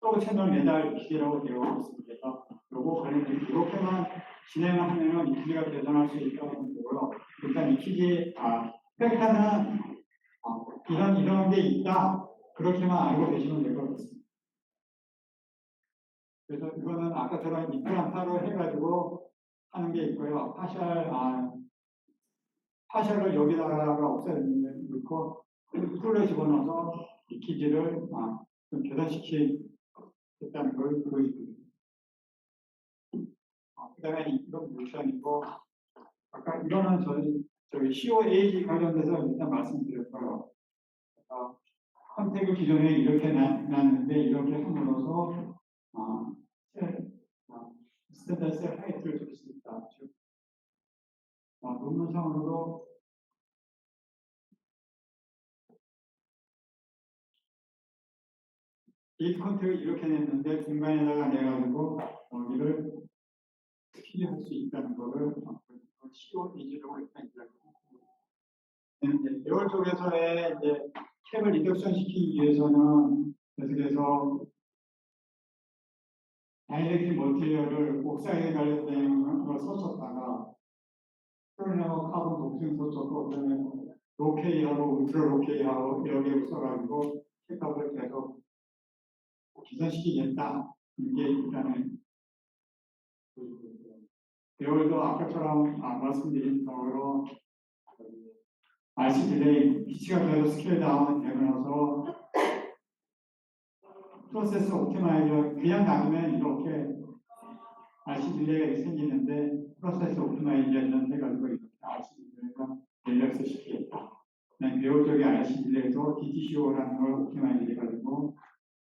[SPEAKER 1] 서브 채널 매달 리키지라고 되어 있습니다. 그래서 요거 관련된 이렇게만 진행을 하면 이키지가 개선할 수 있다고 보고요. 일단 이키지 팩타는 이런 게 있다. 그렇게만 알고 계시면 될 것 같습니다. 그래서 이거는 아까처럼 임플란타로 해가지고 하는 게 있고요. 파셜을 여기다가 없애놓고 풀로 집어넣어서 이키지를 좀 개선시키겠다는 걸 보여주고 그다음에 이건 물션이고 아까 이거는 저희 COAG 관련돼서 일단 말씀드렸고요. 컨택을 기존에 이렇게 놨는데 이렇게 함으로써 스탠다드 셀 하이트를 줄 수 있다. 즉, 논문상으로도 이 컨택을 이렇게 냈는데 중간에다가 내가지고 여기를 스킬할 수 있다는 거를 시도 이지로 일단 배열 쪽에서의 이제 캡을 인덕션시키기 위해서는 계속해서 다이렉트 멀티리얼을 옥사이드 관련된 걸 썼었다가 프로그램하고 카본 독증 썼었고 그다음에 로케이하고 울트라 로케이하고 여기에 써가지고 캡값을 계속 기선시키겠다. 이게 일단은 배열도 아까처럼 말씀드린 대로 RC 딜레이 피치가 계속 스케일 다운 되면서 프로세스 옵티마이저 그냥 놔두면 이렇게 RC 딜레이가 생기는데 프로세스 옵티마이제이션 해가지고 이렇게 RC 딜레이가 릴렉스 시키겠다. 배열 쪽에 RC 딜레이도 DTCO라는 걸 옵티마이즈 해가지고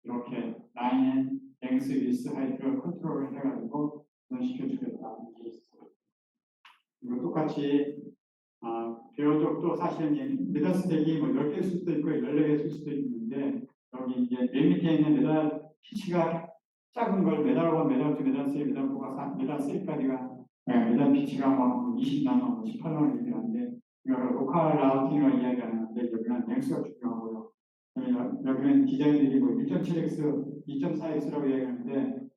[SPEAKER 1] 이렇게 라인 랭스 위스 하이트를 컨트롤을 해가지고 시켜주겠다. 그리고 똑같이 배열 쪽도 사실 메달 스택이 뭐 10개 쓸 수도 있고 14개 쓸 수도 있는데 여기 이제 맨 밑에 있는 메달 피치가 작은 걸 메달 1, 메달 2, 메달 3, 메달 4가 메달 3까지가 메달 피치가 뭐 20나노, 18나노 이렇게 하는데 이거를 로컬 라우팅을 이야기하는데 여기는 랭스가 중요하고요. 여기는 디자인들이 뭐 1.7x, 2.4x라고 이야기하는데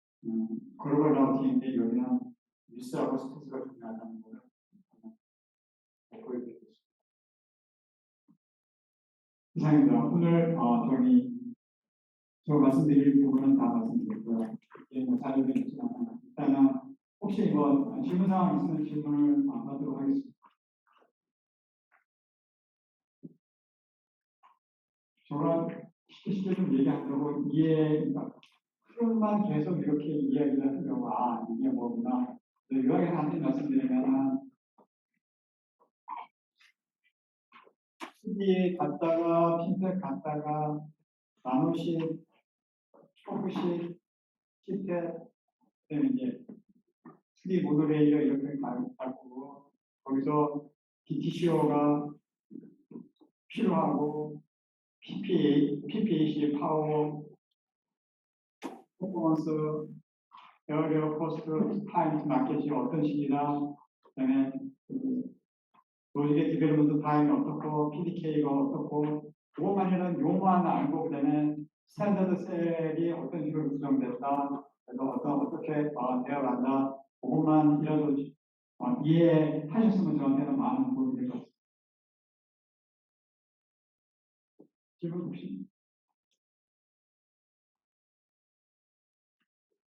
[SPEAKER 1] 글로벌 라우팅인데 여기는 위스하고 스탠스가 중요하다는 거를 보여드리겠습니다. 이상입니다. 오늘 저 말씀드릴 부분은 다 말씀드렸고요. 자료를 있지만 일단은 혹시 질문 사항 있으면 질문을 받도록 하겠습니다. 저랑 쉽게 좀 얘기하려고 흐름만 계속 이렇게 이야기를 하려고 이게 뭐구나. 요약해서 한번 말씀드리면 수비에 갔다가 핀텍 갔다가 나노시, 초크시, 시텍 그다음에 이제 수비 모노레일을 이렇게 가고 거기서 DTCO가 필요하고 PPAC 파워, 퍼포먼스, 에어리어 코스트, 타임 마켓이 어떤 식이나 그다음에 로직의 디벨롭먼트 타임이 어떻고 PDK가 어떻고 그것만이라는 용어만 알고 그다음에 스탠다드 셀이 어떤 식으로 구성됐다 그래서 어떻게 되어간다 그것만이라도 이해하셨으면 저한테는 많은 도움이 될 것 같습니다. 질문 혹시